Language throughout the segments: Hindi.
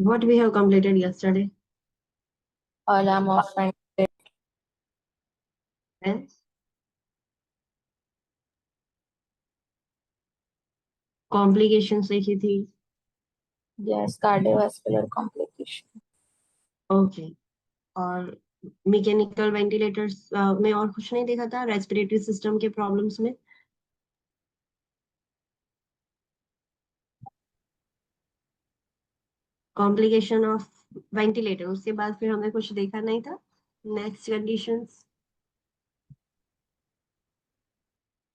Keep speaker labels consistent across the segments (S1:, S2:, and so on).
S1: What we have completed yesterday?
S2: Alarm of
S1: Then complications देखी थी.
S2: yes, cardiovascular complication.
S1: ओके. और मैकेनिकल वेंटिलेटर्स में और कुछ नहीं देखा था रेस्पिरेटरी सिस्टम के प्रॉब्लम्स में. कॉम्प्लिकेशन ऑफ वेंटिलेटर, उसके बाद फिर हमें कुछ देखा नहीं था. नेक्स्ट कंडीशंस,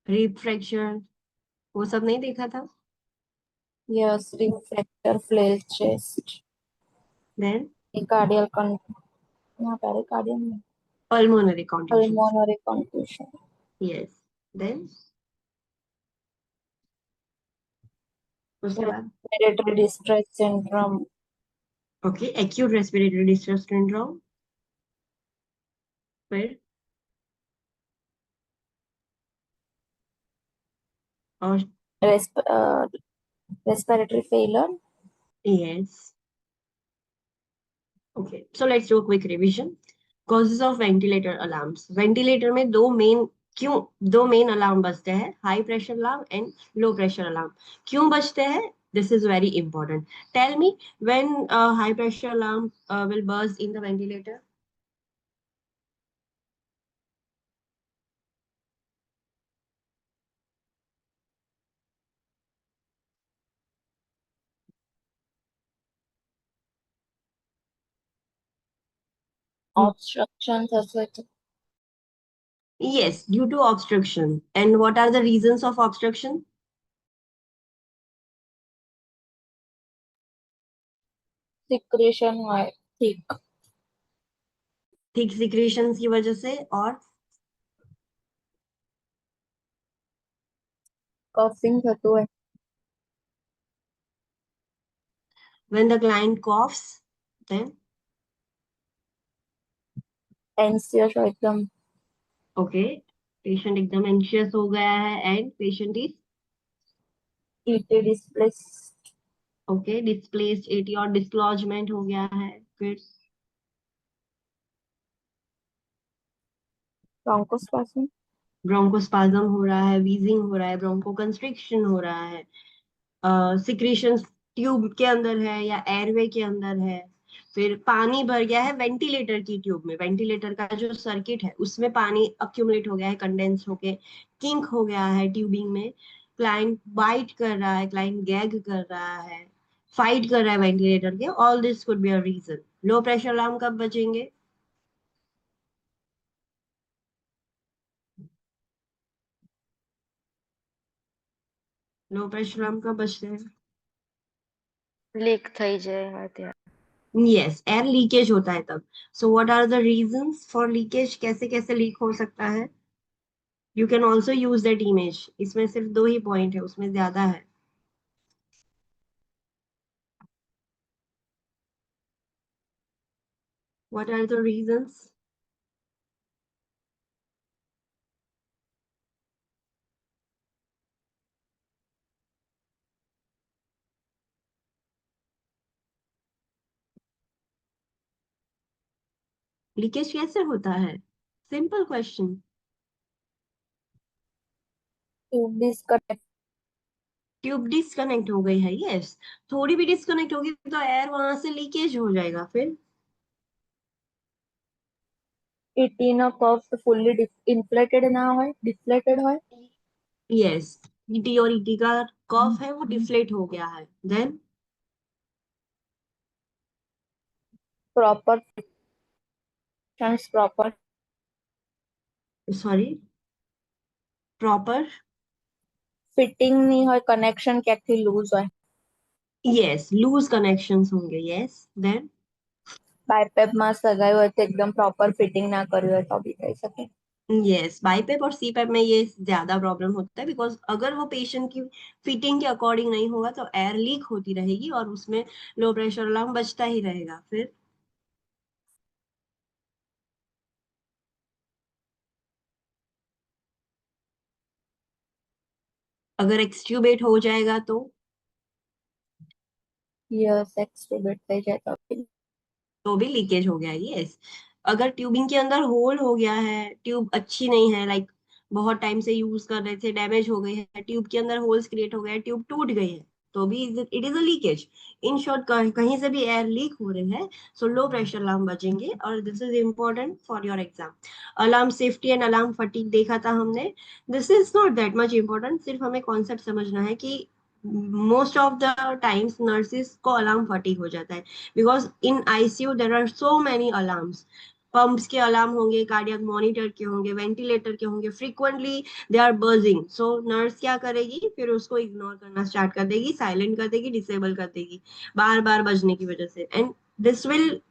S1: रिब फ्रैक्चर, वो सब नहीं देखा था.
S2: Yes, ring fracture, flail chest,
S1: then
S2: cardiac not pericardium,
S1: pulmonary contusions.
S2: pulmonary contusion,
S1: yes. Then उसके बाद
S2: respiratory distress syndrome,
S1: okay acute respiratory distress syndrome. फिर और
S2: resp- uh, respiratory failure,
S1: yes. Okay, so let's do quick revision. Causes of ventilator alarms. Ventilator में दो मेन अलार्म बजते हैं, high pressure alarm and low pressure alarm. क्यों बजते हैं? This is very important. Tell me, when high pressure alarm will बज in the ventilator?
S2: obstructions associated,
S1: Yes, due to obstruction. And what are the reasons of obstruction?
S2: secretion, thick,
S1: thick secretions की वजह से. और
S2: coughing થતું હોય,
S1: when the client coughs, then
S2: anxious હોય एकदम,
S1: ओके, पेशेंट एकदम एंशियस हो गया है and patient is
S2: ET displaced,
S1: okay displaced eighty और डिस्लॉजमेंट हो गया है. फिर
S2: bronchospasm,
S1: ब्रोंकोस्पाज्म हो रहा है, वीजिंग हो रहा है, ब्रोंको कंस्ट्रिक्शन हो रहा है, सिक्रीशन ट्यूब के अंदर है या एयरवे के अंदर है. फिर पानी भर गया है वेंटिलेटर की ट्यूब में, वेंटिलेटर का जो सर्किट है उसमें पानी अक्यूमुलेट हो गया है, कंडेंस होके किंक हो गया है ट्यूबिंग में. क्लाइंट बाइट कर रहा है, क्लाइंट गैग कर रहा है, फाइट कर रहा है वेंटिलेटर के. All this could be a reason. Low pressure alarm कब बजेंगे? लो प्रेशर अलार्म कब बजते हैं?
S2: लीक થઈ જાય ત્યારે,
S1: यस, एयर लीकेज होता है तब. So what are the reasons for leakage? कैसे कैसे लीक हो सकता है? You can also use that image. इसमें सिर्फ दो ही पॉइंट है, उसमें ज्यादा है. What are the reasons? Leakage कैसे होता है? Simple question.
S2: tube disconnect,
S1: tube disconnect हो गई है. यस, थोड़ी भी डिस्कनेक्ट होगी तो एयर वहां से लीकेज हो जाएगा. फिर
S2: ET નો cuff fully inflated ના હોય, deflated હોય,
S1: यस, ईटी और ईटी का कफ है वो डिफ्लेट हो गया है. Then
S2: proper proper
S1: sorry, proper.
S2: fitting नहीं હોય, connection ક્યાંકથી lose હોય,
S1: यस, लूज कनेक्शंस होंगे. यस. देन
S2: બાયપેપ માં સગાઈ હોય તો एकदम proper fitting ના કર્યું હોય તો બી થઈ શકે.
S1: यस, बाईपेप और सीपेप में ये ज्यादा प्रॉब्लम होता है, बिकॉज अगर वो पेशेंट की फिटिंग के अकॉर्डिंग नहीं होगा तो एयर लीक होती रहेगी और उसमें लो प्रेशर अलार्म बजता ही रहेगा. फिर अगर एक्सट्यूबेट हो जाएगा तो
S2: यस, एक्सट्रोबेट થઈ જાય તો
S1: तो भी लीकेज हो गया है, यस। अगर ट्यूबिंग के अंदर होल हो गया है, ट्यूब अच्छी नहीं है, लाइक बहुत टाइम से यूज कर रहे थे, डैमेज हो गई है, ट्यूब के अंदर होल्स क्रिएट हो गए, ट्यूब टूट गई है, तो भी it is a leakage. In short, कहीं से भी एयर लीक हो रही है, सो लो प्रेशर अलार्म बजेंगे, और this is important for your exam. Alarm safety and alarm fatigue देखा था हमने। This is not that much important, सिर्फ हमें कॉन्सेप्ट समझना है कि most of the times nurses को अलार्म फटीग हो जाता है, because in ICU there are so many alarms. Pumps के अलार्म होंगे, कार्डियक मॉनिटर के होंगे, वेंटिलेटर के होंगे, फ्रीक्वेंटली दे आर बजिंग। सो नर्स क्या करेगी, फिर उसको इग्नोर करना स्टार्ट कर देगी, साइलेंट कर देगी, डिसेबल कर देगी, बार बार बजने की वजह से। And this will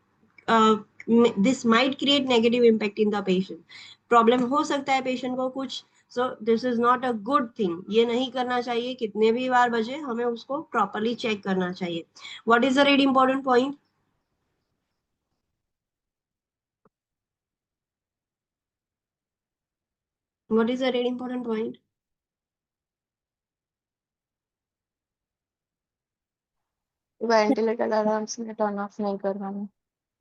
S1: this might create negative impact in the patient. Problem हो सकता है पेशेंट को कुछ। सो this is not a good thing, ये नहीं करना चाहिए। कितने भी बार बजे हमें उसको प्रॉपरली चेक करना चाहिए। What is the red important point? What is the very important point?
S2: Ventilator alarms ને ટર્ન ઓફ નહીં કરવાનું.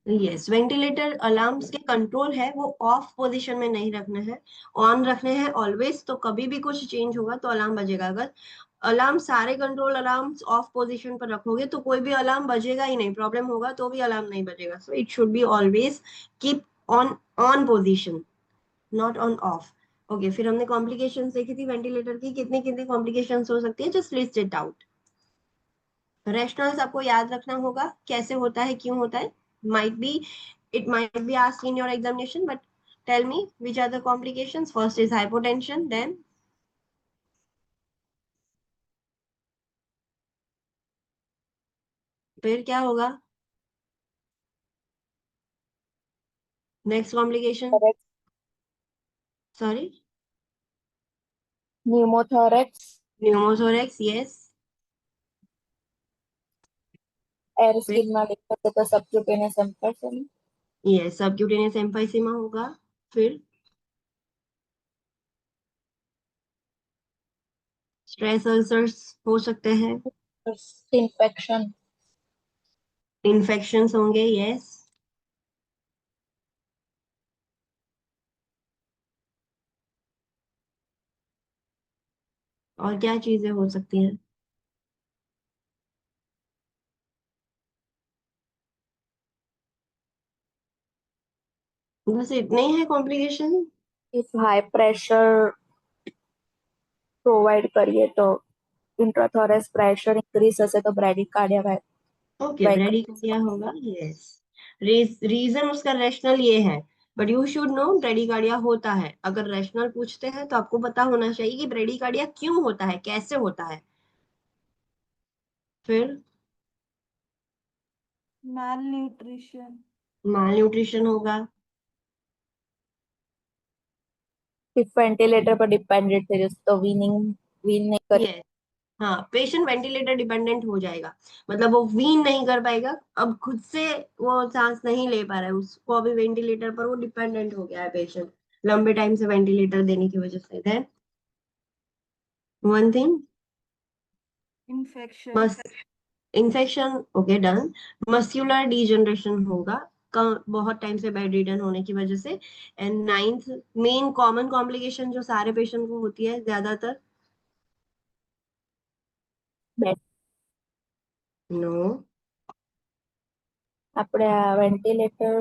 S1: यस, वेंटिलेटर अलार्म्स के कंट्रोल है वो ऑफ पोजीशन में नहीं रखने हैं, ऑन रखने हैं ऑलवेज। तो कभी भी कुछ चेंज होगा तो अलार्म बजेगा। अगर अलार्म सारे कंट्रोल अलार्म्स ऑफ पोजीशन पर रखोगे तो कोई भी अलार्म बजेगा ही नहीं, प्रॉब्लम होगा तो भी अलार्म नहीं बजेगा। So it should be always keep on on position, not on off. Okay, फिर हमने कॉम्प्लिकेशंस देखी थी वेंटिलेटर की, कितनी कितनी कॉम्प्लिकेशंस हो सकती है, just list it out. Rationals आपको याद रखना होगा, कैसे होता है, क्यों होता है। Might be, it might be asked in your examination, but tell me which are the complications. First is hypotension, then फिर क्या होगा, next complication? Sorry,
S2: pneumothorax,
S1: pneumothorax, yes.
S2: Air
S1: फिर
S2: સ્કિનમાં લીક તો subcutaneous emphysema,
S1: yes, subcutaneous emphysema होगा। फिर स्ट्रेस अल्सर्स हो सकते हैं,
S2: ઇન્ફેક્શન,
S1: इन्फेक्शंस होंगे, यस। और क्या चीजें हो सकती हैं? बस इतने ही है complication?
S2: If high pressure provide કરીએ તો इंट्राथोरेक्स प्रेशर इंक्रीज હશે તો ब्रेडिकार्डिया
S1: ओके, ब्रेडिकार्डिया होगा, यस। रीजन उसका रैशनल ये है, but you should know bradycardia होता है। अगर रैशनल पूछते हैं तो आपको पता होना चाहिए कि ब्रेडिकार्डिया क्यों होता है, कैसे होता है। फिर
S3: malnutrition.
S1: माल न्यूट्रिशन होगा,
S2: ઇફ વેન્ટિલેટર પર ડિપેન્ડન્ટ થઈ જશે તો વીન નહીં કરી.
S1: यस। हाँ, पेशेंट वेंटिलेटर डिपेंडेंट हो जाएगा, मतलब वो वीन नहीं कर पाएगा, अब खुद से वो सांस नहीं ले पा रहा है, उसको अभी वेंटिलेटर पर वो डिपेंडेंट हो गया है पेशेंट, लंबे टाइम से वेंटिलेटर देने की वजह से। Then one thing,
S3: Infection.
S1: मस infection, okay done. Muscular degeneration होगा, बहुत टाइम से बेड रिडन होने की वजह से। And ninth, main common complication जो सारे पेशेंट को होती है ज्यादातर? नो।
S2: આપણે આ ventilator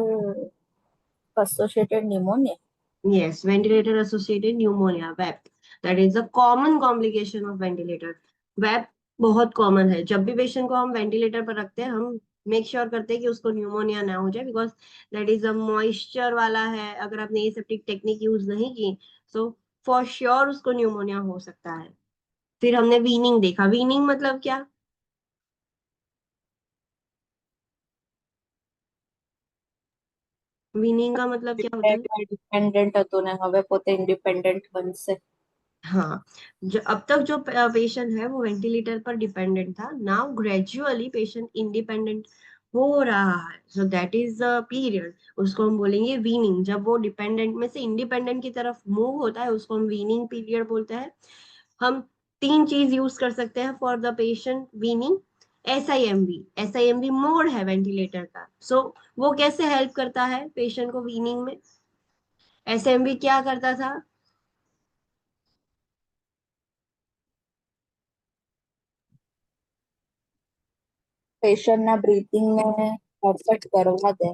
S2: associated pneumonia.
S1: Yes, ventilator associated pneumonia, VAP, that is the common complication of ventilator। VAP बहुत कॉमन है, जब भी पेशेंट को हम वेंटिलेटर पर रखते हैं हम मेक श्योर करते हैं कि उसको न्यूमोनिया ना हो जाए, because that is a moisture वाला है। अगर आपने एसेप्टिक टेक्निक यूज नहीं की सो फॉर श्योर उसको न्यूमोनिया हो सकता है। फिर हमने वीनिंग देखा, वीनिंग मतलब क्या? वीनिंग का मतलब क्या होता है?
S2: ડિપેન્ડન્ટ હતું ને હવે પોતે ઇન્ડિપેન્ડન્ટ બનશે.
S1: हाँ, जो अब तक जो पेशेंट है वो वेंटिलेटर पर डिपेंडेंट था, नाउ ग्रेजुअली पेशेंट इंडिपेंडेंट हो रहा है, so that is the period, उसको हम बोलेंगे वीनिंग। जब वो डिपेंडेंट में से इंडिपेंडेंट की तरफ मूव होता है उसको हम वीनिंग पीरियड बोलते हैं। हम तीन चीज यूज कर सकते हैं for the patient weaning. S I am we mode है वेंटिलेटर का। सो वो कैसे हेल्प करता है पेशेंट को वीनिंग में? एस आई एम वी क्या करता था?
S2: पेशेंट ना ब्रीथिंग में परफेक्ट करवा दे।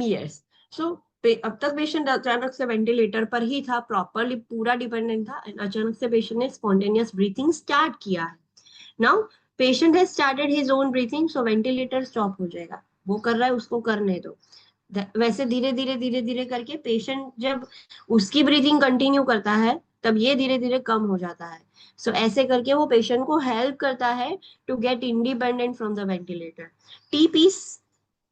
S1: यस। सो अब तक पेशेंट अचानक से वेंटिलेटर पर ही था, प्रॉपरली पूरा डिपेंडेंट था, and अचानक से पेशेंट ने स्पॉन्टेनियस ब्रीथिंग स्टार्ट किया है। Now patient has started his own breathing, so ventilator stop हो जाएगा। वो कर रहा है, उसको करने दो। वैसे धीरे धीरे करके पेशेंट जब उसकी ब्रीथिंग कंटिन्यू करता है, तब ये धीरे धीरे कम हो जाता है। सो ऐसे करके वो पेशेंट को हेल्प करता है to get independent from the ventilator. T piece,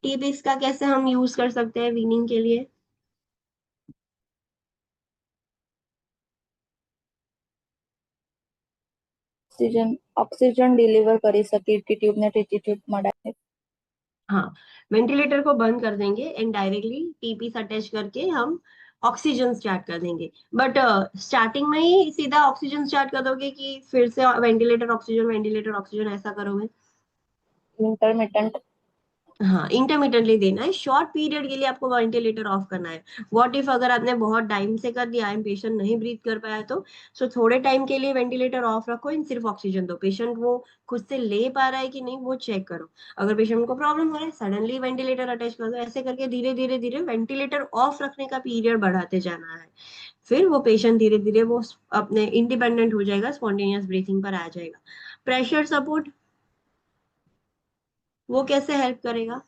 S1: t piece का कैसे हम यूज कर सकते हैं वीनिंग के लिए?
S2: ऑक्सीजन ऑक्सीजन डिलीवर કરી શકે કે ટ્યુબને ટ્યુબમાં ડાયરેક્ટ।
S1: हाँ, वेंटिलेटर को बंद कर देंगे एंड डायरेक्टली टीपीस अटैच करके हम ऑक्सीजन स्टार्ट कर देंगे। बट स्टार्टिंग में ही सीधा ऑक्सीजन स्टार्ट कर दोगे कि फिर से वेंटिलेटर ऑक्सीजन ऐसा करोगे?
S2: इंटरमिटेंट।
S1: हाँ, इंटरमिटेंटली देना है। शॉर्ट पीरियड के लिए आपको वेंटिलेटर ऑफ करना है। व्हाट इफ अगर आपने बहुत टाइम से कर दिया है, पेशेंट नहीं ब्रीथ कर पाया, तो सो थोड़े टाइम के लिए वेंटिलेटर ऑफ रखो एंड सिर्फ ऑक्सीजन दो। पेशेंट वो खुद से ले पा रहा है कि नहीं वो चेक करो। अगर पेशेंट को प्रॉब्लम हो रहा है, सडनली वेंटिलेटर अटैच कर दो। ऐसे करके धीरे धीरे धीरे वेंटिलेटर ऑफ रखने का पीरियड बढ़ाते जाना है। फिर वो पेशेंट धीरे धीरे वो अपने इंडिपेंडेंट हो जाएगा, स्पॉन्टेनियस ब्रीथिंग पर आ जाएगा। प्रेशर सपोर्ट, वो कैसे हेल्प करेगा?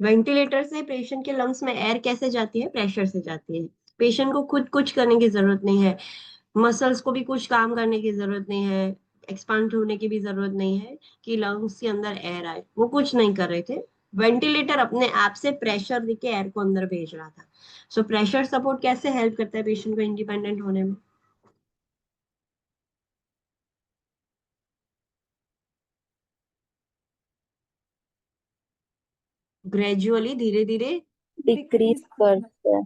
S1: वेंटिलेटर से पेशेंट के लंग्स में एयर कैसे जाती है? प्रेशर से जाती है। पेशेंट को खुद कुछ करने की जरूरत नहीं है, मसल्स को भी कुछ काम करने की जरूरत नहीं है, एक्सपांड होने की भी जरूरत नहीं है कि लंग्स के अंदर एयर आए। वो कुछ नहीं कर रहे थे, वेंटिलेटर अपने आप से प्रेशर देके एयर को अंदर भेज रहा था। सो प्रेशर सपोर्ट कैसे हेल्प करता है पेशेंट को इंडिपेंडेंट होने में? ग्रेजुअली, धीरे धीरे।
S2: डिक्रीज
S3: डिक्रीज करना।
S2: करते।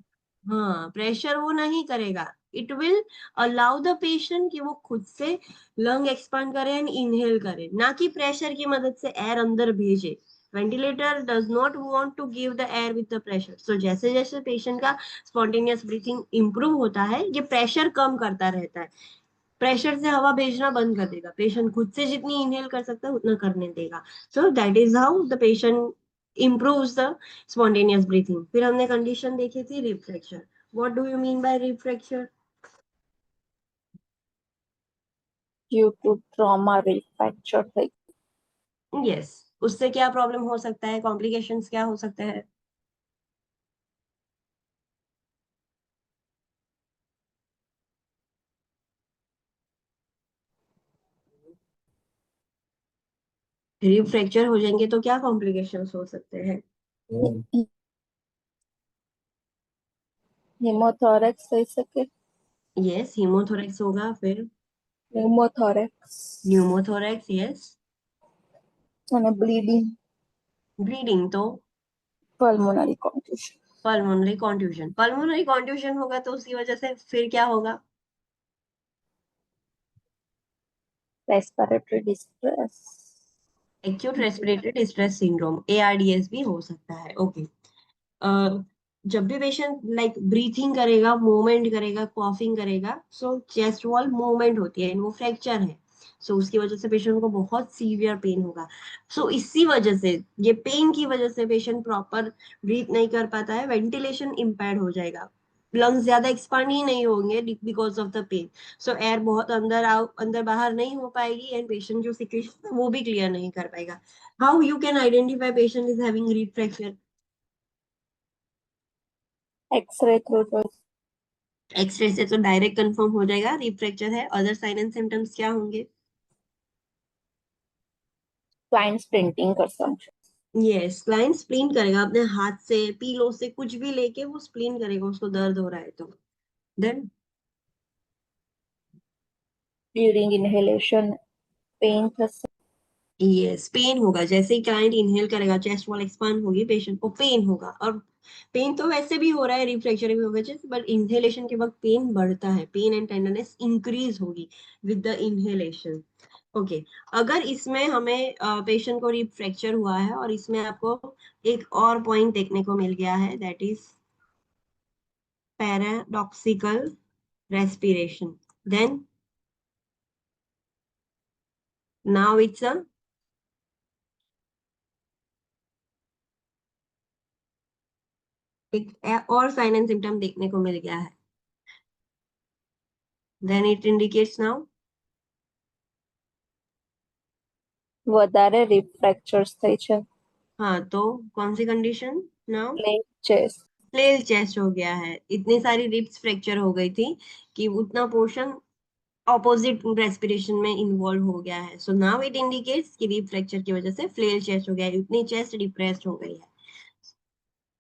S1: हाँ, प्रेशर वो नहीं करेगा। It will allow the patient कि वो खुद से लंग एक्सपांड करे एंड इनहेल करे, ना कि प्रेशर की मदद से एयर अंदर भेजे। Ventilator does not want to give the air with the pressure. So जैसे जैसे पेशेंट का स्पॉन्टेनियस ब्रीथिंग इंप्रूव होता है, ये प्रेशर कम करता रहता है। प्रेशर से हवा भेजना बंद कर देगा, पेशेंट खुद से जितनी इनहेल कर सकता है उतना करने देगा। So that is how the patient improves the spontaneous breathing। फिर हमने कंडीशन देखी थी rib fracture. What do you mean by rib fracture?
S2: Due to trauma fracture થઈ।
S1: यस। उससे क्या प्रॉब्लम हो सकता है, कॉम्प्लिकेशंस क्या हो सकते हैं? रिफ्रैक्चर हो जाएंगे तो क्या कॉम्प्लिकेशंस हो सकते हैं?
S2: હિમોથોરેક્સ થઈ શકે।
S1: यस, हीमोथोरेक्स होगा। फिर
S2: ન્યુમોથોરેક્સ
S1: न्यूमोथोरेक्स, यस।
S2: અને બ્લીડિંગ।
S1: ब्लीडिंग तो
S2: પલ્મોનરી કોન્ટ્યુશન।
S1: पल्मोनरी कॉन्ट्यूशन होगा तो उसकी वजह से फिर क्या होगा?
S2: Respiratory distress.
S1: Acute respiratory distress syndrome, ARDS भी हो सकता है। ओके। जब भी पेशेंट लाइक ब्रीथिंग करेगा, मूवमेंट करेगा, कॉफिंग करेगा, सो चेस्ट वॉल मूवमेंट होती है, वो फ्रैक्चर है। सो उसकी वजह से पेशेंट को बहुत सीवियर पेन होगा। सो इसी वजह से, ये पेन की वजह से पेशेंट प्रॉपर ब्रीथ नहीं कर पाता है, वेंटिलेशन इम्पेयर्ड हो जाएगा, लंग्स ज्यादा एक्सपांड ही नहीं होंगे because of the pain. So air बहुत अंदर बाहर नहीं हो पाएगी एंड पेशेंट जो सिचुएशन है वो भी क्लियर नहीं कर पाएगा। How you can identify patient is having rib fracture?
S2: X-ray through જોઈ।
S1: एक्सरे से तो डायरेक्ट कंफर्म हो जाएगा रीड फ्रैक्चर है। अदर साइन एंड सिम्टम्स क्या होंगे?
S2: ક્લાઇન્ટ સ્પ્રિન્ટિંગ કરશે।
S1: यस, क्लाइंट स्प्लीन करेगा, अपने हाथ से पीलो से कुछ भी लेके वो स्प्लीन करेगा, उसको दर्द हो रहा है तो। देन
S2: ડ્યુરિંગ ઇન્હેલેશન પેઇન થશે।
S1: यस, पेन होगा। जैसे ही क्लाइंट इनहेल करेगा, चेस्ट वॉल एक्सपांड होगी, पेशेंट को पेन होगा। और पेन तो वैसे भी हो रहा है रिफ्रैक्चर की वजह से, बट इनहेलेशन के वक्त पेन बढ़ता है, पेन एंड टेंडरनेस इंक्रीज होगी विद द इनहेलेशन। ओके। अगर इसमें हमें पेशेंट को रिफ्रैक्चर हुआ है और इसमें आपको एक और पॉइंट देखने को मिल गया है, that is paradoxical respiration, then now it's a एक और साइन एंड सिम्टम देखने को मिल गया है, then it indicates now।
S2: વધારે રિપ ફ્રેક્ચર્સ થઈ છે.
S1: हाँ, तो कौन सी condition now?
S2: Plain chest.
S1: Flail chest हो गया है। इतनी सारी रिब्स फ्रैक्चर हो गई थी कि उतना पोर्शन ऑपोजिट रेस्पिरेशन में इन्वॉल्व हो गया है। सो नाउ इट इंडिकेट्स कि रिब फ्रैक्चर की वजह से फ्लेल चेस्ट हो गया है, उतनी चेस्ट डिप्रेस्ड हो गई है।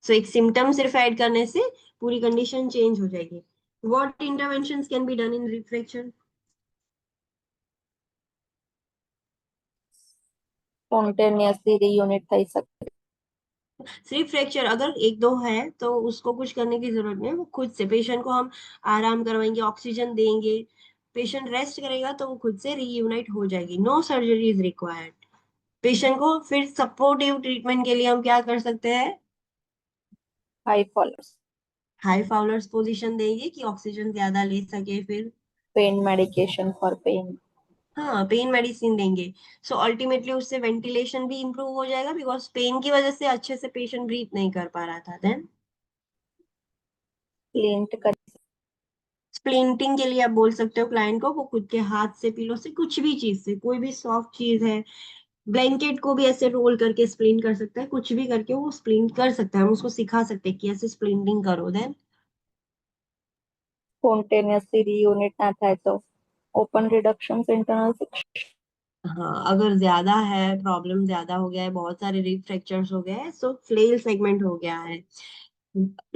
S1: सो एक सिम्टम सिर्फ ऐड करने से पूरी कंडीशन चेंज हो जाएगी। What interventions can be done in rib fracture?
S2: Spontaneously reunite થઈ શકે.
S1: सिर्फ फ्रैक्चर अगर एक दो है तो उसको कुछ करने की जरूरत नहीं है, वो खुद से पेशेंट को हम आराम करवाएंगे, ऑक्सीजन देंगे, पेशेंट रेस्ट करेगा तो वो खुद से रीयूनाइट हो जाएगी। No surgery is required. Patient को फिर सपोर्टिव ट्रीटमेंट के लिए हम क्या कर सकते हैं?
S2: High followers.
S1: High Fowler's position देंगे कि ऑक्सीजन ज्यादा ले सके। फिर
S2: પેન મેડિકેશન ફોર પેન.
S1: हाँ, पेन मेडिसिन देंगे। सो अल्टीमेटली उससे वेंटिलेशन भी इंप्रूव हो जाएगा, बिकॉज पेन की वजह से अच्छे से पेशेंट ब्रीथ नहीं कर पा रहा था। देन
S2: પ્લિન્ટ કરી.
S1: स्प्लिंटिंग के लिए आप बोल सकते हो क्लाइंट को, वो खुद के हाथ से, पिलो से, कुछ भी चीज से, कोई भी सॉफ्ट चीज है, ब्लैंकेट को भी ऐसे रोल करके स्प्लिंट कर सकता है, कुछ भी करके वो स्प्लिंट कर सकता है। हम उसको सिखा सकते हैं कि ऐसे स्प्लिंटिंग करो। देन
S2: સ્પોન્ટેનિયસલી રિયુનિટ ના થાય તો ઓપन रिडक्शन इंटरनल फिक्स.
S1: हाँ, अगर ज्यादा है, प्रॉब्लम ज्यादा हो गया है, बहुत सारे रिब फ्रैक्चर्स हो गए हैं, सो फ्लेल सेगमेंट हो गया है,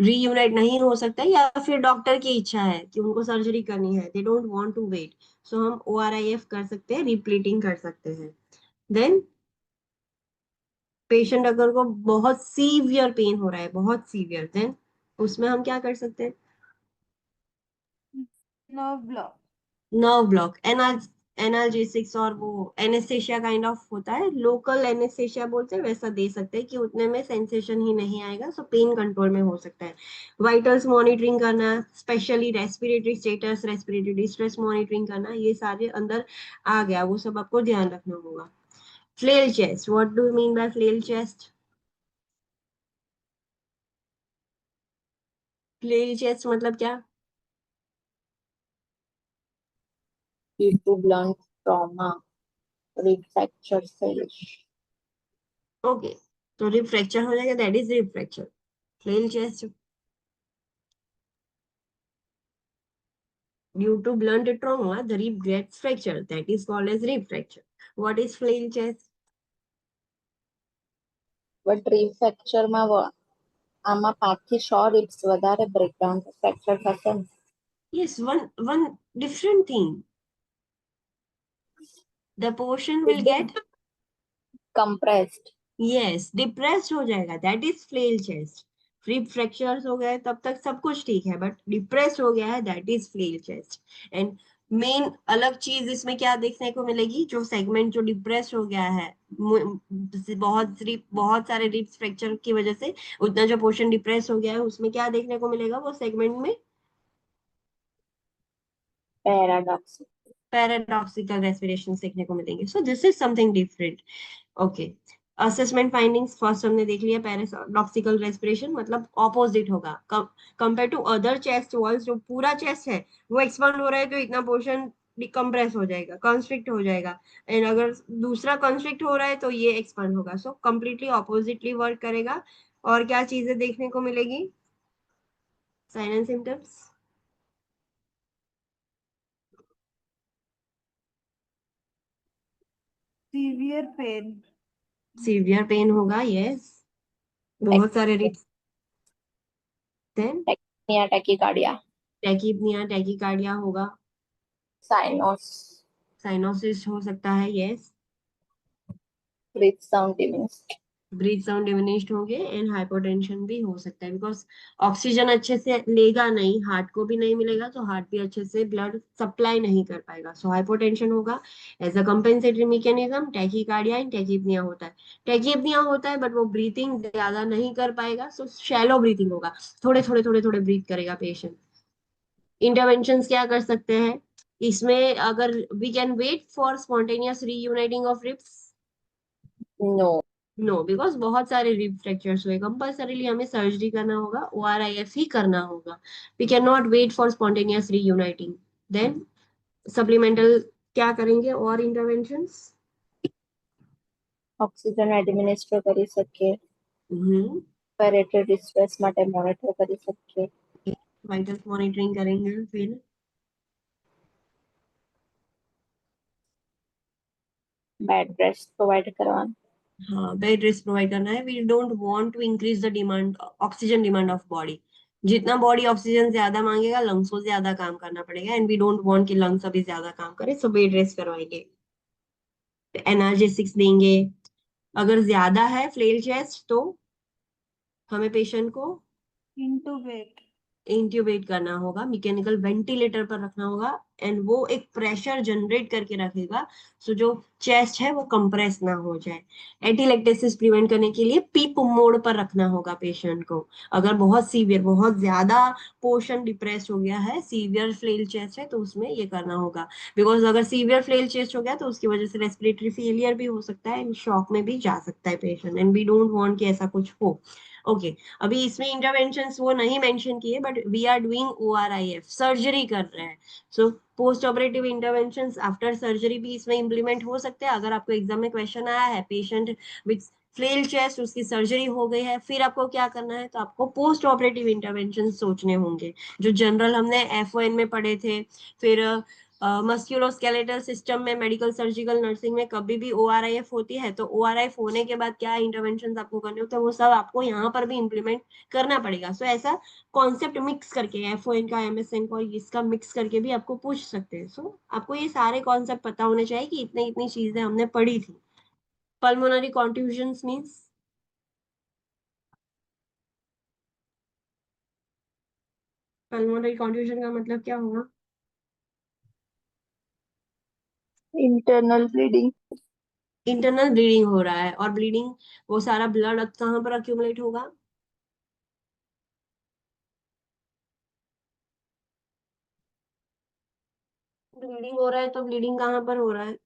S1: रीयूनाइट नहीं हो सकता है, या फिर डॉक्टर की इच्छा है कि उनको सर्जरी करनी है, they don't want to wait, so हम ORIF कर सकते हैं, रिप्लीटिंग कर सकते हैं। देन पेशेंट अगर को बहुत सीवियर पेन हो रहा है, बहुत सीवियर, देन उसमें हम क्या कर सकते हैं?
S3: nerve block,
S1: nerve block, analgesics, और वो एनेस्थेशिया काइंड ऑफ होता है, लोकल एनेस्थेशिया बोलते हैं, वैसा दे सकते हैं कि उतने में सेंसेशन ही नहीं आएगा, सो पेन कंट्रोल में हो सकता है। वाइटल्स मॉनिटरिंग करना, specially respiratory status, respiratory distress monitoring करना, ये सारे अंदर आ गया, वो सब आपको ध्यान रखना होगा। Flail chest, what do you mean by flail chest? Flail chest मतलब क्या?
S2: Due to blunt trauma rib fracture cells.
S1: Okay, तो रिब फ्रैक्चर हो जाएगा, that is rib fracture. Flail chest due to blunt trauma, the rib gets fractured. That is called as rib fracture. What is flail chest?
S2: But rib ફ્રેક્ચરમાં આમાં 5 થી 6 રિબ્સ વધારે બ્રેકડાઉન ફ્રેક્ચર થશે ને.
S1: Yes, one different thing. The portion will get,
S2: compressed.
S1: yes, depressed हो जाएगा. That is flail chest. Rib fractures हो गए तब तक सब कुछ ठीक है, बट डिप्रेस हो गया है, that is flail chest. And main अलग चीज इसमें क्या देखने को मिलेगी, जो सेगमेंट जो डिप्रेस हो गया है, बहुत सारे रिब्स फ्रैक्चर की वजह से उतना जो पोर्शन डिप्रेस हो गया है, उसमें क्या देखने को मिलेगा, वो सेगमेंट में
S2: पैराडॉक्स.
S1: पैराडॉक्सिकल रेस्पिरेशन देखने को मिलेंगे। So this is something different. Okay, assessment findings first हमने देख लिया, पैराडॉक्सिकल रेस्पिरेशन मतलब ऑपोजिट होगा compare to other chest walls. जो पूरा चेस्ट है वो एक्सपांड हो रहा है तो इतना पोर्शन डिकम्प्रेस हो जाएगा, कंस्ट्रिक्ट हो जाएगा, एंड अगर दूसरा कंस्ट्रिक्ट हो रहा है तो ये एक्सपांड होगा। सो कंप्लीटली ऑपोजिटली वर्क करेगा। और क्या चीजें देखने को मिलेगी? Sign and symptoms,
S3: severe pain,
S1: severe pain होगा, यस, बहुत सारे risk. Then
S2: tachypnoea tachycardia.
S1: Tachypnoea, tachycardia होगा,
S2: साइनोस.
S1: साइनोसिस हो सकता है, yes.
S2: Breath sound diminished.
S1: Breath sound diminished होंगे एंड हाइपोटेंशन भी हो सकता है, बिकॉज ऑक्सीजन अच्छे से लेगा नहीं, हार्ट को भी नहीं मिलेगा, तो हार्ट भी अच्छे से ब्लड सप्लाई नहीं कर पाएगा, सो हाइपोटेंशन होगा। As a compensatory mechanism tachycardia and tachypnoea होता है। टैकीपनिया होता है बट वो ब्रीथिंग ज्यादा नहीं कर पाएगा, सो शैलो ब्रीथिंग होगा, थोड़े थोड़े थोड़े थोड़े ब्रीथ करेगा पेशेंट। इंटरवेंशंस क्या कर सकते हैं इसमें, अगर we can wait for spontaneous reuniting of ribs.
S2: No.
S1: No, because बहुत सारे रिब फ्रैक्चर्स हुए, कंपल्सरीली हमें सर्जरी करना होगा, ORIF ही करना होगा। We can not wait for spontaneous reuniting. Then supplemental क्या करेंगे और इंटरवेंशंस?
S2: ઓક્સિજન એડમિનિસ્ટર કરી શકીએ, રેસ્પિરેટરી ડિસ્ટ્રેસ માટે મોનિટર કરી શકીએ,
S1: वाइटल्स मॉनिटरिंग करेंगे, फिर
S2: બેડ રેસ્ટ પ્રોવાઈડ કરવાનું,
S1: हाँ बेड रेस्ट प्रोवाइड करना है। We don't want to increase the demand, oxygen demand of body. जितना बॉडी ऑक्सीजन ज्यादा मांगेगा लंग्स को ज्यादा काम करना पड़ेगा, एंड वी डोंट वांट कि लंग्स अभी ज्यादा काम करे, सो बेड रेस्ट करवाएंगे। एनाल्जेसिक्स देंगे। अगर ज्यादा है फ्लेल चेस्ट तो हमें पेशेंट को
S3: intubate,
S1: इंट्यूबेट करना होगा, मैकेनिकल वेंटिलेटर पर रखना होगा, एंड वो एक प्रेशर जनरेट करके रखेगा, सो जो चेस्ट है वो कंप्रेस ना हो जाए। एटिलेक्टेसिस प्रिवेंट करने के लिए पीप मोड पर रखना होगा पेशेंट को। अगर बहुत सीवियर, बहुत ज्यादा पोर्शन डिप्रेस हो गया है, सीवियर फ्लेल चेस्ट है, तो उसमें ये करना होगा, बिकॉज अगर सीवियर फ्लेल चेस्ट हो गया तो उसकी वजह से रेस्पिरेटरी फेलियर भी हो सकता है एंड शॉक में भी जा सकता है patient, and we don't want कि ऐसा कुछ हो। ओके अभी इसमें इंटरवेंशंस वो नहीं मेंशन किए, but we are doing ORIF, surgery कर रहे हैं, so post operative interventions after surgery भी इसमें इंप्लीमेंट हो सकते हैं। अगर आपको एग्जाम में क्वेश्चन आया है पेशेंट विथ फ्लेल चेस्ट, उसकी सर्जरी हो गई है, फिर आपको क्या करना है, तो आपको पोस्ट ऑपरेटिव इंटरवेंशन सोचने होंगे, जो जनरल हमने FON में पढ़े थे। फिर मस्क्यूलोस्केलेटल सिस्टम में मेडिकल सर्जिकल नर्सिंग में कभी भी ORIF होती है, तो ORIF होने के बाद क्या इंटरवेंशन आपको करने होते हैं, वो सब आपको यहाँ पर भी इम्प्लीमेंट करना पड़ेगा। सो ऐसा कॉन्सेप्ट मिक्स करके FON का, MSN का, इसका मिक्स करके भी आपको पूछ सकते हैं। सो आपको ये सारे कॉन्सेप्ट पता होने चाहिए कि इतनी इतनी चीजें हमने पढ़ी थी। पल्मोनरी कॉन्ट्यूजन्स मीन्स, पल्मोनरी कॉन्ट्यूजन का मतलब क्या होगा?
S2: ઇન્ટરનલ બ્લીડિંગ,
S1: इंटरनल ब्लीडिंग हो रहा है, और ब्लीडिंग वो सारा ब्लड अब कहाँ पर अक्यूमुलेट होगा? ब्लीडिंग हो रहा है तो ब्लीडिंग कहाँ पर हो रहा है,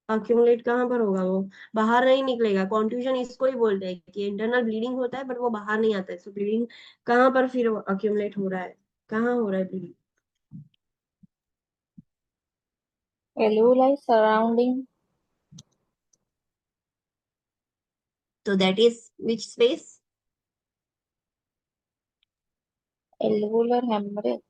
S1: अक्यूमुलेट कहाँ पर होगा? वो बाहर नहीं निकलेगा। कॉन्ट्यूजन इसको ही बोलते हैं कि इंटरनल ब्लीडिंग होता है बट वो बाहर नहीं आता है, सो ब्लीडिंग कहाँ पर फिर अक्यूमुलेट हो रहा है, कहाँ हो रहा है ब्लीडिंग?
S2: એલ્વુલાઈ સરાઉન્ડિંગ,
S1: तो that is which space?
S2: Alveolar haemorrhage,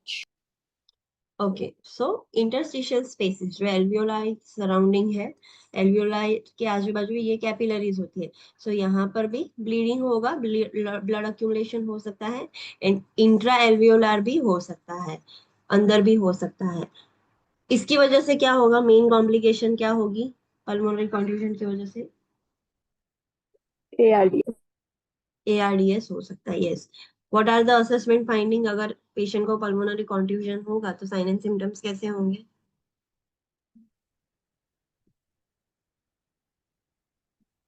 S1: okay so interstitial spaces जो एल्वियोलाई सराउंडिंग है, एल्वियोलाई के आजू बाजू ये कैपिलरीज होती है, सो यहाँ पर भी ब्लीडिंग होगा, ब्लड अक्यूमुलेशन हो सकता है, एंड इंट्रा एल्वियोलार भी हो सकता है, अंदर भी हो सकता है। इसकी वजह से क्या होगा, मेन कॉम्प्लिकेशन क्या होगी पल्मोनरी कॉन्ट्यूजन की वजह से?
S2: એઆરડીએસ,
S1: ARDS हो सकता है, yes. What are the assessment finding, अगर पेशेंट को पल्मोनरी कॉन्ट्यूजन होगा तो साइन एंड सिम्टम्स कैसे होंगे?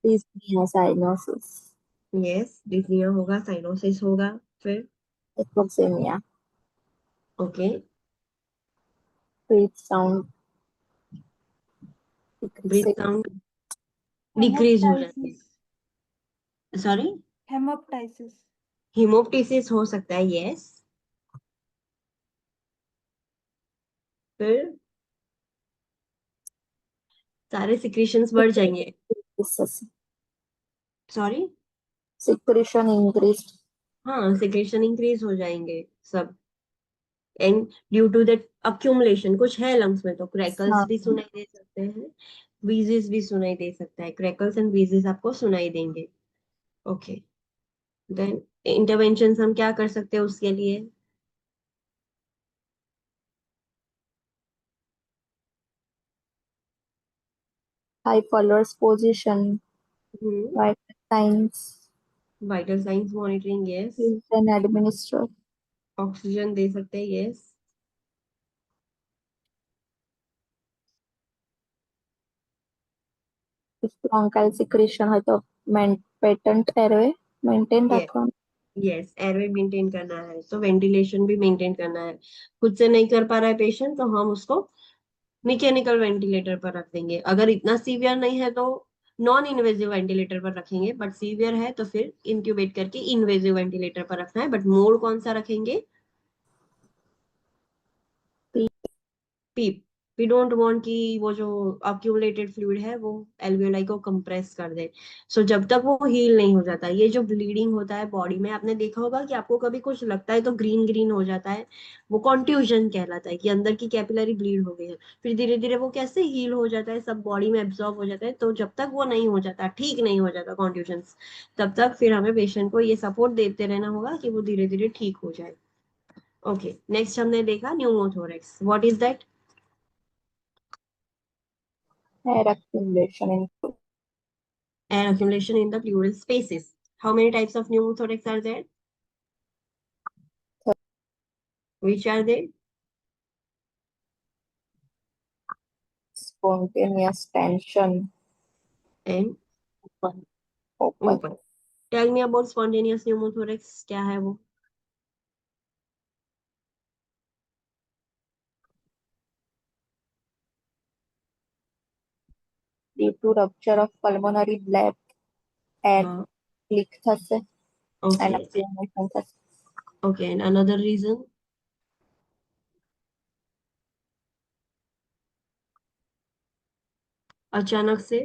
S2: dyspnea, cyanosis,
S1: यस, डिस्निया होगा, साइनोसिस होगा, फिर
S2: hypoxemia,
S1: okay,
S2: breath sound
S1: breath
S2: decreases,
S1: sound decrease हो जाती
S3: hemoptysis,
S1: है, सॉरी,
S3: hemoptysis,
S1: हिमोप्टिसिस हो सकता है, यस, फिर सारे सिक्रीशंस बढ़ जाएंगे, सॉरी,
S2: secretion increased,
S1: हाँ सिक्रेशन इंक्रीज हो जाएंगे सब, and due to that accumulation कुछ है लंग्स में, तो क्रैकल्स भी सुनाई दे सकते हैं, व्हीजेस भी सुनाई दे सकता है, क्रैकल्स एंड व्हीजेस आपको सुनाई देंगे। ओके देन इंटरवेंशन हम क्या कर सकते हैं उसके लिए?
S2: high pulse position,
S1: हम्म,
S2: vital signs,
S1: vital signs monitoring, yes.
S2: and administer
S1: oxygen दे सकते हैं, यस।
S2: bronchial secretion હોય તો patent airway maintain
S1: यस,
S2: રાખવાનું.
S1: यस, एयरवे मेंटेन करना है तो वेंटिलेशन भी मेंटेन करना है। खुद से नहीं कर पा रहा है पेशेंट तो हम उसको मैकेनिकल वेंटिलेटर पर रख देंगे। अगर इतना सीवियर नहीं है तो नॉन इन्वेजिव वेंटिलेटर पर रखेंगे, बट सीवियर है तो फिर इंक्यूबेट करके इन्वेजिव वेंटिलेटर पर रखना है। बट मोड कौन सा रखेंगे? पीप। वी डोंट वांट कि वो जो अक्यूमुलेटेड फ्लूइड है वो एल्वियोलाई को कंप्रेस कर दे। सो जब तक वो हील नहीं हो जाता, ये जो ब्लीडिंग होता है बॉडी में, आपने देखा होगा कि आपको कभी कुछ लगता है तो ग्रीन ग्रीन हो जाता है, वो कॉन्ट्यूजन कहलाता है कि अंदर की कैपिलरी ब्लीड हो गई है। फिर धीरे धीरे वो कैसे हील हो जाता है, सब बॉडी में एब्जॉर्ब हो जाता है। तो जब तक वो नहीं हो जाता, ठीक नहीं हो जाता कॉन्ट्यूजन, तब तक फिर हमें पेशेंट को ये सपोर्ट देते रहना होगा कि वो धीरे धीरे ठीक हो जाए। ओके, नेक्स्ट हमने देखा pneumothorax. What is that?
S2: air accumulation in
S1: Air accumulation in the pleural spaces. How many types of pneumothorax are there? Which are they?
S2: spontaneous tension
S1: And
S2: open
S1: open. Tell me about spontaneous pneumothorax. क्या है वो?
S2: due to rupture of pulmonary valve air
S1: हाँ,
S2: leak થશે and
S1: okay.
S2: accumulation થશે.
S1: Okay, and another reason? अचानक से?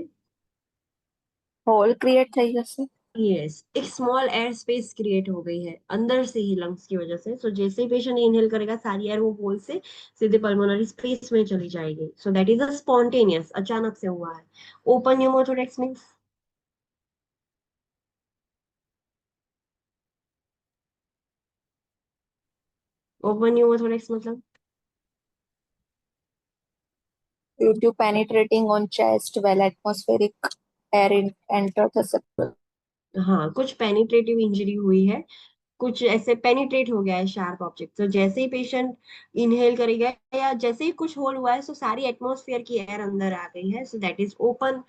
S2: होल क्रिएट થઈ જશે.
S1: यस, एक स्मॉल एयर स्पेस क्रिएट हो गई है अंदर से ही लंग्स की वजह से। सो जैसे ही पेशेंट इनहेल करेगा, सारी एयर वो होल से सीधे पल्मोनरी स्पेस में चली जाएगी। सो दैट इज अ स्पॉन्टेनियस, अचानक से हुआ है। Open pneumothorax means? Open pneumothorax मतलब?
S2: due to penetrating on chest while atmospheric air enter થશે.
S1: हाँ, कुछ पेनिट्रेटिव इंजरी हुई है, कुछ ऐसे पेनिट्रेट हो गया है शार्प ऑब्जेक्ट। तो जैसे ही पेशेंट इनहेल करेगा या जैसे ही कुछ होल हुआ है, सो सारी एटमॉस्फेयर की एयर अंदर आ गई है। So that is open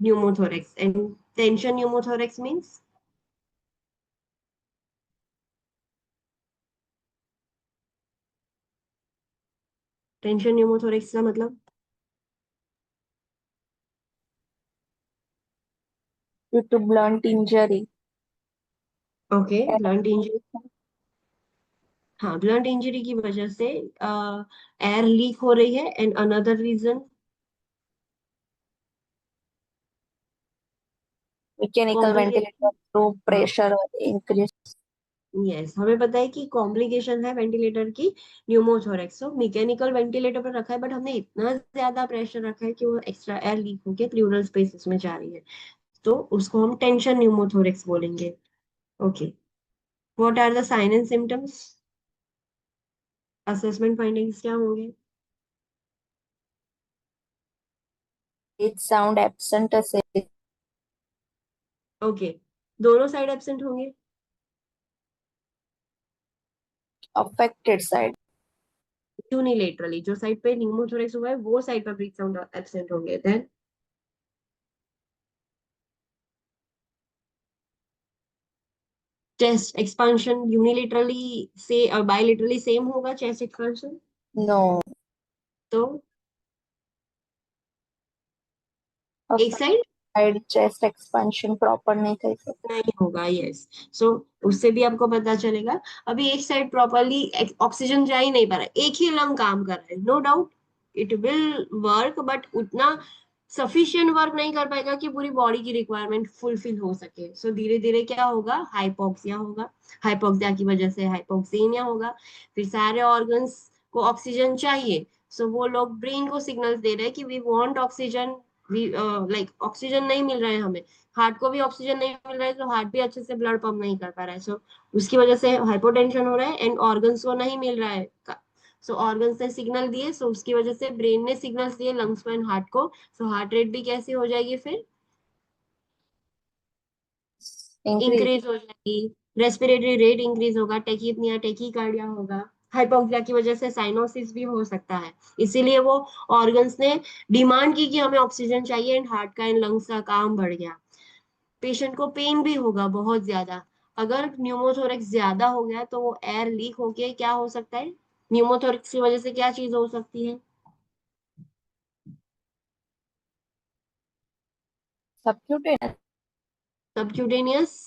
S1: pneumothorax. And tension pneumothorax means? Tension pneumothorax का मतलब?
S2: due to blunt injury
S1: okay,
S2: air
S1: blunt injury.
S2: accumulation
S1: हाँ, ब्लंट इंजरी की वजह से एयर लीक हो रही है। And another reason?
S2: mechanical ventilator
S1: complication.
S2: through
S1: हाँ,
S2: pressure increase
S1: यस, हमें पता है कि कॉम्प्लिकेशन है वेंटिलेटर की न्यूमोथोरेक्स। तो मैकेनिकल वेंटिलेटर पर रखा है, बट हमने इतना ज्यादा प्रेशर रखा है कि वो एक्स्ट्रा एयर लीक होके प्लूरल स्पेसेस में जा रही है, तो उसको हम टेंशन न्यूमोथोरेक्स बोलेंगे। Okay, what are the sign and symptoms? Assessment findings क्या होंगे?
S2: each sound absent as a
S1: okay, दोनों साइड एब्सेंट होंगे?
S2: affected side
S1: यूनिलेटरली, जो साइड पे न्यूमोथोरेक्स हुआ है वो साइड पर ब्रीथ साउंड एब्सेंट होंगे। देन चेस्ट एक्सपांशन यूनिलेटरली से और बायलेटरली सेम होगा चेस्ट एक्सपांशन?
S2: no
S1: तो एक
S2: affected
S1: side
S2: side chest expansion proper नहीं થઈ શકે.
S1: नहीं होगा, यस। सो उससे भी आपको पता चलेगा। अभी एक साइड प्रॉपरली ऑक्सीजन जा ही नहीं पा रहा है, एक ही लंग काम कर रहा है, no doubt it will work, but उतना सफिशिएंट वर्क नहीं कर पाएगा कि पूरी बॉडी की रिक्वायरमेंट फुलफिल हो सके। सो धीरे धीरे क्या होगा? हाइपोक्सिया होगा। हाइपोक्सिया की वजह से हाइपोक्सीमिया होगा। फिर सारे ऑर्गन्स को ऑक्सीजन चाहिए। सो वो लोग ब्रेन को सिग्नल्स दे रहे हैं कि we want oxygen, we like oxygen नहीं मिल रहा है हमें। हार्ट को भी ऑक्सीजन नहीं मिल रहा है, तो हार्ट भी अच्छे से ब्लड पंप नहीं कर पा रहा है। सो उसकी वजह से हाइपोटेंशन हो रहा है एंड ऑर्गन्स को नहीं मिल रहा है सो ऑर्गन्स ने सिग्नल दिए, सो उसकी वजह से ब्रेन ने सिग्नल्स दिए लंग्स को एंड हार्ट को, सो हार्ट रेट भी कैसी हो जाएगी, फिर
S2: इंक्रीज।
S1: इंक्रीज हो जाएगी, रेस्पिरेटरी रेट इंक्रीज होगा, टेकीपनिया टेकीकार्डिया होगा, हाइपोक्सिया की वजह से साइनोसिस भी हो सकता है। इसीलिए वो ऑर्गन्स ने डिमांड की कि हमें ऑक्सीजन चाहिए एंड हार्ट का एंड लंग्स का काम बढ़ गया। पेशेंट को पेन भी होगा बहुत ज्यादा। अगर न्यूमोथोरेक्स ज्यादा हो गया तो वो एयर लीक होके क्या हो सकता है, न्यूमोथोरेक्स की वजह से क्या चीज हो सकती है,
S2: subcutaneous
S1: subcutaneous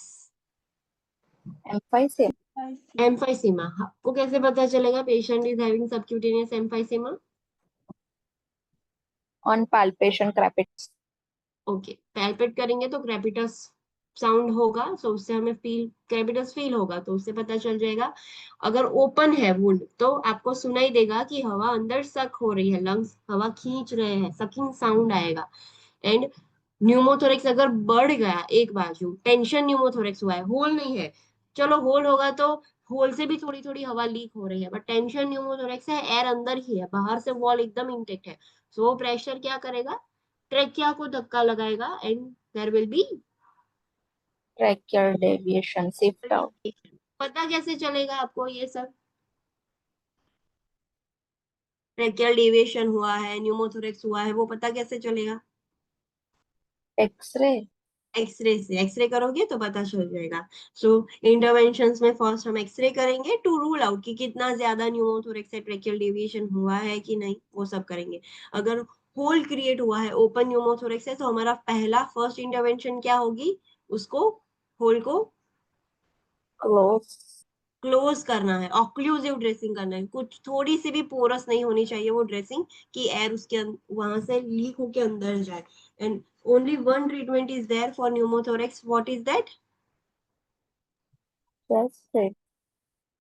S2: emphysema.
S3: Emphysema.
S1: Emphysema. आपको कैसे पता चलेगा patient is having subcutaneous emphysema?
S2: On palpation crepitus.
S1: Okay, palpate करेंगे तो क्रेपिटस साउंड होगा, सो उससे हमें फील, क्रेपिटस फील होगा तो उससे पता चल जाएगा। अगर ओपन है वुंड तो आपको सुनाई देगा कि हवा अंदर सक हो रही है, लंग्स हवा खींच रहे हैं, सकिंग साउंड आएगा। एंड न्यूमोथोरेक्स अगर बढ़ गया एक बाजू, टेंशन न्यूमोथोरेक्स हुआ है, होल नहीं है, चलो होल होगा तो होल से भी थोड़ी थोड़ी हवा लीक हो रही है, बट टेंशन न्यूमोथोरेक्स है, एयर अंदर ही है, बाहर से वॉल एकदम इंटेक्ट है, सो वो प्रेशर क्या करेगा, ट्रेकिया को धक्का लगाएगा and there will be,
S2: tracheal deviation shift out.
S1: पता कैसे चलेगा आपको ये सब, ट्रेकियल डेविएशन हुआ है, न्यूमोथोरेक्स हुआ है, वो पता कैसे चलेगा?
S2: एक्सरे।
S1: एक्सरे से, एक्सरे करोगे तो पता चल जाएगा। सो इंटरवेंशंस में फर्स्ट हम एक्सरे करेंगे टू रूल आउट कि कितना ज्यादा न्यूमोथोरेक्स से ट्रेकियल डेविएशन हुआ है कि नहीं, वो सब करेंगे। अगर होल क्रिएट हुआ है, ओपन न्यूमोथोरेक्स है, तो हमारा पहला फर्स्ट इंटरवेंशन क्या होगी, उसको, होल को
S2: क्लोज।
S1: क्लोज करना है, ऑक्लूसिव ड्रेसिंग करना है, कुछ थोड़ी सी भी पोरस नहीं होनी चाहिए वो ड्रेसिंग, कि एयर उसके वहां से लीक होके अंदर जाए। And only one treatment is there for pneumothorax, what is that?
S2: Chest.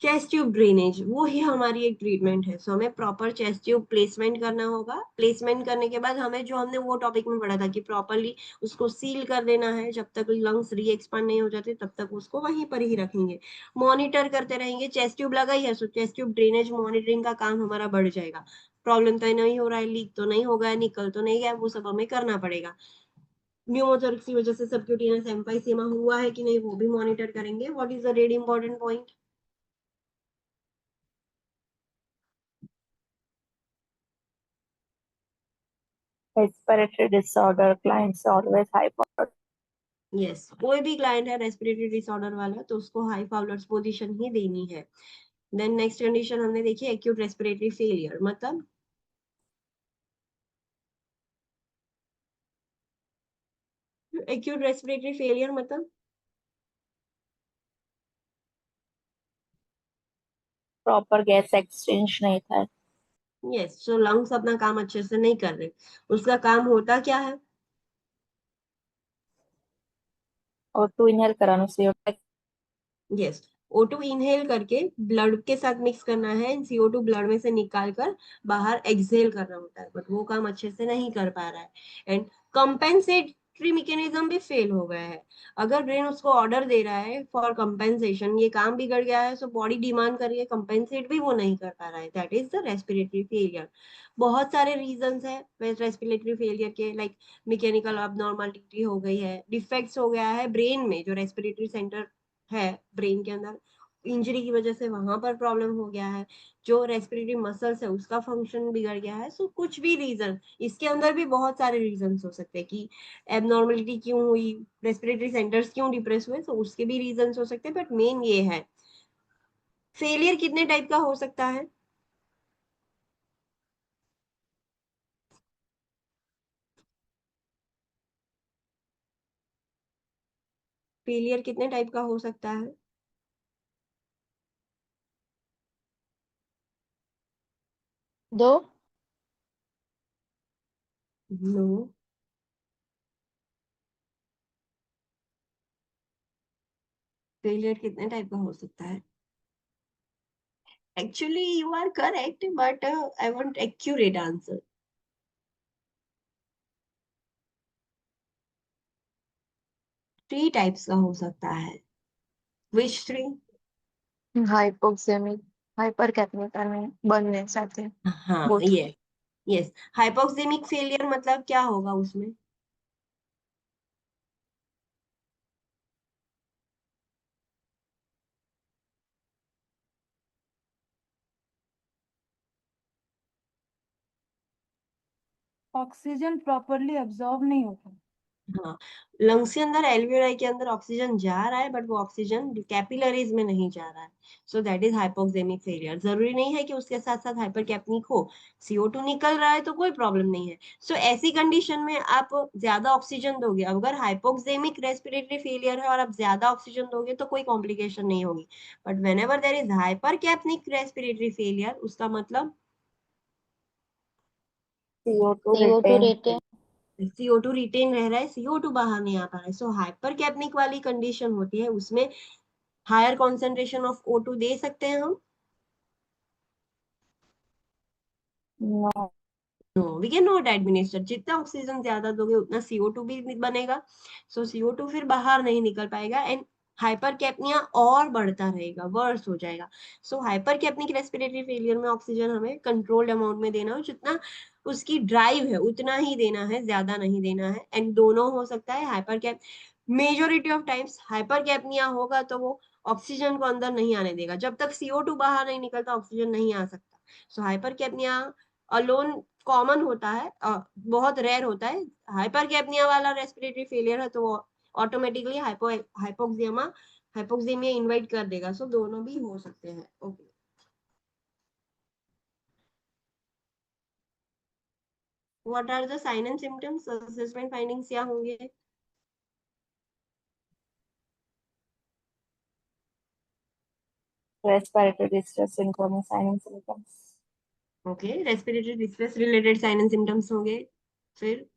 S1: Chest tube drainage, वो ही हमारी एक ट्रीटमेंट है। सो हमें प्रॉपर चेस्ट ट्यूब प्लेसमेंट करना होगा। प्लेसमेंट करने के बाद हमें, जो हमने वो टॉपिक में पढ़ा था कि प्रॉपरली उसको सील कर देना है, जब तक लंग्स री एक्सपांड नहीं हो जाते तब तक उसको वहीं पर ही रखेंगे, मॉनिटर करते रहेंगे। चेस्ट ट्यूब लगाई है, सो चेस्ट ट्यूब ड्रेनेज मॉनिटरिंग का काम हमारा बढ़ जाएगा। प्रॉब्लम तो नहीं हो रहा है, लीक तो नहीं होगा, निकल तो नहीं गया, वो सब हमें करना पड़ेगा। न्यूमोथोरेक्स की वजह से सबक्यूटेनियस एम्फाइसीमा हुआ है कि नहीं, वो भी मॉनिटर करेंगे। What is the red important point?
S2: Respiratory disorder clients always hyper.
S1: Yes, कोई भी क्लाइंट है रेस्पिरेटरी डिसऑर्डर वाला तो उसको हाई फाउलर्स पोजीशन ही देनी है। देन नेक्स्ट कंडीशन हमने देखी एक्यूट रेस्पिरेटरी फेलियर, मतलब एक्यूट रेस्पिरेटरी फेलियर मतलब
S2: प्रॉपर गैस एक्सचेंज नहीं था।
S1: यस, सो लंग्स अपना काम अच्छे से नहीं कर रहे। उसका काम होता क्या है,
S2: और टू इनहेल कराना चाहिए।
S1: यस, O2 इनहेल करके ब्लड के साथ मिक्स करना है, CO2 ब्लड में से निकाल कर बाहर एक्सहेल करना होता है, बट वो काम अच्छे से नहीं कर पा रहा है। एंड कंपेंसेटरी मैकेनिज्म भी फेल हो गया है। अगर ब्रेन उसको ऑर्डर दे रहा है फॉर कंपेंसेशन, ये काम बिगड़ गया है, सो बॉडी डिमांड कर रही है कंपेंसेट, भी वो नहीं कर पा रहा है, that is the respiratory failure. बहुत सारे रीजंस है रेस्पिरेटरी फेलियर के, लाइक मैकेनिकल अबनॉर्मलिटी हो गई है, डिफेक्ट्स हो गया है ब्रेन में, जो रेस्पिरेटरी सेंटर है ब्रेन के अंदर, इंजरी की वजह से वहां पर प्रॉब्लम हो गया है, जो रेस्पिरेटरी मसल्स है उसका फंक्शन बिगड़ गया है। सो कुछ भी रीजन, इसके अंदर भी बहुत सारे रीजन हो सकते हैं कि एबनॉर्मलिटी क्यों हुई, रेस्पिरेटरी सेंटर्स क्यों डिप्रेस हुए, तो उसके भी रीजन हो सकते हैं, बट मेन ये है। फेलियर कितने टाइप का हो सकता है, फेलियर कितने टाइप का हो सकता है?
S2: दो।
S1: नो, फेलियर कितने टाइप का हो सकता है? Actually you are correct, but I want accurate answer. 3 types का हो सकता है। विच 3?
S2: हाइपोक्सेमिक।
S4: હાઇપર કેપનિક અને બંને સાથે
S1: हाँ
S4: both.
S1: ये यस। हाइपोक्सेमिक फेलियर मतलब क्या होगा उसमें?
S3: ऑक्सीजन प्रॉपरली एब्जॉर्ब नहीं होता।
S1: हाँ, लंग्स के अंदर एल्वियोलाई के अंदर ऑक्सीजन जा रहा है बट वो ऑक्सीजन कैपिलरीज में नहीं जा रहा है, सो दैट इज हाइपोक्सेमिक फेलियर। जरूरी नहीं है कि उसके साथ साथ हाइपर कैपनिक हो, CO2 निकल रहा है तो कोई प्रॉब्लम नहीं है। सो ऐसी कंडीशन में आप ज्यादा ऑक्सीजन दोगे, अगर हाइपोक्सेमिक रेस्पिरेटरी फेलियर है और आप ज्यादा ऑक्सीजन दोगे तो कोई कॉम्प्लिकेशन नहीं होगी। But whenever there is hypercapnic respiratory failure, उसका मतलब
S2: CO2
S4: CO2
S2: retain.
S4: Retain.
S1: CO2 retain रह रहा है, CO2 बाहर नहीं आ पा रहा है। सो हाइपर कैपनिक वाली कंडीशन होती है, उसमें हायर कॉन्सेंट्रेशन ऑफ O2 दे सकते हैं हम?
S2: No.
S1: No, we can not administer. जितना ऑक्सीजन ज्यादा दोगे उतना CO2 भी बनेगा, सो CO2 फिर बाहर नहीं निकल पाएगा एंड हाइपर कैपनिया और बढ़ता रहेगा, वर्स हो जाएगा। सो हाइपर कैपनिक रेस्पिरेटरी फेलियर में ऑक्सीजन हमें कंट्रोल्ड अमाउंट में देना हो, जितना उसकी ड्राइव है उतना ही देना है, ज्यादा नहीं देना है। एंड दोनों हो सकता है। Hyper cap majority of times hypercapnia होगा तो वो ऑक्सीजन को अंदर नहीं आने देगा, जब तक CO2 बाहर नहीं निकलता ऑक्सीजन नहीं आ सकता। सो हाइपर कैपनिया अलोन कॉमन होता है, बहुत रेयर होता है। हाइपर कैपनिया वाला रेस्पिरेटरी फेलियर है तो वो ऑटोमेटिकली हाइपोक्सियमा हाइपोक्सिमिया इनवाइट कर देगा। सो दोनों भी हो सकते हैं। Okay, what are the sign and symptoms? Assessment findings क्या होंगे?
S2: Respiratory distress syndrome sign and symptoms.
S1: Okay, respiratory distress related sign and symptoms होंगे। फिर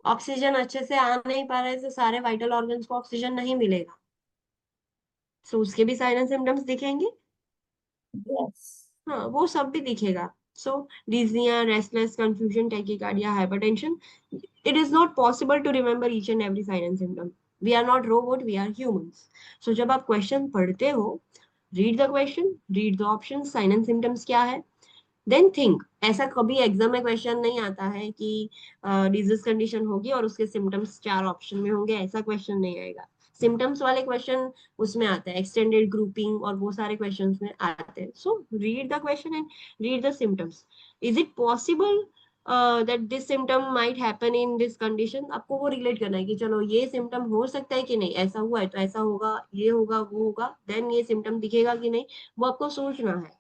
S1: ऑक्सीजन अच्छे से आ नहीं पा रहे तो सारे वाइटल ऑर्गन्स को ऑक्सीजन नहीं मिलेगा, सो उसके भी साइन एंड सिम्टम्स दिखेंगे।
S2: यस।
S1: हाँ, वो सब भी दिखेगा। सो डिजिया, restless, confusion, tachycardia, hypertension. It is not possible to remember each and every sign and symptom. We are not robot, we are humans. So जब आप क्वेश्चन पढ़ते हो, read the question, read the option, sign and symptoms क्या है, देन थिंक। ऐसा कभी एग्जाम में क्वेश्चन नहीं आता है कि डिजीज कंडीशन होगी और उसके सिम्टम्स 4 ऑप्शन में होंगे, ऐसा क्वेश्चन नहीं आएगा। सिम्टम्स वाले क्वेश्चन उसमें आते हैं, एक्सटेंडेड ग्रुपिंग और वो सारे क्वेश्चंस में आते हैं। So read the question and read the symptoms. Is it possible that this symptom might happen in this condition? आपको वो रिलेट करना है कि चलो ये सिम्टम हो सकता है कि नहीं, ऐसा हुआ है तो ऐसा होगा, ये होगा, वो होगा, देन ये सिम्टम दिखेगा कि नहीं, वो आपको सोचना है।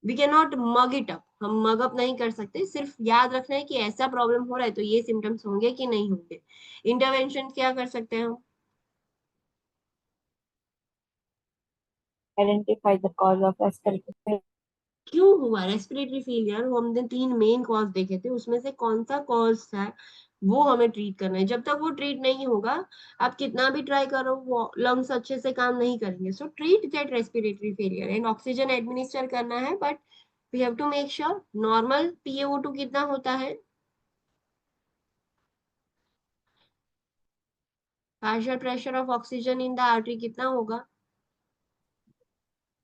S1: We can not mug it up, हम मग अप नहीं कर सकते। सिर्फ याद रखना है कि ऐसा प्रॉब्लम हो रहा है तो ये सिम्टम्स होंगे कि नहीं होंगे। इंटरवेंशन क्या कर सकते हैं हम?
S2: Identify the cause of respiratory.
S1: क्यों हुआ रेस्पिरेटरी फेलियर, वो हमने 3 मेन कॉज देखे थे, उसमें से कौन सा कॉज है वो हमें ट्रीट करना है। जब तक वो ट्रीट नहीं होगा, आप कितना भी ट्राई करो, वो लंग्स अच्छे से काम नहीं करेंगे। So treat that respiratory failure and oxygen administer करना है, but we have to make sure normal PaO2 कितना होता है, partial pressure of oxygen in the artery कितना होगा?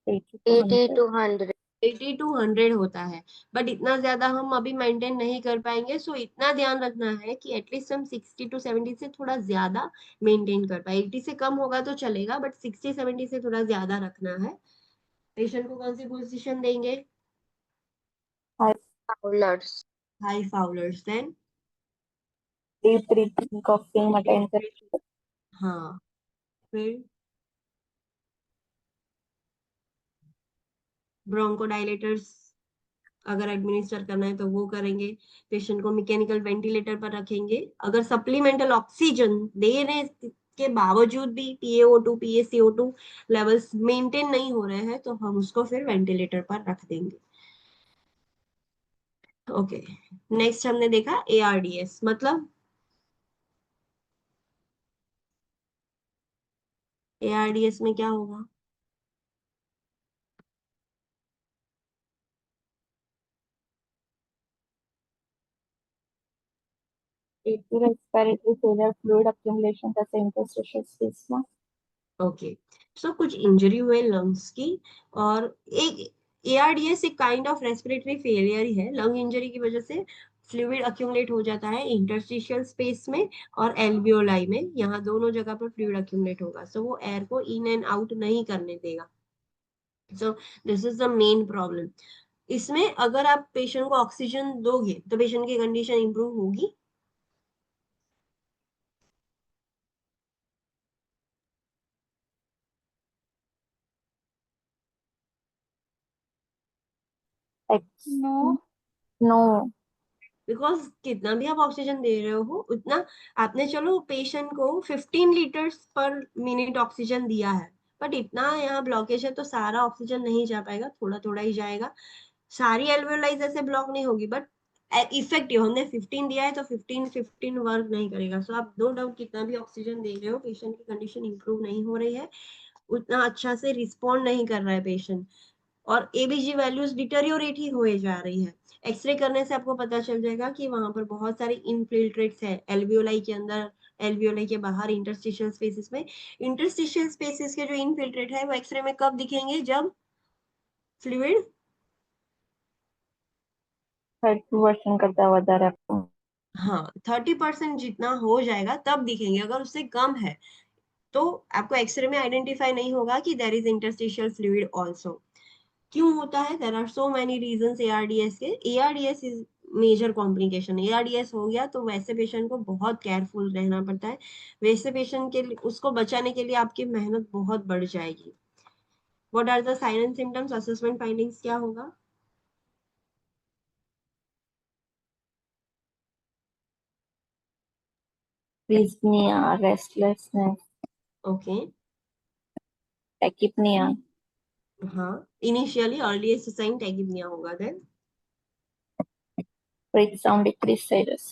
S4: 80 to 100।
S1: 80 to 100 होता है, बट इतना ज्यादा हम अभी मेंटेन नहीं कर पाएंगे। सो इतना ध्यान रखना है कि एटलीस्ट हम 60 to 70 से थोड़ा ज्यादा मेंटेन कर पाए। 80 से कम होगा तो चलेगा, बट 60-70 से थोड़ा ज्यादा रखना है। पेशेंट को कौन सी पोजीशन देंगे?
S4: Fowlers।
S1: High Fowler's. Then
S2: deep breathing, coughing, attention.
S1: हाँ, फिर ब्रोंकोडायलेटर्स अगर एडमिनिस्टर करना है तो वो करेंगे। पेशेंट को मैकेनिकल वेंटिलेटर पर रखेंगे। अगर सप्लीमेंटल ऑक्सीजन देने के बावजूद भी PaO2 PaCO2 लेवल्स मेंटेन नहीं हो रहे हैं तो हम उसको फिर वेंटिलेटर पर रख देंगे। ओके, नेक्स्ट हमने देखा ARDS मतलब ARDS में क्या होगा?
S2: Due to respiratory failure, fluid accumulation जैसे interstitial space में.
S1: ओके, सो कुछ इंजरी हुए लंग्स की, और एक एआरडीएस एक काइंड ऑफ रेस्पिरेटरी फेलियर ही है। लंग इंजरी की वजह से फ्लूइड अक्यूमुलेट हो जाता है इंटरस्टिशियल स्पेस में और एल्वियोलाई में, यहाँ दोनों जगह पर फ्लूइड अक्यूमुलेट होगा, सो वो एयर को इन एंड आउट नहीं करने देगा। सो this is the main problem. इसमें अगर आप पेशेंट को ऑक्सीजन दोगे तो पेशेंट की कंडीशन इंप्रूव होगी।
S3: No.
S2: No.
S1: बिकॉज कितना भी आप ऑक्सीजन दे रहे हो उतना, आपने चलो पेशेंट को 15 लीटर्स पर मिनट ऑक्सीजन दिया है, बट इतना यहाँ ब्लॉकेज है तो सारा ऑक्सीजन नहीं जा पाएगा, थोड़ा थोड़ा ही जाएगा। सारी एल्वेओलाइज ऐसे ब्लॉक नहीं होगी, बट इफेक्टिव हमने 15 दिया है तो 15 वर्क नहीं करेगा। सो आप नो डाउट कितना भी ऑक्सीजन दे रहे हो, पेशेंट की कंडीशन इंप्रूव नहीं हो रही है, उतना अच्छा से रिस्पॉन्ड नहीं कर रहा है पेशेंट, और एबीजी वैल्यूज डिटेरियोरेट ही हुए जा रही है। एक्सरे करने से आपको पता चल जाएगा कि वहां पर बहुत सारे इनफिल्ट्रेट्स है एल्वियोलाई के अंदर, एल्वियोलाई के बाहर इंटरस्टिशियल स्पेसेस में। इंटरस्टिशियल स्पेसेस के जो इनफिल्ट्रेट है वो एक्सरे में कब दिखेंगे, जब फ्लूइड
S2: 30% करता વધારે આપવું.
S1: हाँ 30% जितना हो जाएगा तब दिखेंगे। अगर उससे कम है तो आपको एक्सरे में आइडेंटिफाई नहीं होगा कि there is interstitial fluid also. क्यों होता है, there are so many reason ARDS के। ARDS is major complication. ARDS हो गया तो वैसे पेशेंट को बहुत केयरफुल रहना पड़ता है, वैसे पेशेंट के लिए उसको बचाने के लिए आपकी मेहनत बहुत बढ़ जाएगी। What are the sign and symptoms, assessment findings क्या होगा?
S2: Dyspnea, restlessness,
S1: ओके,
S2: tachypnea,
S1: हाँ, इनिशियली अर्लीस्ट साइन टैकिपनिया होगा, then
S2: breath sound decrease status,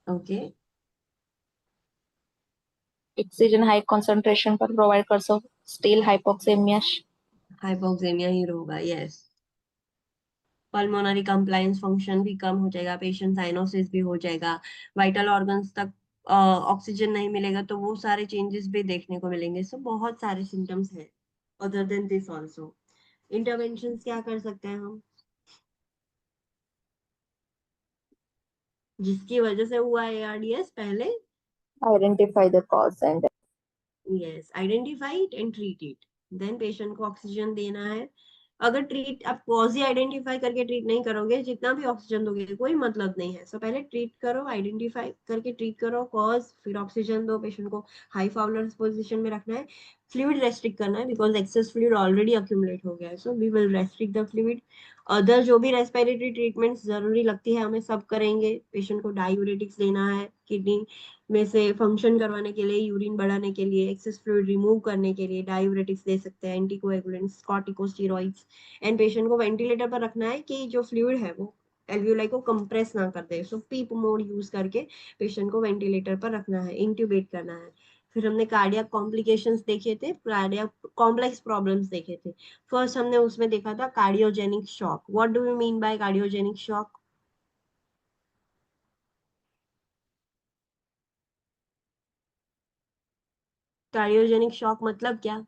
S1: okay,
S2: oxygen high concentration पर provide करसो still hypoxemia.
S1: हाइपोक्सेमिया ही होगा, यस। पल्मोनरी कंप्लायंस फंक्शन भी कम हो जाएगा, पेशेंट साइनोसिस भी हो जाएगा, वाइटल ऑर्गन्स तक ऑक्सीजन नहीं मिलेगा तो वो सारे चेंजेस भी देखने को मिलेंगे। सो बहुत सारे सिम्टम्स है other than this also. Interventions क्या कर सकते हैं हम, जिसकी वजह से हुआ एआरडीएस? पहले
S2: Identify the cause and
S1: यस, identify it and treat it. Then patient को ऑक्सीजन देना है। अगर ट्रीट आप कॉज ही आइडेंटिफाई करके ट्रीट नहीं करोगे, जितना भी ऑक्सीजन दोगे कोई मतलब नहीं है। सो पहले ट्रीट करो, आइडेंटिफाई करके ट्रीट करो कॉज, फिर ऑक्सीजन दो। पेशेंट को हाई फाउलर पोजीशन में रखना है, फ्लूइड रेस्ट्रिक्ट करना है because excess fluid already accumulate हो गया है, so we will restrict the fluid. Other जो भी रेस्पिरेटरी ट्रीटमेंट्स जरूरी लगती है हमें सब करेंगे। पेशेंट को डायूरेटिक्स देना है, किडनी में से फंक्शन करवाने के लिए, यूरिन बढ़ाने के लिए, एक्सेस फ्लूइड रिमूव करने के लिए डायूरेटिक्स दे सकते हैं, एंटीकोएगुलेंट्स, कॉर्टिकोस्टेरॉइड्स। एंड पेशेंट को वेंटिलेटर पर रखना है कि जो फ्लूइड है वो एल्वियोलाई को कंप्रेस ना कर दे। सो पीप मोड यूज करके पेशेंट को वेंटिलेटर पर रखना है, इंट्यूबेट करना है। फिर हमने कार्डियक कॉम्प्लिकेशंस देखे थे, कार्डियक कॉम्प्लेक्स प्रॉब्लम्स देखे थे। फर्स्ट हमने उसमें देखा था cardiogenic shock. What do you mean bye cardiogenic shock? Cardiogenic shock मतलब क्या?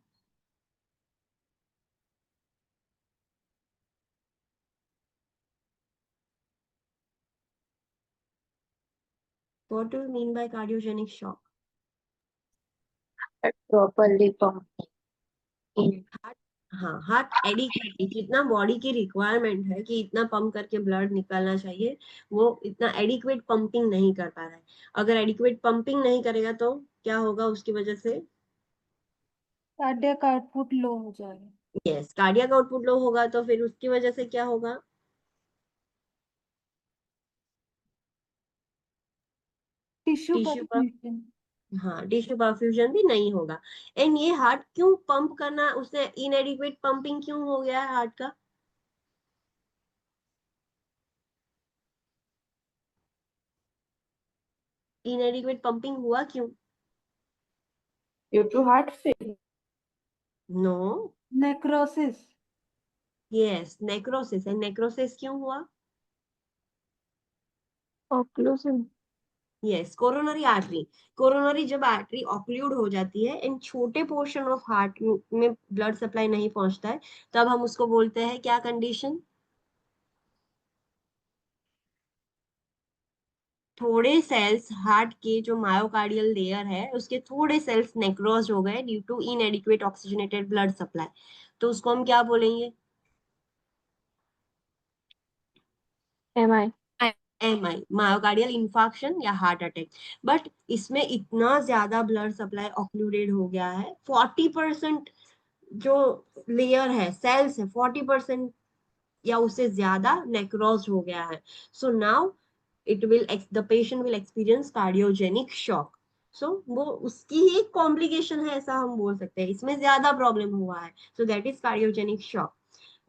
S1: What do you mean by cardiogenic shock?
S4: properly pumping.
S1: Heart, हाँ, हार्ट एडिक्वेटली, जितना बॉडी की रिक्वायरमेंट है कि इतना पंप करके ब्लड निकलना चाहिए, वो इतना एडिक्वेट पंपिंग नहीं कर पा रहा है। अगर एडिक्वेट पंपिंग नहीं करेगा तो क्या होगा उसकी वजह से?
S3: कार्डियक आउटपुट लो हो जाएगा।
S1: यस, कार्डियक आउटपुट लो होगा तो फिर उसकी वजह से क्या होगा?
S3: टिश्यू
S1: टिश्यू का,
S3: परफ्यूजन।
S1: हाँ, टिश्यू परफ्यूजन भी नहीं होगा। एंड ये हार्ट क्यों पंप करना, उसने इनएडिक्वेट पंपिंग क्यों हो गया है हार्ट का? इनएडिक्वेट पंपिंग हुआ क्यों?
S2: due to heart failure.
S1: No,
S3: necrosis.
S1: Yes, necrosis. And necrosis क्यों हुआ?
S4: Occlusion.
S1: यस, कोरोनरी आर्टरी। कोरोनरी जब आर्टरी ऑक्लूड हो जाती है एंड छोटे पोर्शन ऑफ हार्ट में ब्लड सप्लाई नहीं पहुंचता है, तब हम उसको बोलते हैं क्या कंडीशन? थोड़े सेल्स हार्ट के जो मायोकार्डियल लेयर है उसके थोड़े सेल्स नेक्रोज हो गए due to inadequate oxygenated blood supply, तो उसको हम क्या बोलेंगे?
S4: MI.
S1: एमआई, मायोकार्डियल इंफार्क्शन या हार्ट अटैक। बट इसमें इतना ज्यादा ब्लड सप्लाई ऑक्लूडेड हो गया है, 40% जो लेयर है, सेल्स है, 40% या उससे ज्यादा नेक्रोज हो गया है। So now it will the patient will experience cardiogenic shock. So वो उसकी ही एक कॉम्प्लिकेशन है, ऐसा हम बोल सकते हैं, इसमें ज्यादा प्रॉब्लम हुआ है, so that is cardiogenic shock.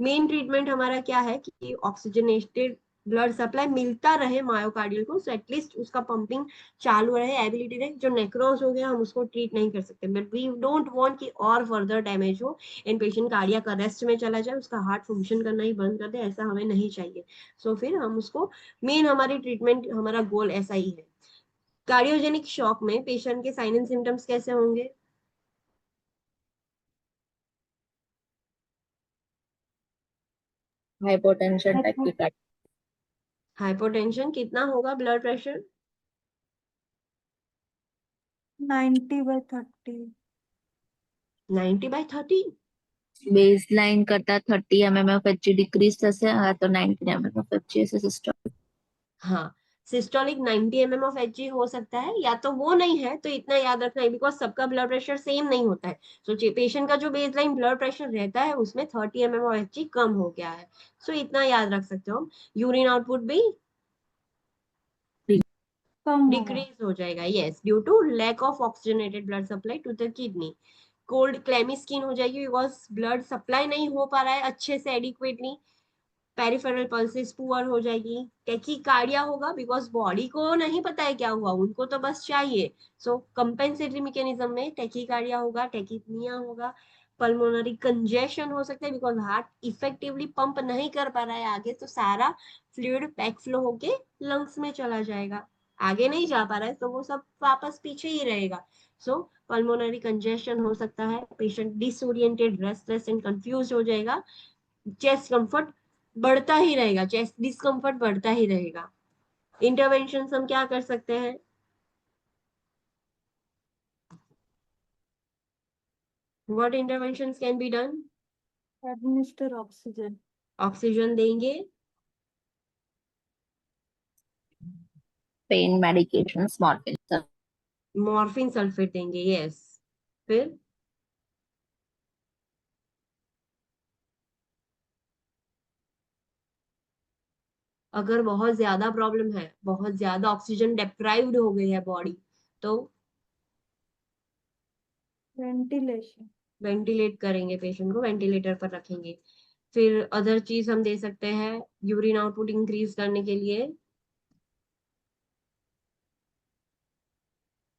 S1: Main treatment हमारा क्या है कि ऑक्सीजनेटेड ब्लड सप्लाई मिलता रहे मायोकार्डियल को, सो एटलीस्ट उसका पंपिंग चालू रहे, एबिलिटी रहे। जो नेक्रोज हो गया हम उसको ट्रीट नहीं कर सकते, बट वी डोंट वांट कि और फर्दर डैमेज हो एंड पेशेंट कार्डियक अरेस्ट में चला जाए, उसका हार्ट फंक्शन करना ही बंद कर दे, ऐसा हमें नहीं चाहिए। सो फिर हम उसको, मेन हमारी ट्रीटमेंट, हमारा गोल ऐसा ही है। कार्डियोजेनिक शॉक में पेशेंट के साइन एंड सिम्टम्स कैसे होंगे?
S2: हाइपोटेंशन, टैक्सीकार्डिया।
S1: हाइपोटेंशन, कितना होगा ब्लड प्रेशर?
S3: 90/30।
S1: 90/30?
S2: बेस लाइन करता 30 mmHg डिक्रीज થશે આ તો 19 mmHg ऐसे सिस्टम।
S1: हाँ, सिस्टोलिक 90 ऑफ एच जी हो सकता है, या तो वो नहीं है तो इतना याद रखना है, बिकॉज सबका ब्लड प्रेशर सेम नहीं होता है। सो पेशेंट का जो बेसलाइन ब्लड प्रेशर रहता है उसमें 30 ऑफ एच जी कम हो गया है, सो इतना याद रख सकते हो। यूरिन आउटपुट भी
S3: कम होगा।
S1: डिक्रीज हो जाएगा, yes, due to lack of oxygenated blood supply to the kidney. Cold clammy skin हो जाएगी बिकॉज ब्लड सप्लाई नहीं हो पा रहा है अच्छे से एडिक्वेटली। पेरिफेरल पल्सेस पुअर हो जाएगी। टेकीकार्डिया होगा बिकॉज बॉडी को नहीं पता है क्या हुआ, उनको तो बस चाहिए। सो कंपेंसेटरी मैकेनिज्म में टेकीकार्डिया होगा, टेकीपनिया होगा। पल्मोनरी कंजेशन हो सकता है बिकॉज हार्ट इफेक्टिवली पंप नहीं कर पा रहा है आगे, तो सारा फ्लूइड बैक फ्लो होके लंग्स में चला जाएगा, आगे नहीं जा पा रहा है तो वो सब वापस पीछे ही रहेगा। सो पल्मोनरी कंजेशन हो सकता है, patient disoriented, restless and confuse हो जाएगा। चेस्ट कंफर्ट बढ़ता ही रहेगा, चेस्ट डिस्कम्फर्ट बढ़ता ही रहेगा। इंटरवेंशन हम क्या कर सकते हैं? What interventions can be done?
S3: Administer oxygen.
S1: Oxygen देंगे,
S2: pain medication, morphine.
S1: Morphine sulphate देंगे, यस। फिर अगर बहुत ज्यादा प्रॉब्लम है, बहुत ज्यादा ऑक्सीजन डेप्राइव्ड हो गई है बॉडी, तो
S3: वेंटिलेशन।
S1: वेंटिलेट करेंगे, पेशेंट को वेंटिलेटर पर रखेंगे। फिर अदर चीज हम दे सकते हैं यूरिन आउटपुट इंक्रीज करने के लिए।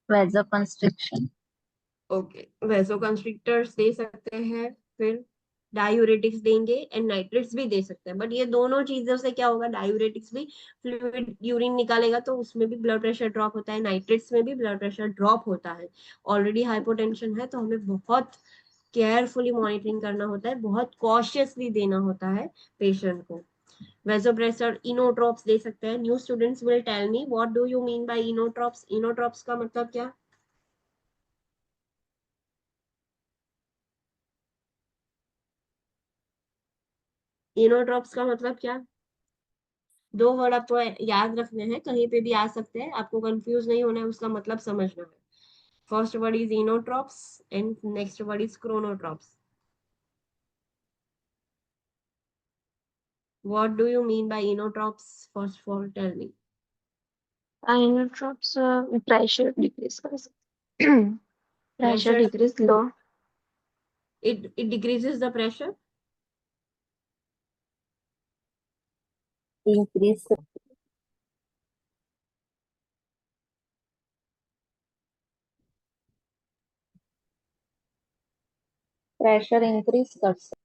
S2: वेजोकंस्ट्रिक्शन।
S1: ओके, वेसोकंस्ट्रिक्टर्स दे सकते हैं। फिर डायूरेटिक्स देंगे एंड नाइट्रेट्स भी दे सकते हैं, बट ये दोनों चीजों से क्या होगा, डायूरेटिक्स भी फ्लूइड यूरिन निकालेगा तो उसमें भी ब्लड प्रेशर ड्रॉप होता है, नाइट्रेट्स में भी ब्लड प्रेशर ड्रॉप होता है। ऑलरेडी हाइपोटेंशन है तो हमें बहुत केयरफुली मॉनिटरिंग करना होता है, बहुत कॉशियसली देना होता है पेशेंट को। वेसोप्रेसर, इनोट्रॉप्स दे सकते हैं। New students will tell me what do you mean by inotropes? Inotropes का मतलब क्या? इनोट्रॉप्स का मतलब क्या? दो वर्ड आपको याद रखने हैं, कहीं पे भी आ सकते हैं, आपको कंफ्यूज नहीं होना है, उसका मतलब समझना है। First word is inotropes and next word is chronotropes. What do you mean by inotropes? First of all tell me.
S4: Inotrops pressure decrease कर सकते pressure
S1: pressure,
S4: decrease low.
S1: It decreases the pressure.
S2: Increase, pressure increase कर सकते।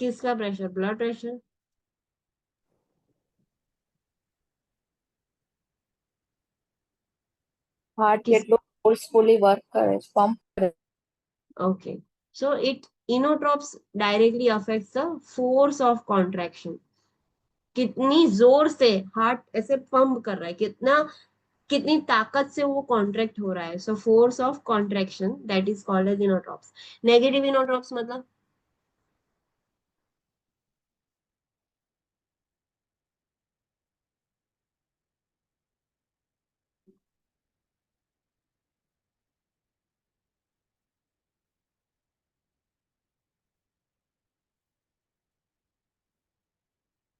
S1: किसका प्रेशर? Blood pressure.
S2: હાર્ટ
S1: किस
S2: કેટલું ફોર્સફુલી વર્ક કરે છે, પંપ કરે.
S1: okay, so it inotropes directly affects the force of contraction. कितनी जोर से हार्ट ऐसे पंप कर रहा है, कितनी ताकत से वो कॉन्ट्रैक्ट हो रहा है. So force of contraction that is called as inotropes. Negative inotropes मतलब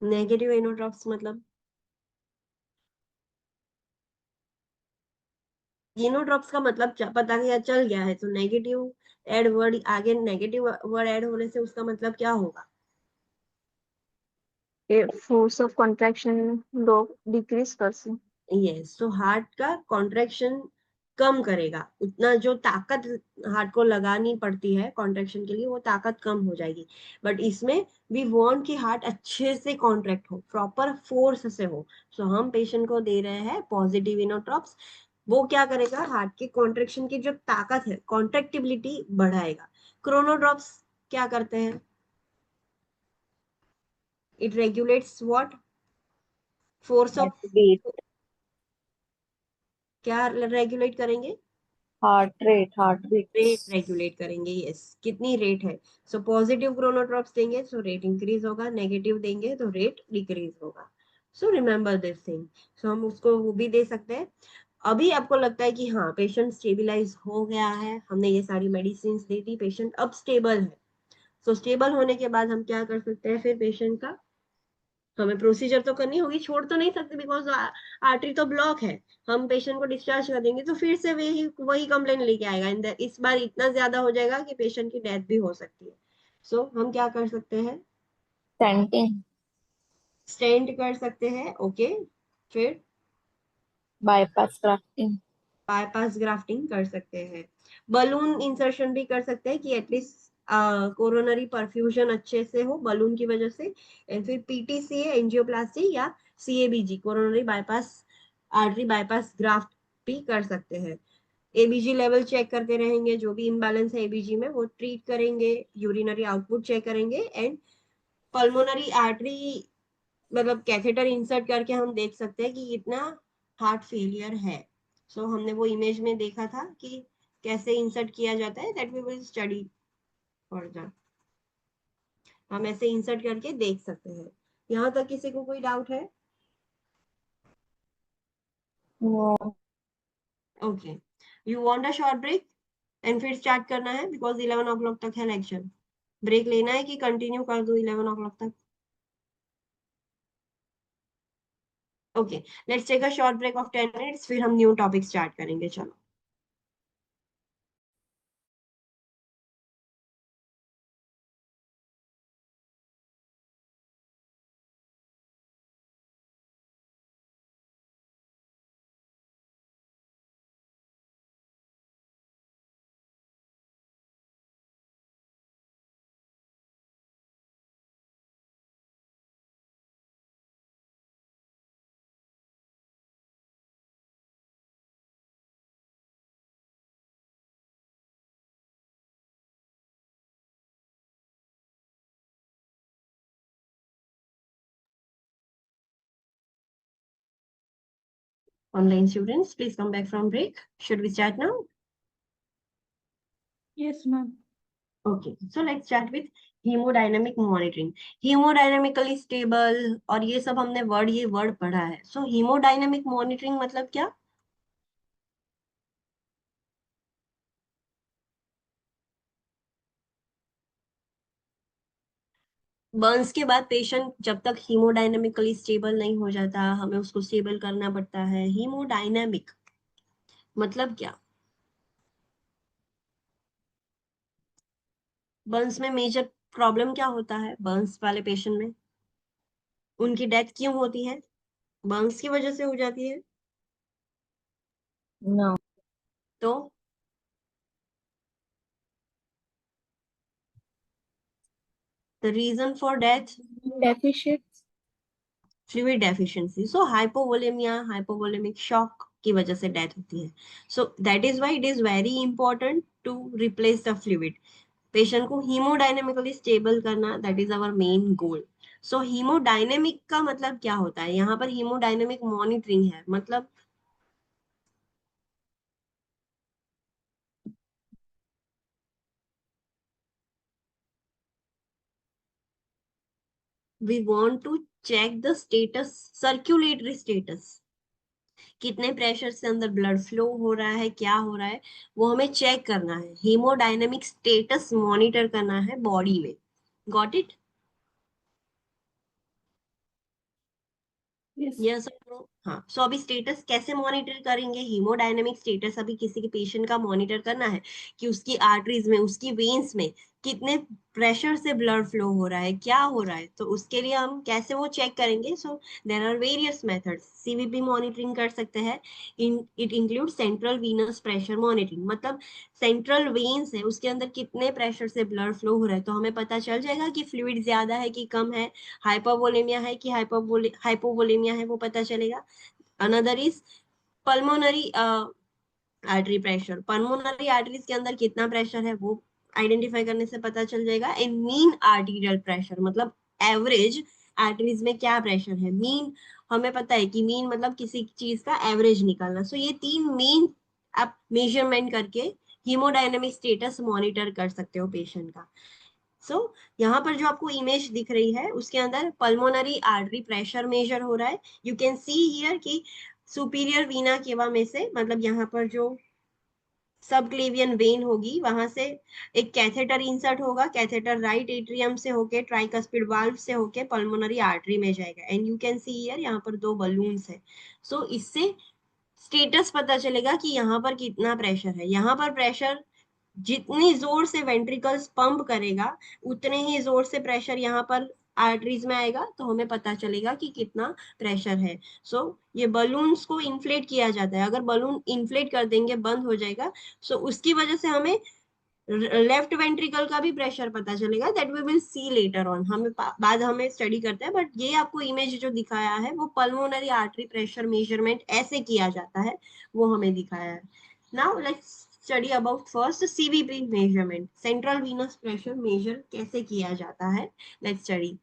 S1: नेगेटिव इनोट्रॉप्स मतलब इनोट्रॉप्स का मतलब पता क्या चल गया है. तो नेगेटिव एड वर्ड आगे नेगेटिव वर्ड ऐड होने से उसका मतलब क्या होगा.
S4: फोर्स ऑफ कॉन्ट्रैक्शन लोग डिक्रीज कर से.
S1: यस, तो हार्ट का कॉन्ट्रैक्शन कम करेगा. उतना जो ताकत हार्ट को लगानी पड़ती है कॉन्ट्रैक्शन के लिए वो ताकत कम हो जाएगी. बट इसमें वी वांट कि हार्ट अच्छे से कॉन्ट्रैक्ट हो, प्रॉपर फोर्स से हो. सो हम पेशेंट को दे रहे हैं पॉजिटिव इनोट्रॉप्स. वो क्या करेगा, हार्ट के कॉन्ट्रैक्शन की जो ताकत है कॉन्ट्रैक्टिबिलिटी बढ़ाएगा. क्रोनोड्रॉप्स क्या करते हैं, it regulates what, force of,
S2: beat,
S1: क्या रेगुलेट करेंगे,
S2: heart rate, heart
S1: rate
S2: beats.
S1: Regulate करेंगे. यस, कितनी रेट है. सो पॉजिटिव क्रोनोट्रॉप्स देंगे सो रेट इंक्रीज होगा, नेगेटिव देंगे तो रेट डिक्रीज होगा. So remember this thing. So हम उसको वो भी दे सकते हैं. अभी आपको लगता है कि हाँ पेशेंट स्टेबिलाईज हो गया है, हमने ये सारी मेडिसिन दे दी, पेशेंट अब स्टेबल है. सो स्टेबल होने के बाद हम क्या कर सकते हैं, फिर पेशेंट का हमें प्रोसीजर तो करनी होगी, छोड़ तो नहीं सकते बिकॉज आर्टरी तो ब्लॉक है. हम पेशेंट को डिस्चार्ज कर देंगे तो फिर से वही वही कंप्लेन लेके आएगा. इस बार इतना ज्यादा हो जाएगा कि पेशेंट की डेथ भी हो सकती है. सो हम क्या कर सकते हैं,
S2: स्टेंटिंग,
S1: स्टेंट कर सकते हैं. ओके, फिर
S2: बायपास ग्राफ्टिंग.
S1: बायपास ग्राफ्टिंग कर सकते हैं. बलून इंसर्शन भी कर सकते हैं कि एटलीस्ट कोरोनरी परफ्यूजन अच्छे से हो बलून की वजह से. एंड फिर पीटीसीए एंजियोप्लास्टी या CABG coronary bypass artery bypass graft भी कर सकते हैं. एबीजी लेवल चेक करते रहेंगे, जो भी इम्बैलेंस है एबीजी में वो ट्रीट करेंगे. यूरिनरी आउटपुट चेक करेंगे. एंड पल्मोनरी आर्टरी मतलब कैथेटर इंसर्ट करके हम देख सकते हैं कि कितना हार्ट फेलियर है. सो हमने वो इमेज में देखा था कि कैसे इंसर्ट किया जाता है, that we will study further. हम ऐसे इंसर्ट करके देख सकते हैं. यहाँ तक किसी को कोई डाउट है.
S2: No.
S1: Okay, you want a short break and फिर स्टार्ट करना है बिकॉज 11 o'clock तक है लेक्चर. ब्रेक लेना है कि कंटिन्यू कर दो 11 o'clock तक. Okay, let's take a short break of 10 minutes, फिर हम न्यू टॉपिक स्टार्ट करेंगे. चलो. Online students, please come back from break. Should we start now?
S3: Yes, ma'am.
S1: Okay, so let's start with hemodynamic monitoring. Hemodynamically stable और ये सब हमने ये वर्ड पढ़ा है. So hemodynamic monitoring मतलब क्या? बर्न्स के बाद पेशेंट जब तक हीमोडायनेमिकली स्टेबल नहीं हो जाता हमें उसको स्टेबल करना पड़ता है. हीमोडायनेमिक मतलब क्या? बर्न्स में मेजर प्रॉब्लम क्या होता है, बर्न्स वाले पेशेंट में उनकी डेथ क्यों होती है, बर्न्स की वजह से हो जाती है.
S2: नो.
S1: तो the reason for death,
S2: deficient.
S1: Fluid deficiency. So hypovolemia, hypovolemic shock की वजह से डेथ होती है. So that is why it is very important to replace the fluid. Patient को हीमोडायनेमिकली स्टेबल करना, that is our main goal. So hemodynamic का मतलब क्या होता है? यहाँ पर हीमोडायनेमिक मॉनिटरिंग है, मतलब we want to check the status, circulatory status. कितने प्रेशर से अंदर ब्लड फ्लो हो रहा है, क्या हो रहा है, वो हमें चेक करना है. हीमोडायनेमिक स्टेटस मॉनिटर करना है बॉडी में. Got it?
S3: Yes.
S1: यस और नो? हाँ. सो अभी स्टेटस कैसे मॉनिटर करेंगे? हीमोडायनेमिक स्टेटस अभी किसी के पेशेंट का मॉनिटर करना है कि उसकी आर्टरीज में, उसकी वेन्स में कितने प्रेशर से ब्लड फ्लो हो रहा है, क्या हो रहा है. तो उसके लिए हम कैसे वो चेक करेंगे? So there are various methods. CVP monitoring कर सकते हैं. It include central venous pressure monitoring, मतलब सेंट्रल वेन्स है उसके अंदर कितने प्रेशर से ब्लड फ्लो हो रहा है, तो हमें पता चल जाएगा कि फ्लूइड ज्यादा है कि कम है, हाइपरवोलेमिया है कि हाइपोवोलेमिया है, वो पता चलेगा. Another is pulmonary artery pressure. Pulmonary arteries के अंदर कितना प्रेशर है वो आइडेंटिफाई करने से पता चल जाएगा. एंड मीन आर्टीरियल प्रेशर, मतलब एवरेज आर्टरीज में क्या प्रेशर है. मीन हमें पता है कि मीन मतलब किसी चीज का एवरेज निकालना. सो ये तीन मीन आप मेजरमेंट करके हीमोडायनेमिक स्टेटस मॉनिटर कर सकते हो पेशेंट का. सो यहाँ पर जो आपको इमेज दिख रही है उसके अंदर पल्मोनरी आर्टरी प्रेशर मेजर हो रहा है. यू कैन सी हियर कि सुपीरियर वीना केवा में से, मतलब यहाँ पर जो सबक्लेवियन वेन होगी वहां से एक कैथेटर इंसर्ट होगा. कैथेटर राइट एट्रियम से होके ट्राइकस्पिड वाल्व से होके पल्मोनरी आर्टरी में जाएगा. And you can see here यहाँ पर दो बलून्स है. सो इससे स्टेटस पता चलेगा कि यहाँ पर कितना प्रेशर है. यहाँ पर प्रेशर जितनी जोर से वेंट्रिकल्स पंप करेगा उतने ही जोर से प्रेशर यहाँ पर आर्टरीज में आएगा, तो हमें पता चलेगा कि कितना प्रेशर है. सो ये बलून्स को इन्फ्लेट किया जाता है. अगर बलून इन्फ्लेट कर देंगे बंद हो जाएगा. सो उसकी वजह से हमें लेफ्ट वेंट्रिकल का भी प्रेशर पता चलेगा. That we will see later on, हमें बाद हमें स्टडी करते हैं. बट ये आपको इमेज जो दिखाया है वो पल्मोनरी आर्टरी प्रेशर मेजरमेंट ऐसे किया जाता है, वो हमें दिखाया है. Now let's study about first CVP measurement. Central venous pressure measure कैसे किया जाता है, let's study.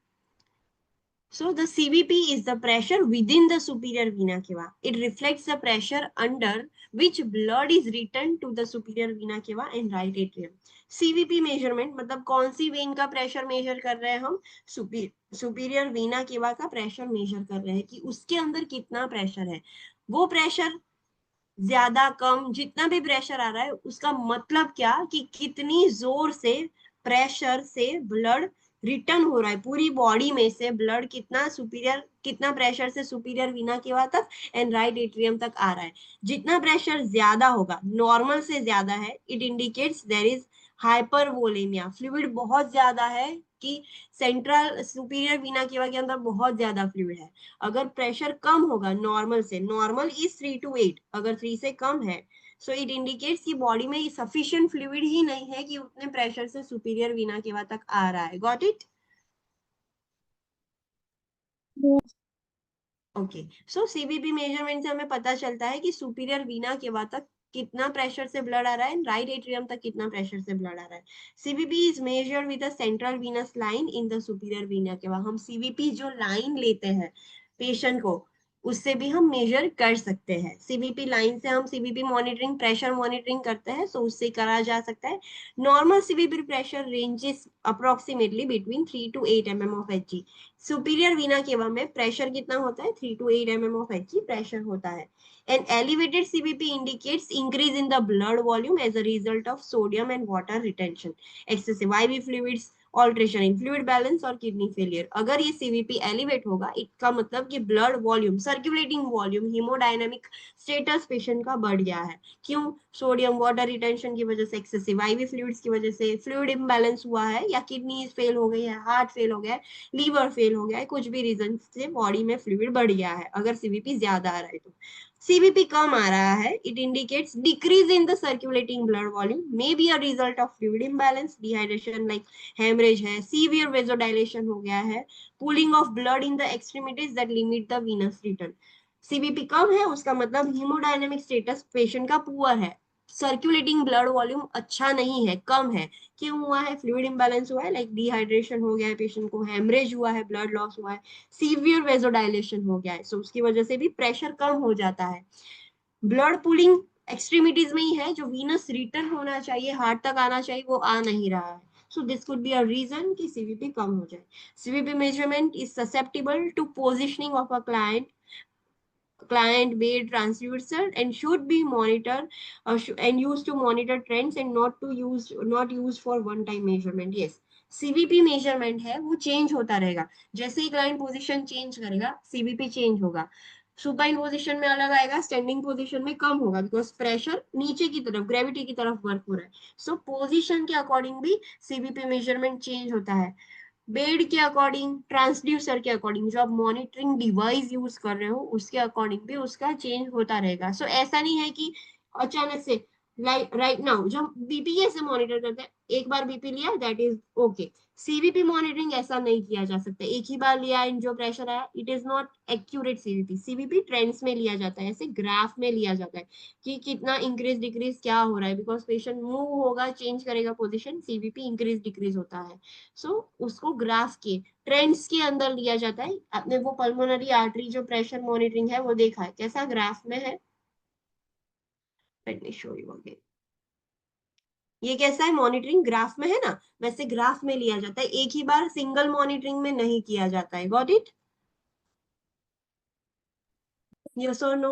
S1: So the CVP is the pressure within the superior vena cava. It reflects the pressure under which blood is returned to the superior vena cava and right atrium. CVP measurement मतलब कौन सी वेन का प्रेशर मेजर कर रहे हैं हम? सुपीरियर वीना केवा का प्रेशर मेजर कर रहे हैं कि उसके अंदर कितना प्रेशर है. वो प्रेशर ज्यादा कम जितना भी प्रेशर आ रहा है उसका मतलब क्या कि कितनी जोर से प्रेशर से ब्लड रिटर्न हो रहा है. पूरी बॉडी में से ब्लड कितना सुपीरियर, कितना प्रेशर से सुपीरियर वीना केवा तक एंड राइट एट्रियम तक आ रहा है. जितना प्रेशर ज्यादा होगा, नॉर्मल से ज्यादा है, it indicates there is hypervolemia. Fluid बहुत ज्यादा है कि सेंट्रल सुपीरियर वीना केवा के अंदर बहुत ज्यादा फ्लूइड है. अगर प्रेशर कम होगा नॉर्मल से, नॉर्मल इज 3 to 8, अगर 3 से कम है सो इट इंडिकेट्स कि बॉडी में सफिशिएंट फ्लूइड ही नहीं है कि उतने प्रेशर से सुपीरियर वीना केवा तक आ रहा है. Got it? Okay. So CVP measurement से हमें पता चलता है कि सुपीरियर वीना केवा तक कितना प्रेशर से ब्लड आ रहा है, राइट एट्रियम तक कितना प्रेशर से ब्लड आ रहा है. CVP is measured with a central Venus line in the superior Veena केवा. हम सीवीपी जो लाइन लेते हैं पेशेंट को, उससे भी हम मेजर कर सकते हैं. सीवीपी लाइन से हम सीवीपी मॉनिटरिंग, प्रेशर मॉनिटरिंग करते हैं, सो उससे करा जा सकता है. Normal CVP pressure ranges approximately between 3 to 8 mm of Hg. Superior Veena केवा में प्रेशर कितना होता है? 3 to 8 mm of Hg pressure होता है. An elevated CVP indicates increase in the blood volume as a result of sodium and water retention, excessive IV fluids, alteration in fluid balance और किडनी फेलियर. अगर ये सीवीपी एलिवेट होगा इसका मतलब कि blood volume, circulating volume, haemodynamic status patient का बढ़ गया है. क्यों? सोडियम वाटर रिटेंशन की वजह से, एक्सेसिव आईवी फ्लूइड्स की वजह से, फ्लूइड इम्बैलेंस हुआ है, या किडनी फेल हो गई है, हार्ट फेल हो गया है, लीवर फेल हो गया है, कुछ भी रीजन से बॉडी में फ्लूइड बढ़ गया है. अगर सीवीपी ज्यादा आ रहा है तो. CVP कम आ रहा है, it indicates decrease in the circulating blood volume, may be a result of fluid imbalance, dehydration like hemorrhage है, severe vasodilation हो गया है, pooling of blood in the extremities that limit the venous return. CVP कम है उसका मतलब हीमोडायनेमिक स्टेटस पेशेंट का पुअर है, सर्कुलेटिंग ब्लड वॉल्यूम अच्छा नहीं है, कम है। क्यों हुआ है? फ्लूइड इम्बैलेंस हुआ है, लाइक डिहाइड्रेशन हो गया है पेशेंट को, हेमरेज हुआ है, ब्लड लॉस हुआ है, सीवियर वेजोडाइलेशन हो गया है, सो उसकी वजह से भी प्रेशर कम हो जाता है। ब्लड पुलिंग एक्सट्रीमिटीज में ही है, जो वीनस रिटर्न होना चाहिए, हार्ट तक आना चाहिए, वो आ नहीं रहा है। So this could be a reason कि सीवीपी कम हो जाए। CVP measurement is susceptible to positioning of a client based transducer and should be monitored and used to monitor trends and not used for one time measurement. Yes, CVP measurement है वो चेंज होता रहेगा, जैसे ही क्लाइंट पोजीशन चेंज करेगा सीवीपी चेंज होगा। सुपाइन पोजीशन में अलग आएगा, स्टैंडिंग पोजीशन में कम होगा, बिकॉज प्रेशर नीचे की तरफ ग्रेविटी की तरफ वर्क हो रहा है। सो पोजीशन के अकॉर्डिंग भी सीवीपी मेजरमेंट चेंज होता है। बेड के अकॉर्डिंग, ट्रांसड्यूसर के अकॉर्डिंग, जो आप मॉनिटरिंग डिवाइस यूज कर रहे हो उसके अकॉर्डिंग भी उसका चेंज होता रहेगा। सो ऐसा नहीं है कि अचानक से, लाइक राइट नाउ जो हम बीपी कैसे मॉनिटर करते हैं, एक बार बीपी लिया that is okay. CVP monitoring ऐसा नहीं किया जा सकता, एक ही बार लिया एंड जो प्रेशर आया, it is not accurate CVP. CVP trends में लिया जाता है, ऐसे ग्राफ में लिया जाता है कि कितना इंक्रीज डिक्रीज क्या हो रहा है, बिकॉज पेशेंट मूव होगा, चेंज करेगा पोजिशन, सीवीपी इंक्रीज डिक्रीज होता है। सो उसको ग्राफ के ट्रेंड्स के अंदर लिया जाता है। आपने वो पल्मोनरी आर्टरी जो प्रेशर मॉनिटरिंग है वो देखा है, कैसा ग्राफ में है? Let me show you again. ये कैसा है? मॉनिटरिंग ग्राफ में है ना, वैसे ग्राफ में लिया जाता है, एक ही बार सिंगल मॉनिटरिंग में नहीं किया जाता है। Got it? यस और नो?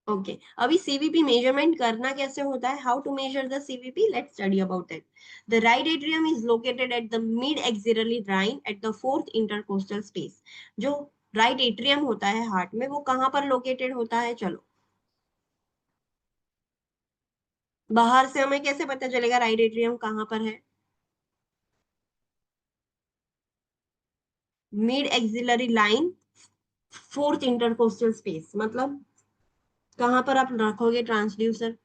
S1: ओके अभी सीवीपी मेजरमेंट करना कैसे होता है? How to measure the CVP? Let's study about it. The right atrium is located at the mid axillary line at the fourth intercostal space. जो राइट एट्रियम होता है हार्ट में, वो कहां पर लोकेटेड होता है? चलो, बाहर से हमें कैसे पता चलेगा राइट एट्रियम कहां पर है? Mid axillary line, fourth intercostal space, मतलब कहां पर आप रखोगे ट्रांसड्यूसर?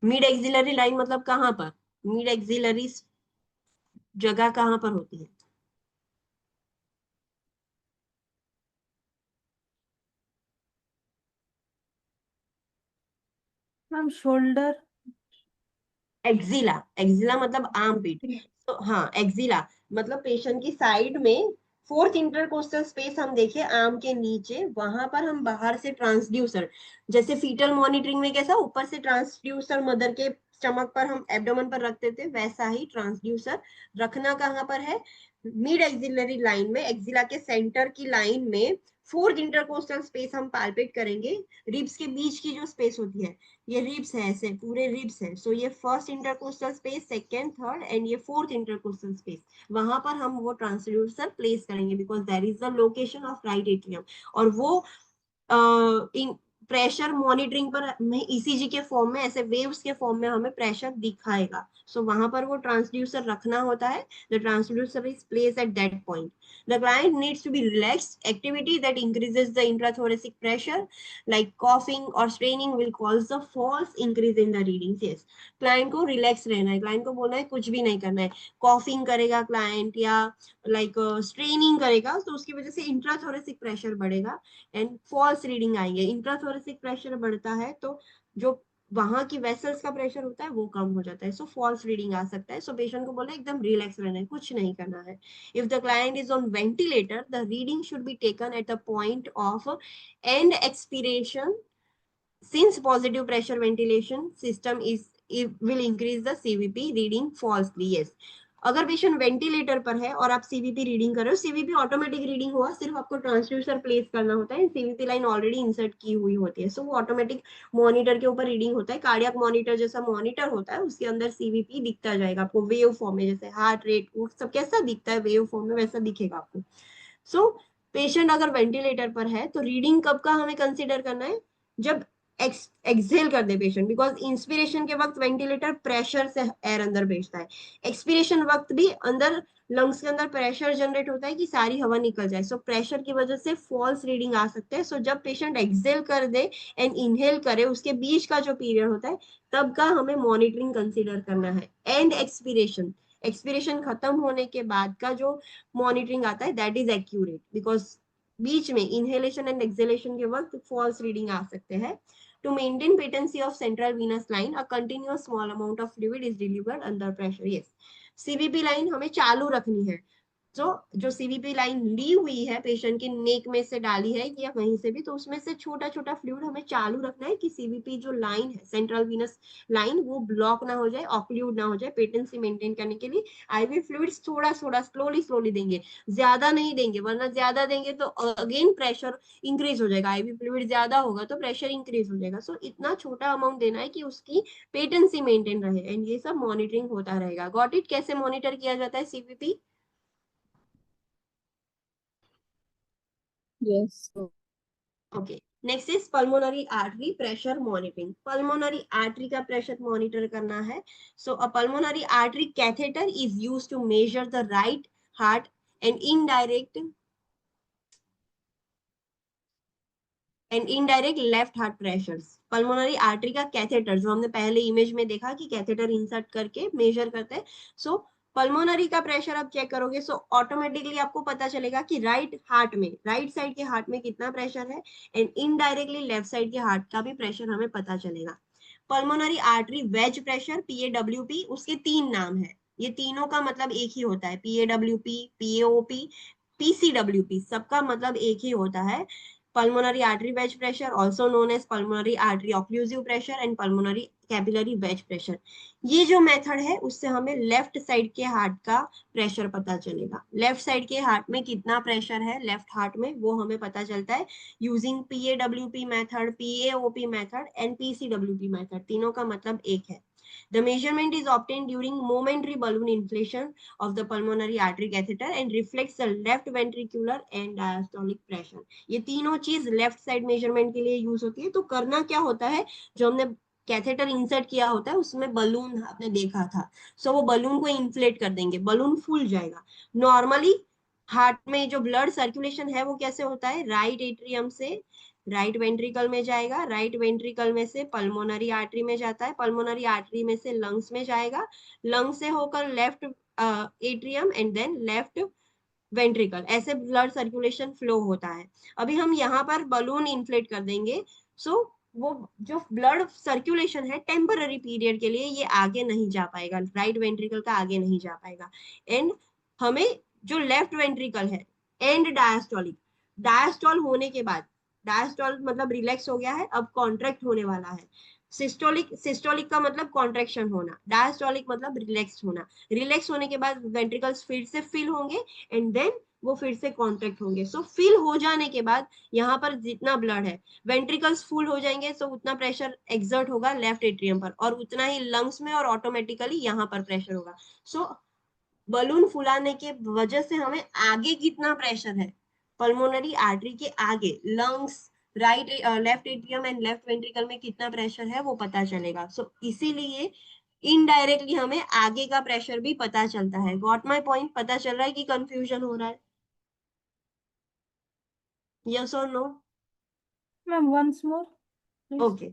S1: मिड एक्सिलरी लाइन मतलब कहां पर? मिड एक्सिलरी जगह कहां पर होती है?
S3: Ma'am shoulder.
S1: एक्जिला, एक्जिला मतलब आर्म पीट। तो हाँ, एक्जिला मतलब पेशेंट की साइड में फोर्थ इंटरकोस्टल स्पेस हम देखे आर्म के नीचे, वहां पर हम बाहर से ट्रांसड्यूसर, जैसे फीटल मॉनिटरिंग में कैसा ऊपर से ट्रांसड्यूसर मदर के स्टमक पर हम एब्डोमेन पर रखते थे, वैसा ही ट्रांसड्यूसर रखना कहाँ पर है? मिड एक्सिलरी लाइन में, एक्जिला के सेंटर की लाइन में फोर्थ इंटरकोस्टल स्पेस हम पाल्पेट करेंगे। रिब्स के बीच की जो स्पेस होती है, ये रिब्स है, ऐसे पूरे रिब्स है। सो ये first intercostal space, second, third and ये फोर्थ इंटरकोस्टल स्पेस, वहां पर हम वो ट्रांसड्यूसर प्लेस करेंगे, because that is the location of right atrium. और वो प्रेशर मॉनिटरिंग पर हमें ईसीजी के फॉर्म में, ऐसे वेव्स के फॉर्म में हमें प्रेशर दिखाएगा। सो वहां पर वो ट्रांसड्यूसर रखना होता है। The transducer is place at that point. The client needs to be relaxed. Activity that increases the intrathoracic pressure like coughing or straining will cause the false increase in the readings. Yes, client को रिलैक्स रहना है, क्लाइंट को बोलना है कुछ भी नहीं करना है। कॉफिंग करेगा क्लाइंट या लाइक स्ट्रेनिंग करेगा, तो उसकी वजह से इंट्राथोरेसिक प्रेशर बढ़ेगा एंड फॉल्स रीडिंग आएंगे। इंट्राथोरेसिक प्रेशर बढ़ता है तो जो वहां की वेसल्स का प्रेशर होता है वो कम हो जाता है, सो फॉल्स रीडिंग आ सकता है। सो पेशेंट को बोलना है एकदम रिलैक्स रहना है, कुछ नहीं करना है। If the client is on ventilator, the reading should be taken at the point of end expiration, since positive pressure ventilation system is it will increase the CVP reading falsely. Yes, अगर पेशेंट वेंटिलेटर पर है और आप सीवीपी रीडिंग कर रहे हो, सीवीपी ऑटोमेटिक रीडिंग हुआ, सिर्फ आपको ट्रांसड्यूसर प्लेस करना होता है, सीवीपी लाइन ऑलरेडी इंसर्ट की हुई होती है, सो वो ऑटोमेटिक मॉनिटर के ऊपर रीडिंग होता है। कार्डियक मॉनिटर जैसा मॉनिटर होता है, उसके अंदर सीवीपी दिखता जाएगा आपको वेव फॉर्म में, जैसे हार्ट रेट सब कैसा दिखता है वेव फॉर्म में, वैसा दिखेगा आपको। सो पेशेंट अगर वेंटिलेटर पर है तो रीडिंग कब का हमें कंसिडर करना है? जब एक्सहेल कर दे पेशेंट, बिकॉज इंस्पिरेशन के वक्त वेंटिलेटर प्रेशर से एयर अंदर भेजता है, एक्सपिरेशन वक्त भी अंदर लंग्स के अंदर प्रेशर जनरेट होता है कि सारी हवा निकल जाए, सो प्रेशर की वजह से फॉल्स रीडिंग आ सकते हैं। सो जब पेशेंट एक्सहेल कर दे एंड इनहेल करे, उसके बीच का जो पीरियड होता है तब का हमें मॉनिटरिंग कंसीडर करना है। एंड एक्सपिरेशन, एक्सपिरेशन खत्म होने के बाद का जो मॉनिटरिंग आता है दैट इज एक्यूरेट, बिकॉज बीच में इनहेलेशन एंड एक्सहेलेशन के वक्त फॉल्स रीडिंग आ सकते हैं। To maintain patency of central venous line, a continuous small amount of fluid is delivered under pressure. Yes, CVP line हमें चालू रखनी है। तो जो सीवीपी लाइन ली हुई है पेशेंट के नेक में से डाली है या कहीं से भी, तो उसमें से छोटा छोटा फ्लूइड हमें चालू रखना है कि सीवीपी जो लाइन है सेंट्रल वीनस लाइन वो ब्लॉक ना हो जाए, ऑक्लूड ना हो जाए। पेटेंसी मेंटेन करने के लिए आईवी फ्लूइड्स थोड़ा थोड़ा स्लोली स्लोली देंगे, ज्यादा नहीं देंगे, वरना ज्यादा देंगे तो अगेन प्रेशर इंक्रीज हो जाएगा। आईवी फ्लूइड ज्यादा होगा तो प्रेशर इंक्रीज हो जाएगा। सो इतना छोटा अमाउंट देना है कि उसकी पेटेंसी मेंटेन रहे, एंड ये सब मॉनिटरिंग होता रहेगा। Got it? कैसे मॉनिटर किया जाता है CVP?
S2: Yes.
S1: Okay, next is pulmonary artery pressure monitoring. Pulmonary artery का pressure monitor करना है. So a pulmonary artery catheter is used to measure the right heart and indirect left heart pressures. Pulmonary artery का कैथेटर जो हमने पहले इमेज में देखा कि कैथेटर इंसर्ट करके मेजर करते हैं। सो पल्मोनरी का प्रेशर आप चेक करोगे, सो ऑटोमेटिकली आपको पता चलेगा कि राइट हार्ट में, राइट साइड के हार्ट में कितना प्रेशर है, एंड इनडायरेक्टली लेफ्ट साइड के हार्ट का भी प्रेशर हमें पता चलेगा। Pulmonary artery wedge pressure, PAWP, उसके 3 नाम है। ये तीनों का मतलब एक ही होता है, PAWP, PAOP, PCWP, सबका मतलब एक ही होता है। pulmonary artery wedge pressure, also known as pulmonary artery occlusive pressure and pulmonary capillary wedge pressure। ये जो मेथड है उससे हमें लेफ्ट साइड के हार्ट का प्रेशर पता चलेगा। लेफ्ट साइड के हार्ट में कितना प्रेशर है लेफ्ट हार्ट में वो हमें पता चलता है using PAWP method, PAOP method and PCWP method. तीनों का मतलब एक है। The measurement is obtained during momentary balloon inflation of the pulmonary artery catheter and reflects the left ventricular and diastolic pressure। ये तीनों चीज लेफ्ट साइड मेजरमेंट के लिए यूज होती है। तो करना क्या होता है, जो हमने कैथेटर इंसर्ट किया होता है उसमें बलून आपने देखा था, सो वो बलून को इन्फ्लेट कर देंगे, बलून फूल जाएगा। नॉर्मली हार्ट में जो ब्लड सर्कुलेशन है वो कैसे होता है, राइट एट्रियम से राइट वेंट्रिकल में जाएगा, राइट वेंट्रिकल में से पल्मोनरी आर्टरी में जाता है, पल्मोनरी आर्टरी में से लंग्स में जाएगा, लंग्स से होकर left atrium and then left ventricle, ऐसे ब्लड सर्कुलेशन फ्लो होता है। अभी हम यहाँ पर बलून इन्फ्लेट कर देंगे, सो वो जो ब्लड सर्कुलेशन है टेम्पररी पीरियड के लिए ये आगे नहीं जा पाएगा, राइट वेंट्रिकल का आगे नहीं जा पाएगा। एंड हमें जो लेफ्ट वेंट्रिकल है एंड डायस्टोलिक, डायस्टोल होने के बाद, डायस्टोल मतलब रिलैक्स हो गया है, अब कॉन्ट्रैक्ट होने वाला है। सिस्टोलिक, सिस्टोलिक का मतलब कॉन्ट्रैक्शन होना, डायस्टोलिक मतलब रिलैक्स होना। रिलैक्स होने के बाद वेंट्रिकल्स फिर से फिल होंगे एंड देन वो फिर से कॉन्ट्रैक्ट होंगे। सो फिल हो जाने के बाद यहाँ पर जितना ब्लड है, वेंट्रिकल्स फुल हो जाएंगे, सो उतना प्रेशर एक्सर्ट होगा लेफ्ट एट्रियम पर, और उतना ही लंग्स में, और ऑटोमेटिकली यहाँ पर प्रेशर होगा। सो बलून फुलाने के वजह से हमें आगे कितना प्रेशर है, पल्मोनरी आर्टरी के आगे, lungs, right left atrium and left ventricle में कितना प्रेशर है वो पता चलेगा। सो इसीलिए इनडायरेक्टली हमें आगे का प्रेशर भी पता चलता है। Got my point? पता चल रहा है कि कंफ्यूजन हो रहा है? यस और no?
S3: Ma'am once more please.
S1: Okay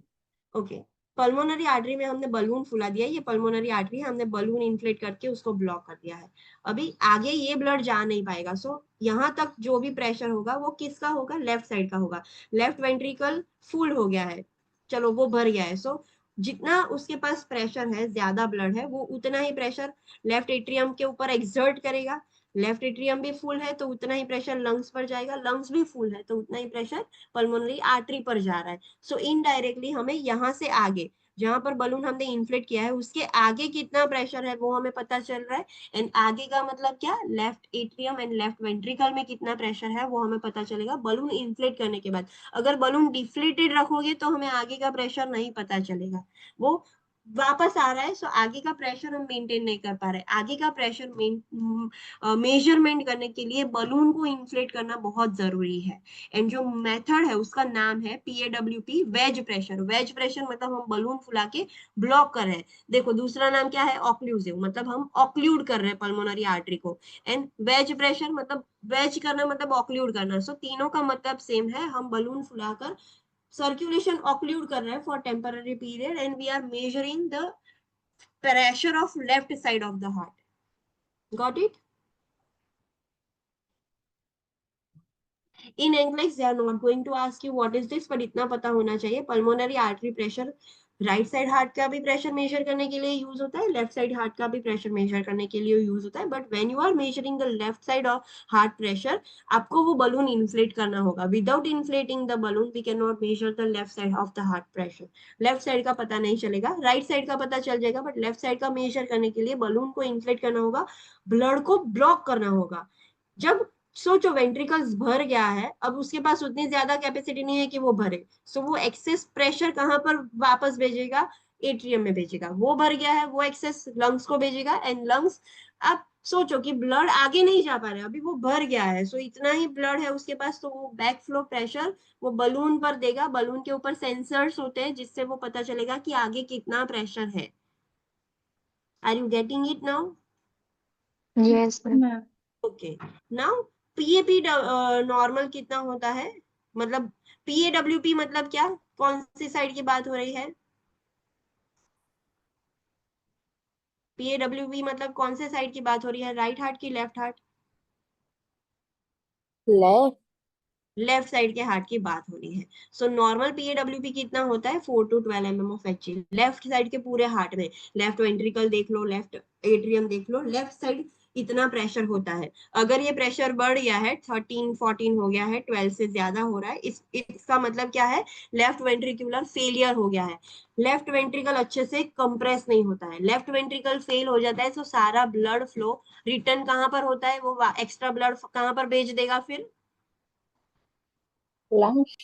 S1: okay, pulmonary artery में हमने बलून फुला दिया, ये पल्मोनरी आर्टरी हमने बलून इन्फ्लेट करके उसको ब्लॉक कर दिया है। अभी आगे ये ब्लड जा नहीं पाएगा, सो यहाँ तक जो भी प्रेशर होगा वो किसका होगा, लेफ्ट साइड का होगा। लेफ्ट वेंट्रिकल फुल हो गया है, चलो वो भर गया है, सो जितना उसके पास प्रेशर है, ज्यादा ब्लड है, वो उतना ही प्रेशर लेफ्ट एट्रियम के ऊपर एक्सर्ट करेगा। लेफ्ट एट्रियम भी फुल है तो उतना ही प्रेशर लंग्स पर जाएगा, लंग्स भी फुल है तो उतना ही प्रेशर पल्मोनरी आर्टरी पर जा रहा है। सो इनडायरेक्टली हमें यहाँ से आगे, जहां पर बलून हमने इन्फ्लेट किया है उसके आगे कितना प्रेशर है वो हमें पता चल रहा है। एंड आगे का मतलब क्या, left atrium and left ventricle में कितना प्रेशर है वो हमें पता चलेगा बलून इन्फ्लेट करने के बाद। अगर बलून डिफ्लेटेड रखोगे तो हमें आगे का प्रेशर नहीं पता चलेगा, वो वापस आ रहा है, सो आगे का प्रेशर हम मेंटेन नहीं कर पा रहे। आगे का प्रेशर मेजरमेंट करने के लिए बलून को इन्फ्लेट करना बहुत जरूरी है। एंड जो मेथड है उसका नाम है PAWP, wedge pressure. Wedge pressure मतलब हम बलून फुला के ब्लॉक कर रहे हैं। देखो दूसरा नाम क्या है, ऑक्लूसिव, मतलब हम ऑक्लूड कर रहे हैं पल्मोनरी आर्टरी को। एंड वेज प्रेशर मतलब वेज करना मतलब ऑक्लूड करना। सो तीनों का मतलब सेम है, हम बलून फुलाकर circulation occlude कर रहा है for temporary period and we are measuring the pressure of left side of the heart. Got it? In NCLEX they are not going to ask you what is this, but इतना पता होना चाहिए pulmonary artery pressure right side heart का भी प्रेशर मेजर करने के लिए यूज होता है, लेफ्ट साइड हार्ट का भी प्रेशर मेजर करने के लिए यूज होता है। But when you are measuring the left side of heart pressure, आपको वो बलून इन्फ्लेट करना होगा। Without inflating the balloon we can not measure the left side of the heart pressure. Left side का पता नहीं चलेगा, राइट साइड का पता चल जाएगा, बट लेफ्ट साइड का मेजर करने के लिए बलून को इन्फ्लेट करना होगा, ब्लड को ब्लॉक करना होगा। जब सोचो वेंट्रिकल्स भर गया है, अब उसके पास उतनी ज्यादा कैपेसिटी नहीं है कि वो भरे, सो वो एक्सेस प्रेशर कहां पर वापस भेजेगा, एट्रियम में भेजेगा। वो भर गया है, वो एक्सेस लंग्स को भेजेगा, एंड लंग्स, अब सोचो कि ब्लड आगे नहीं जा पा रहा है, अभी वो भर गया है, सो इतना ही ब्लड है उसके पास, तो वो बैक फ्लो प्रेशर वो बलून पर देगा। बलून के ऊपर सेंसर्स होते हैं जिससे वो पता चलेगा कि आगे कितना प्रेशर है। Are you getting it now?
S4: Yes, ma'am.
S3: Ma'am
S1: okay, now PAP normal कितना होता है, मतलब PAWP मतलब क्या, कौन सी साइड की बात हो रही है? PAWP मतलब कौन से साइड की बात हो रही है, राइट हार्ट की left heart?
S2: Left.
S1: Left side के हार्ट की बात हो रही है। सो नॉर्मल PAWP कितना होता है, 4 to 12 mm of Hg left side के पूरे हार्ट में। लेफ्ट वेंट्रिकल देख लो, लेफ्ट एट्रियम देख लो, लेफ्ट साइड इतना प्रेशर होता है। अगर ये प्रेशर बढ़ गया है, 13 14 हो गया है, 12 से ज्यादा हो रहा है, इसका मतलब क्या है, लेफ्ट वेंट्रिकुलर फेलियर हो गया है। लेफ्ट वेंट्रिकल अच्छे से कंप्रेस नहीं होता है, लेफ्ट वेंट्रिकल फेल हो जाता है, तो सारा ब्लड फ्लो रिटर्न कहां पर होता है, वो एक्स्ट्रा ब्लड कहां पर भेज देगा फिर,
S2: लंग्स।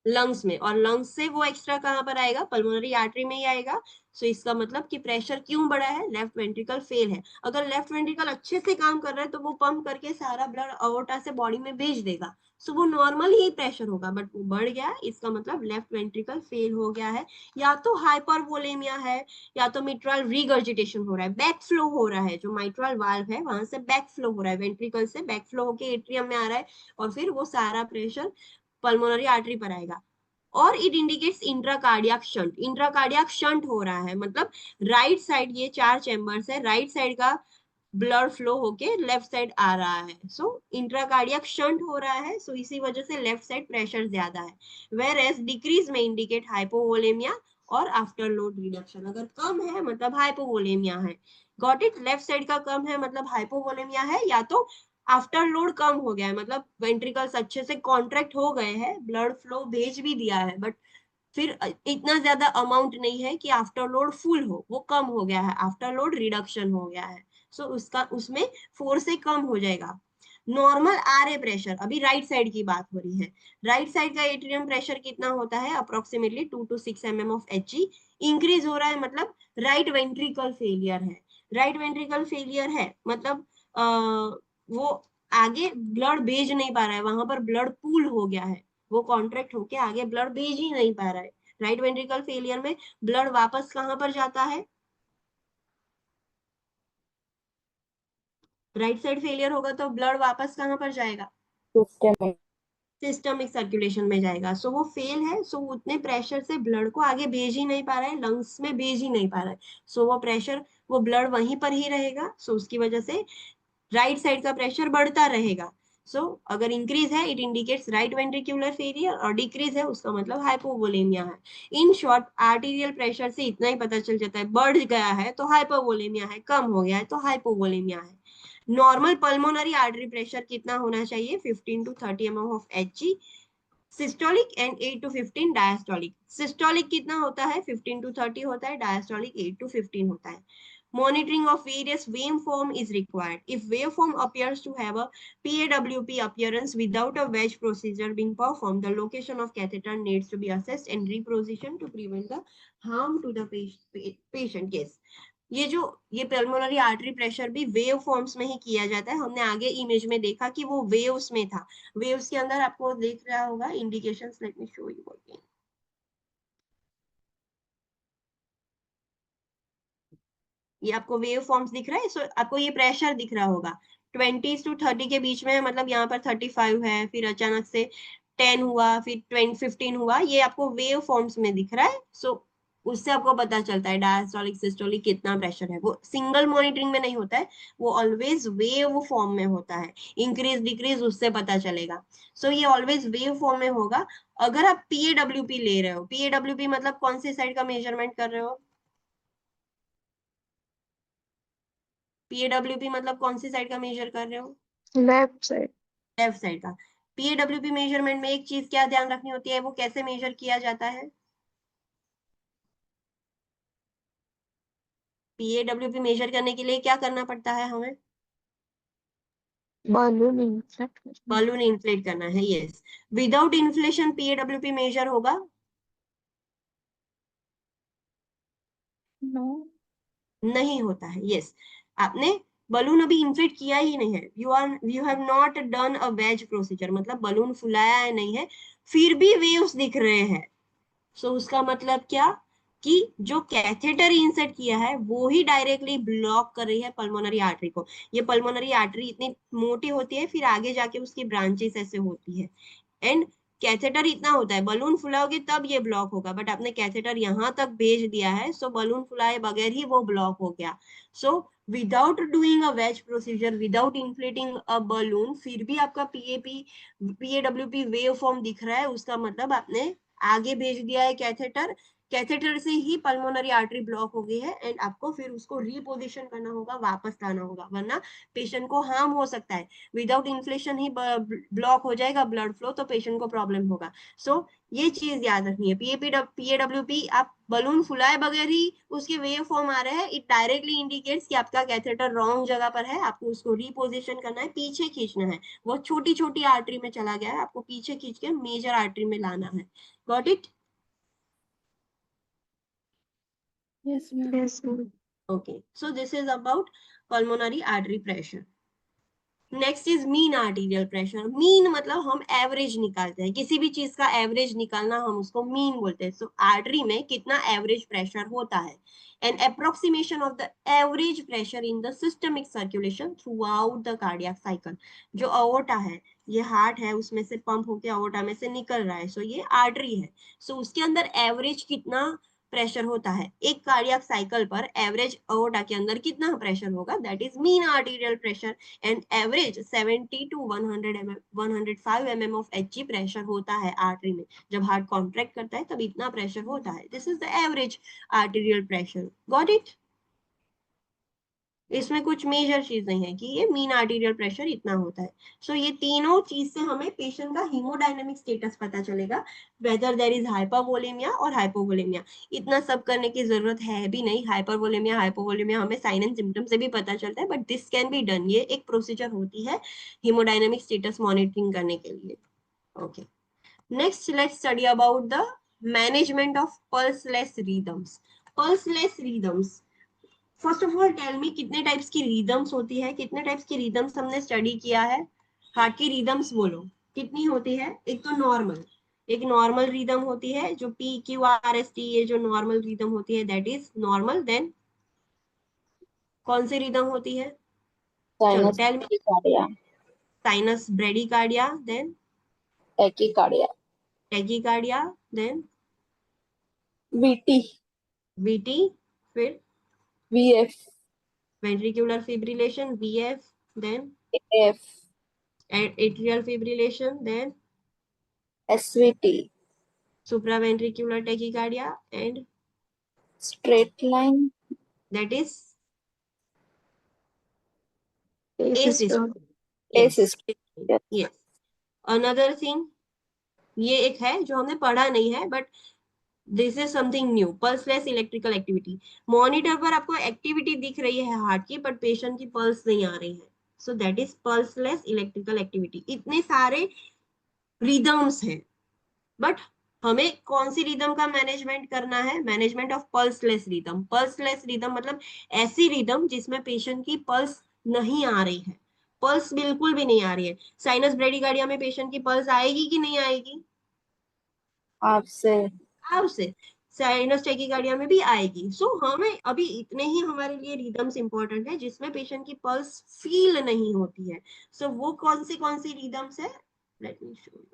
S1: लंग्स में। और लंग्स से वो एक्स्ट्रा कहां पर आएगा, पल्मोनरी आर्टरी में ही आएगा। सो इसका मतलब कि प्रेशर क्यों बढ़ा है, लेफ्ट वेंट्रिकल फेल है। अगर लेफ्ट वेंट्रिकल अच्छे से काम कर रहा है तो वो पंप करके सारा ब्लड अओर्टा से बॉडी में भेज देगा, सो वो नॉर्मल ही प्रेशर होगा। बट वो बढ़ गया, इसका मतलब लेफ्ट वेंट्रिकल फेल हो गया है। या तो हाइपरवोलेमिया है, या तो मिट्रल रिगर्जिटेशन हो रहा है, बैक फ्लो हो रहा है, जो मिट्रल वाल्व है वहां से बैक फ्लो हो रहा है, वेंट्रिकल से बैक फ्लो होके एट्रियम में आ रहा है, और फिर वो सारा प्रेशर पल्मोनरी आर्टरी पर आएगा। और it indicates intracardiac shunt. Intracardiac shunt हो रहा है मतलब राइट साइड, ये 4 चैम्बर्स है, राइट साइड का ब्लड फ्लो होके लेफ्ट साइड आ रहा है, सो इंट्राकार्डियक शंट हो रहा है, सो इसी वजह से लेफ्ट साइड प्रेशर ज्यादा है। वेयर एज डिक्रीज में इंडिकेट हाइपोवोलेमिया और आफ्टर लोड रिडक्शन। अगर कम है मतलब हाइपोवोलेमिया है। Got it? लेफ्ट साइड का कम है मतलब हाइपोवोलेमिया है, या तो आफ्टर लोड कम हो गया है मतलब वेंट्रिकल्स अच्छे से कॉन्ट्रैक्ट हो गए हैं, ब्लड फ्लो भेज भी दिया है, बट फिर इतना ज्यादा अमाउंट नहीं है कि आफ्टर लोड फुल हो, वो कम हो गया है, आफ्टर लोड रिडक्शन हो गया है। सो उसका उसमें 4 से कम हो जाएगा। नॉर्मल RA प्रेशर, अभी राइट साइड की बात हो रही है, राइट साइड का एट्रियम प्रेशर कितना होता है, approximately 2 to 6 mm of Hg। Increase हो रहा है मतलब राइट वेंट्रिकल फेलियर है। राइट वेंट्रिकल फेलियर है मतलब वो आगे ब्लड भेज नहीं पा रहा है, वहां पर ब्लड पूल हो गया है, वो कॉन्ट्रैक्ट होके आगे ब्लड भेज ही नहीं पा रहा है। राइट वेंट्रिकल फेलियर में ब्लड वापस कहां पर जाता है, राइट साइड फेलियर होगा तो ब्लड वापस कहां पर जाएगा,
S2: सिस्टम।
S1: सिस्टमिक सर्कुलेशन में जाएगा। सो वो फेल है, सो उतने प्रेशर से ब्लड को आगे भेज ही नहीं पा रहा है, लंग्स में भेज ही नहीं पा रहा है, सो वो प्रेशर, वो ब्लड वहीं पर ही रहेगा, सो उसकी वजह से राइट साइड का प्रेशर बढ़ता रहेगा। सो अगर इंक्रीज है it indicates right ventricular failure, और डिक्रीज है उसका मतलब हाइपोवोलेमिया है। इन शॉर्ट आर्टीरियल प्रेशर से इतना ही पता चल जाता है, बढ़ गया है तो हाइपोवोलेमिया है, कम हो गया है तो हाइपोवोलेमिया है। नॉर्मल पल्मोनरी आर्टरी प्रेशर कितना होना चाहिए, 15 to 30 mm of Hg systolic, and 8 to 15 diastolic. Systolic कितना होता है, 15 to 30 होता है, डायस्टोलिक 8 to 15 होता है। Monitoring of various waveform is required. If waveform appears to have a PAWP appearance without a wedge procedure being performed, the location of catheter needs to be assessed and repositioned to prevent the harm to the patient. Yes, ये पल्मोनरी आर्टरी प्रेशर भी वेव फॉर्म्स में ही किया जाता है. हमने आगे इमेज में देखा कि वो वेव्स में था. वेव्स के अंदर आपको देख रहा होगा indications. Let me show you again. ये आपको वेव फॉर्म्स दिख रहा है. सो आपको ये प्रेशर दिख रहा होगा 20 to 30 के बीच में है. मतलब यहाँ पर 35 है, फिर अचानक से 10 हुआ, फिर 15 हुआ. ये आपको वेव फॉर्म्स में दिख रहा है. सो उससे आपको पता चलता है डायस्टोलिक सिस्टोलिक कितना प्रेशर है. वो सिंगल मॉनिटरिंग में नहीं होता है, वो ऑलवेज वेव फॉर्म में होता है. इंक्रीज डिक्रीज उससे पता चलेगा. सो ये ऑलवेज वेव फॉर्म में होगा. अगर आप PAWP ले रहे हो, PAWP मतलब कौन सी साइड का मेजरमेंट कर रहे हो? PAWP मतलब कौन सी साइड का मेजर कर रहे हो?
S4: Left side.
S1: लेफ्ट साइड का. PAWP मेजरमेंट में एक चीज क्या ध्यान रखनी होती है, वो कैसे मेजर किया जाता है? PAWP मेजर करने के लिए क्या करना पड़ता है हमें?
S4: बलून इंफ्लेट करना.
S1: बलून इन्फ्लेट करना है. Yes. Without inflation PAWP measure होगा?
S3: No.
S1: नहीं होता है. यस. आपने बलून अभी इन्फ्लेट किया ही नहीं है. You have not done a wedge procedure. मतलब बलून फुलाया है नहीं है, फिर भी वेव्स दिख रहे हैं. सो उसका मतलब क्या कि जो कैथेटर इंसर्ट किया है वो ही डायरेक्टली ब्लॉक कर रही है पल्मोनरी आर्टरी को. ये पल्मोनरी आर्टरी इतनी मोटी होती है, फिर आगे जाके उसकी ब्रांचेस ऐसे होती है. एंड कैथेटर इतना होता है, बलून फुलाओगे तब ये ब्लॉक होगा, बट आपने कैथेटर यहाँ तक भेज दिया है, सो बलून फुलाए बगैर ही वो ब्लॉक हो गया. So without doing a wedge procedure, without inflating a balloon, फिर भी आपका PAWP वेव फॉर्म दिख रहा है. उसका मतलब आपने आगे भेज दिया है कैथेटर, कैथेटर से ही पल्मोनरी आर्टरी ब्लॉक हो गई है. एंड आपको फिर उसको रिपोजिशन करना होगा, वापस लाना होगा, वरना पेशेंट को हार्म हो सकता है. विदाउट इन्फ्लेशन ही ब्लॉक हो जाएगा ब्लड फ्लो, तो पेशेंट को प्रॉब्लम होगा. सो ये चीज याद रखनी है. PAWP आप बलून फुलाए बगैर ही उसके वेव फॉर्म आ रहे हैं, इट डायरेक्टली इंडिकेट्स कि आपका कैथेटर रॉन्ग जगह पर है. आपको उसको रिपोजिशन करना है, पीछे खींचना है. वो छोटी छोटी आर्टरी में चला गया है, आपको पीछे खींच के मेजर आर्टरी में लाना है. Got it?
S3: Yes, ma'am.
S4: Yes, ma'am.
S1: Okay, so this is about pulmonary artery pressure. Next is mean arterial pressure. Mean मतलब हम एवरेज निकालते हैं, किसी भी चीज का एवरेज निकालना हम उसको मीन बोलते हैं. सो आर्टरी में कितना एवरेज प्रेशर होता है, an approximation of the average pressure in the systemic circulation throughout the cardiac cycle. जो अओर्टा है, ये हार्ट है, उसमें से पंप होकर अओर्टा में से निकल रहा है. सो ये आर्टरी है. सो उसके अंदर एवरेज कितना प्रेशर होता है एक कार्डियक साइकिल पर, एवरेज अओर्टा के अंदर कितना प्रेशर होगा, that is mean arterial pressure. And average 70 to 100 mm 105 mm of Hg pressure होता है आर्टरी में. जब हार्ट कॉन्ट्रैक्ट करता है तब इतना प्रेशर होता है. This is the average arterial pressure. Got it? इसमें कुछ मेजर चीज नहीं है कि ये मीन आर्टीरियल प्रेशर इतना होता है. सो ये तीनों चीज से हमें पेशेंट का हीमोडायनेमिक स्टेटस पता चलेगा, वेदर देयर इज हाइपरवोलेमिया और हाइपोवोलेमिया. इतना सब करने की जरूरत है भी नहीं. हाइपरवोलेमिया हाइपोवोलेमिया हमें साइन एंड सिम्टम से भी पता चलता है, but this can be done. ये एक प्रोसीजर होती है हीमोडायनेमिक स्टेटस मॉनिटरिंग करने के लिए. Okay, next let's study about the management of pulseless rhythms. Pulseless rhythms, first of all tell me कितने टाइप्स की रिदम्स होती है, कितने टाइप्स की रिदम्स हमने स्टडी किया है. हार्ट की रिदम्स बोलो कितनी होती है. एक तो नॉर्मल, एक नॉर्मल रिदम होती है जो PQRST, ये जो नॉर्मल रिदम होती है दैट इज नॉर्मल. देन कौन सी रिदम होती है? चलो
S2: sinus
S1: tell me.
S2: Bradycardia.
S1: Sinus bradycardia. Then
S2: tachycardia.
S1: Tachycardia. Then
S2: VT.
S1: VT. फिर
S2: VF.
S1: Ventricular fibrillation VF. Then
S2: AF.
S1: Atrial fibrillation. Then
S2: SVT.
S1: supraventricular tachycardia. And
S2: straight line.
S1: that is
S4: Asystole.
S1: yes.
S2: एसिस्ट.
S1: Yes. Another thing, ये एक है जो हमने पढ़ा नहीं है, but this is something new, pulseless electrical activity. Monitor पर आपको एक्टिविटी दिख रही है हार्ट की, बट पेशेंट की पल्स नहीं आ रही है, so that is pulseless electrical activity. इतने सारे रिदम्स हैं, बट हमें कौन सी रिदम का मैनेजमेंट करना है? Management of pulseless rhythm. Pulseless rhythm मतलब ऐसी रिदम जिसमें पेशेंट की पल्स नहीं आ रही है, पल्स बिल्कुल भी नहीं आ रही है। साइनस ब्रेडिकार्डिया में पेशेंट की पल्स आएगी कि नहीं आएगी?
S2: आपसे
S1: आपसे। साइनस टैकीकार्डिया में भी आएगी। सो हमें अभी इतने ही हमारे लिए रिदम्स इंपॉर्टेंट है जिसमें पेशेंट की पल्स फील नहीं होती है। सो वो कौन सी रिदम्स है? Let me show you.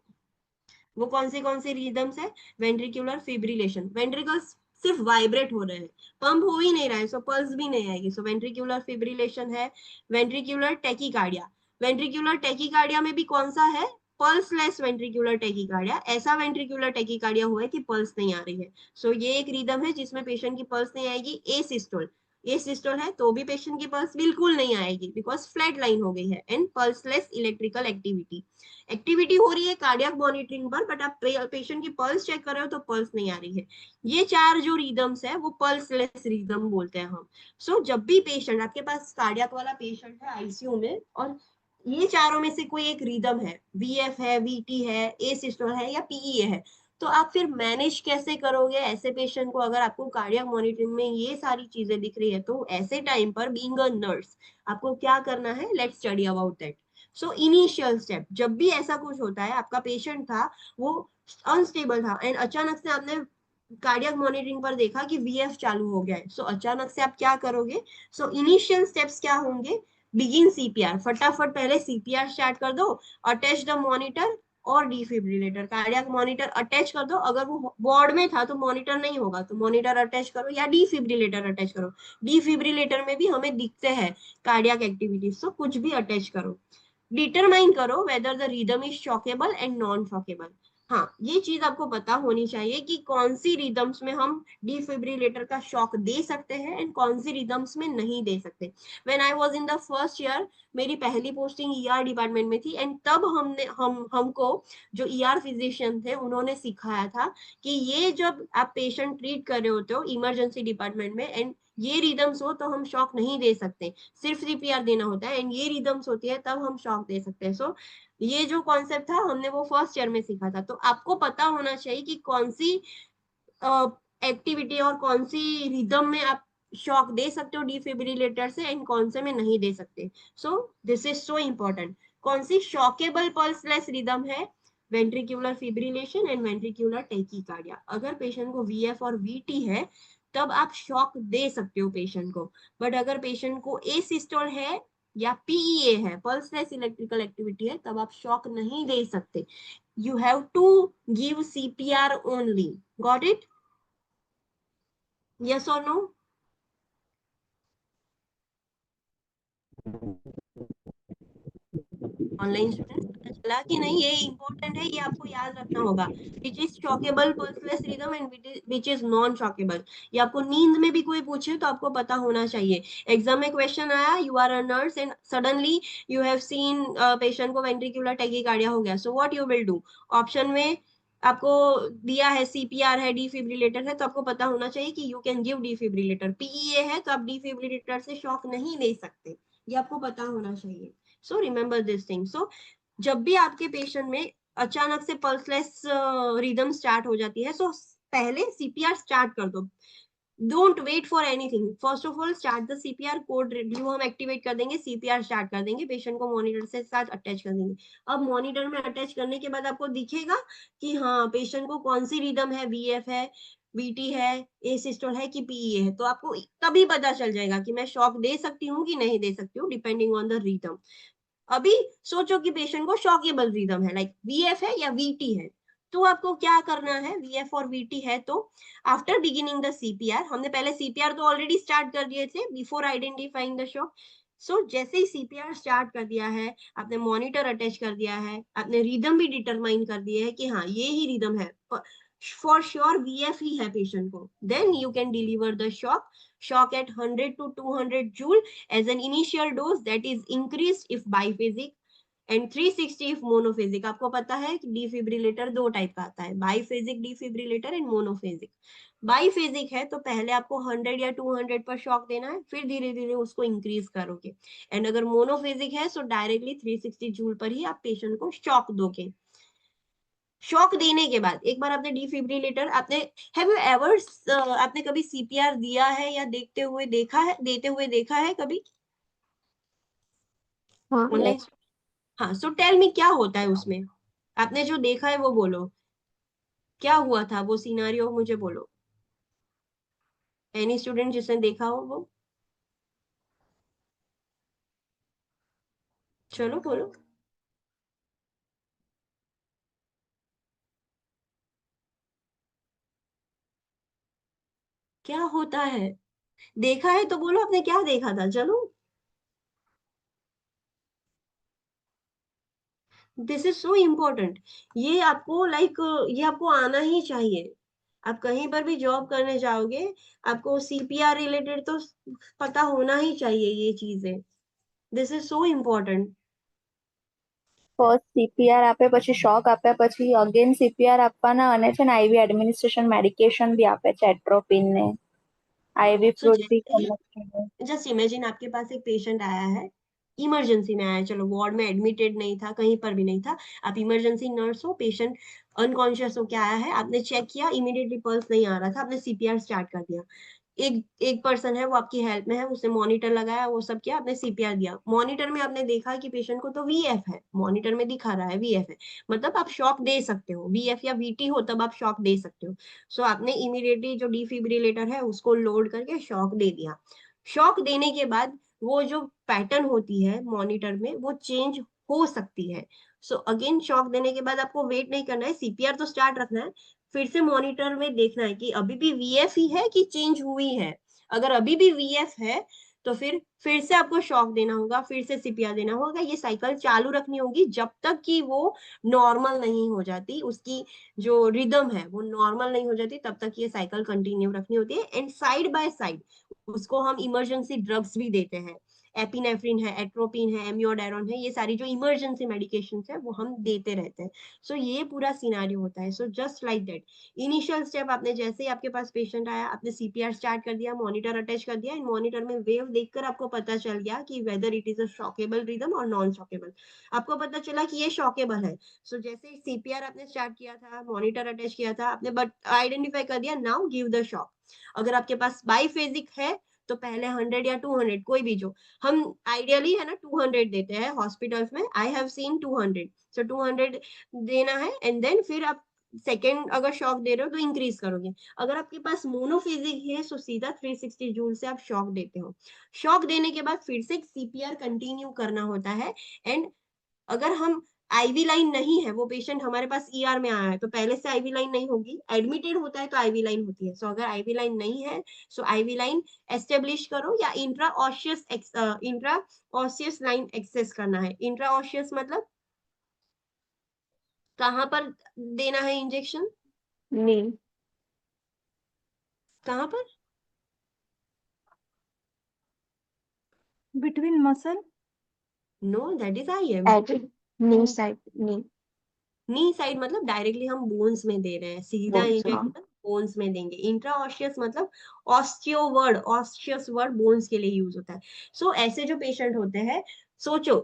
S1: वो कौन सी रिदम्स है? वेंट्रिकुलर फिब्रिलेशन, वेंट्रिकल्स सिर्फ वाइब्रेट हो रहे हैं, पंप हो ही नहीं रहा है, सो पल्स भी नहीं आएगी। सो वेंट्रिकुलर फिब्रिलेशन है। वेंट्रिकुलर टैकीकार्डिया, वेंट्रिकुलर टैकीकार्डिया में भी कौन सा है? Pulseless ventricular tachycardia. ऐसा वेंट्रिकुलर टैकीकार्डिया हुआ है कि पल्स नहीं आ रही है, सो ये एक रिदम है जिसमें पेशेंट की पल्स नहीं आएगी। ए सिस्टोल, ए सिस्टोल है तो भी पेशेंट की पल्स बिल्कुल नहीं आएगी, बिकॉज फ्लैट लाइन हो गई है। And pulseless electrical activity, activity हो रही है कार्डियक मॉनिटरिंग पर, बट आप पेशेंट की पल्स चेक कर रहे हो तो पल्स नहीं आ रही है। ये चार जो रिदम्स है वो पल्सलेस रिदम बोलते हैं हम। सो जब भी पेशेंट, आपके पास कार्डियक वाला पेशेंट है आईसीयू में, और ये चारों में से कोई एक रिदम है, वीएफ है, वीटी है, ए सिस्टोल है या पीईए है, तो आप फिर मैनेज कैसे करोगे ऐसे पेशेंट को? अगर आपको कार्डियक मॉनिटरिंग में ये सारी चीजें दिख रही है, तो ऐसे टाइम पर बीइंग अ नर्स आपको क्या करना है? Let's study about that. So initial step, जब भी ऐसा कुछ होता है, आपका पेशेंट था वो अनस्टेबल था एंड अचानक से आपने कार्डियक मॉनिटरिंग पर देखा कि वीएफ चालू हो गया है, सो अचानक से आप क्या करोगे? सो इनिशियल स्टेप्स क्या होंगे? बिगिन सीपीआर, फटाफट पहले सीपीआर स्टार्ट कर दो, अटैच द मॉनिटर और डिफिब्रिलेटर, कार्डियक मॉनिटर अटैच कर दो। अगर वो वार्ड में था तो मॉनिटर नहीं होगा, तो मॉनिटर अटैच करो या डिफिब्रिलेटर अटैच करो। डिफिब्रिलेटर में भी हमें दिखते हैं कार्डियक एक्टिविटीज, सो कुछ भी अटैच करो। डिटरमाइन करो whether the rhythm is shockable and non shockable. हाँ, ये चीज आपको पता होनी चाहिए कि कौन सी रिदम्स में हम डिफिब्रिलेटर का शॉक दे सकते हैं एंड कौन सी रिदम्स में नहीं दे सकते। When I was in the first year, मेरी पहली पोस्टिंग ईआर डिपार्टमेंट में थी, एंड तब हमको जो ईआर फिजिशियन थे उन्होंने सिखाया था कि ये जब आप पेशेंट ट्रीट कर रहे होते हो इमरजेंसी डिपार्टमेंट में एंड ये रिदम्स हो तो हम शॉक नहीं दे सकते, सिर्फ सीपीआर देना होता है, एंड ये रिदम्स होती है तब हम शॉक दे सकते हैं। सो ये जो कॉन्सेप्ट था हमने वो फर्स्ट ईयर में सीखा था। तो आपको पता होना चाहिए कि कौन सी एक्टिविटी और कौन सी रिदम में आप शॉक दे सकते हो डिफिब्रिलेटर से एंड कौन से में नहीं दे सकते। सो दिस इज सो इम्पोर्टेंट। कौन सी शॉकेबल पल्सलेस रिदम है? Ventricular fibrillation and ventricular tachycardia. अगर पेशेंट को वीएफ और वीटी है तब आप शॉक दे सकते हो पेशेंट को, बट अगर पेशेंट को ए सिस्टोल है या पीईए है, पल्सलेस इलेक्ट्रिकल एक्टिविटी है, तब आप शॉक नहीं दे सकते। You have to give CPR only. Got it? Yes और नो? ऑनलाइन स्टूडेंट्स, पता चला कि नहीं? ये इंपॉर्टेंट है, ये आपको याद रखना होगा। Which is shockable pulseless rhythm and which is non shockable. ये आपको नींद में भी कोई पूछे तो आपको पता होना चाहिए। एग्जाम में क्वेश्चन आया, you are a nurse and suddenly you have seen patient को वेंट्रिकुलर टैकीकार्डिया हो गया, so what you will do? Option में आपको दिया है सीपीआर है, डिफिब्रिलेटर है, तो आपको पता होना चाहिए कि you can give defibrillator. PEA है तो आप डिफिब्रिलेटर से शॉक नहीं ले सकते, ये आपको पता होना चाहिए। So remember this thing. So जब भी आपके पेशेंट में अचानक से पल्सलेस रिदम स्टार्ट हो जाती है, सो पहले सीपीआर स्टार्ट कर दो। Don't wait for anything, first of all start the CPR. Code blue हम एक्टिवेट कर देंगे, सीपीआर स्टार्ट कर देंगे, पेशेंट को मॉनिटर से साथ अटैच कर देंगे। अब मॉनिटर में अटैच करने के बाद आपको दिखेगा कि हाँ पेशेंट को कौन सी रिदम है, वीएफ है, वीटी है, ए सिस्टोल है कि पीईए है, तो आपको तभी पता चल जाएगा कि मैं शॉक दे सकती हूँ कि नहीं दे सकती हूँ, डिपेंडिंग ऑन द रिदम। अभी सोचो कि पेशेंट को शॉकेबल रिदम है, लाइक वीएफ है या वीटी है, तो आपको क्या करना है? वीएफ और वीटी है तो आफ्टर बिगिनिंग द सीपीआर, हमने पहले सीपीआर तो ऑलरेडी स्टार्ट कर दिए थे बिफोर आइडेंटिफाइंग द शॉक। सो जैसे ही सीपीआर स्टार्ट कर दिया है, आपने मॉनिटर अटैच कर दिया है, आपने रिदम भी डिटरमाइन कर दिए है कि हाँ ये ही रिदम है, फॉर श्योर वीएफ ही है पेशेंट को, then you can deliver the shock at 100 to 200 joule as an initial dose that is increased if biphasic, and 360 if monophasic. आपको पता है कि डिफिब्रिलेटर दो टाइप का आता है, biphasic defibrillator and monophasic. Biphasic है तो पहले आपको 100 या 200 पर शॉक देना है, फिर धीरे धीरे उसको इंक्रीज करोगे। एंड अगर मोनोफेजिक है तो डायरेक्टली 360 जूल पर ही आप पेशेंट को शॉक दोगे। शॉक देने के बाद एक बार आपने डिफिब्रिलेटर, आपने हैव यू एवर आपने कभी सीपीआर दिया है या देते हुए देखा है कभी
S4: हाँ
S1: ऑनलाइन? हाँ, सो टेल मी क्या होता है उसमें, आपने जो देखा है वो बोलो, क्या हुआ था वो सिनारियो मुझे बोलो। एनी स्टूडेंट जिसने देखा हो वो, चलो बोलो। क्या होता है, देखा है तो बोलो आपने क्या देखा था, चलो। This is so important. ये आपको ये आपको आना ही चाहिए। आप कहीं पर भी जॉब करने जाओगे, आपको सीपीआर रिलेटेड तो पता होना ही चाहिए ये चीजें। This is so important.
S2: First CPR આપે પછી શોક આપ્યા પછી અગેન સીપીઆર આપવાના અને છે ને આઈવી એડમિનિસ્ટ્રેશન મેડિકેશન બી આપે છે એટ્રોપિન ને આઈવી
S1: सो
S2: ફ્લુઇડ બી
S1: जैसे ही, जस्ट इमेजिन आपके पास एक पेशेंट आया है, इमरजेंसी में आया, चलो वार्ड में एडमिटेड नहीं था, कहीं पर भी नहीं था, आप इमरजेंसी नर्स हो, पेशेंट अनकॉन्शियस हो क्या आया है, आपने चेक किया, इमीडिएटली पल्स नहीं आ रहा था, आपने सीपीआर स्टार्ट कर दिया। एक एक पर्सन है वो आपकी हेल्प में है, उसने मॉनिटर लगाया, वो सब किया, आपने सीपीआर दिया। मॉनिटर में आपने देखा कि पेशेंट को तो वीएफ है, मॉनिटर में दिखा रहा है वीएफ है, मतलब आप शॉक दे सकते हो, वीएफ या वीटी हो तब आप शॉक दे सकते हो। सो आपने इमीडिएटली जो डिफिब्रिलेटर है उसको लोड करके शॉक दे दिया। शॉक देने के बाद वो जो पैटर्न होती है मॉनिटर में वो चेंज हो सकती है। सो अगेन शॉक देने के बाद आपको वेट नहीं करना है, सीपीआर तो स्टार्ट रखना है, फिर से मॉनिटर में देखना है कि अभी भी वीएफ ही है कि चेंज हुई है। अगर अभी भी वीएफ है तो फिर से आपको शॉक देना होगा, फिर से सीपीआर देना होगा, ये साइकिल चालू रखनी होगी जब तक कि वो नॉर्मल नहीं हो जाती, उसकी जो रिदम है वो नॉर्मल नहीं हो जाती, तब तक ये साइकिल कंटिन्यू रखनी होती है। एंड साइड बाय साइड उसको हम इमरजेंसी ड्रग्स भी देते हैं, एपिनेफ्रिन है, एट्रोपिन है, एमियोडायरोन है, ये सारी जो इमरजेंसी मेडिकेशन है वो हम देते रहते हैं। सो ये पूरा सिनारियो होता है। So just like that, initial step, आपने जैसे ही आपके पास पेशेंट आया, आपने सीपीआर स्टार्ट कर दिया, मॉनिटर अटैच कर दिया, मॉनिटर में वेव देखकर आपको पता चल गया कि whether it is a shockable rhythm और नॉन शॉकेबल। आपको पता चला कि ये शॉकेबल है। सो जैसे ही सीपीआर आपने स्टार्ट किया था, मॉनिटर अटैच किया था आपने, बट आइडेंटिफाई कर दिया, नाउ गिव द शॉक। अगर आपके पास बाईफेजिक है तो पहले 100 या 200, कोई भी, जो हम आइडियली है ना 200 देते हैं हॉस्पिटल्स में, आई हैव सीन 200। सो 200 देना है एंड देन फिर आप सेकेंड अगर शॉक दे रहे हो तो इंक्रीज करोगे। अगर आपके पास मोनोफेजिक है तो सीधा 360 जूल से आप शॉक देते हो। शॉक देने के बाद फिर से सीपीआर कंटिन्यू करना होता है। एंड अगर हम आईवी लाइन नहीं है, वो पेशेंट हमारे पास ईआर में आया है तो पहले से आईवी लाइन नहीं होगी, एडमिटेड होता है तो आईवी लाइन होती है। सो अगर आईवी लाइन नहीं है सो आईवी लाइन एस्टेब्लिश करो या इंट्रा ऑसियस लाइन एक्सेस करना है। इंट्रा ऑसियस मतलब कहाँ पर देना है इंजेक्शन,
S4: नहीं,
S1: कहाँ पर?
S3: Between muscle.
S1: No, that is IM.
S4: At knee side, knee.
S1: Knee side मतलब डायरेक्टली हम बोन्स में दे रहे हैं, सीधा
S4: बोन्स, हाँ।
S1: इंजेक्शन बोन्स में देंगे। इंट्राऑशियस मतलब ऑस्टियस वर्ड बोन्स के लिए यूज होता है। सो ऐसे जो पेशेंट होते हैं, सोचो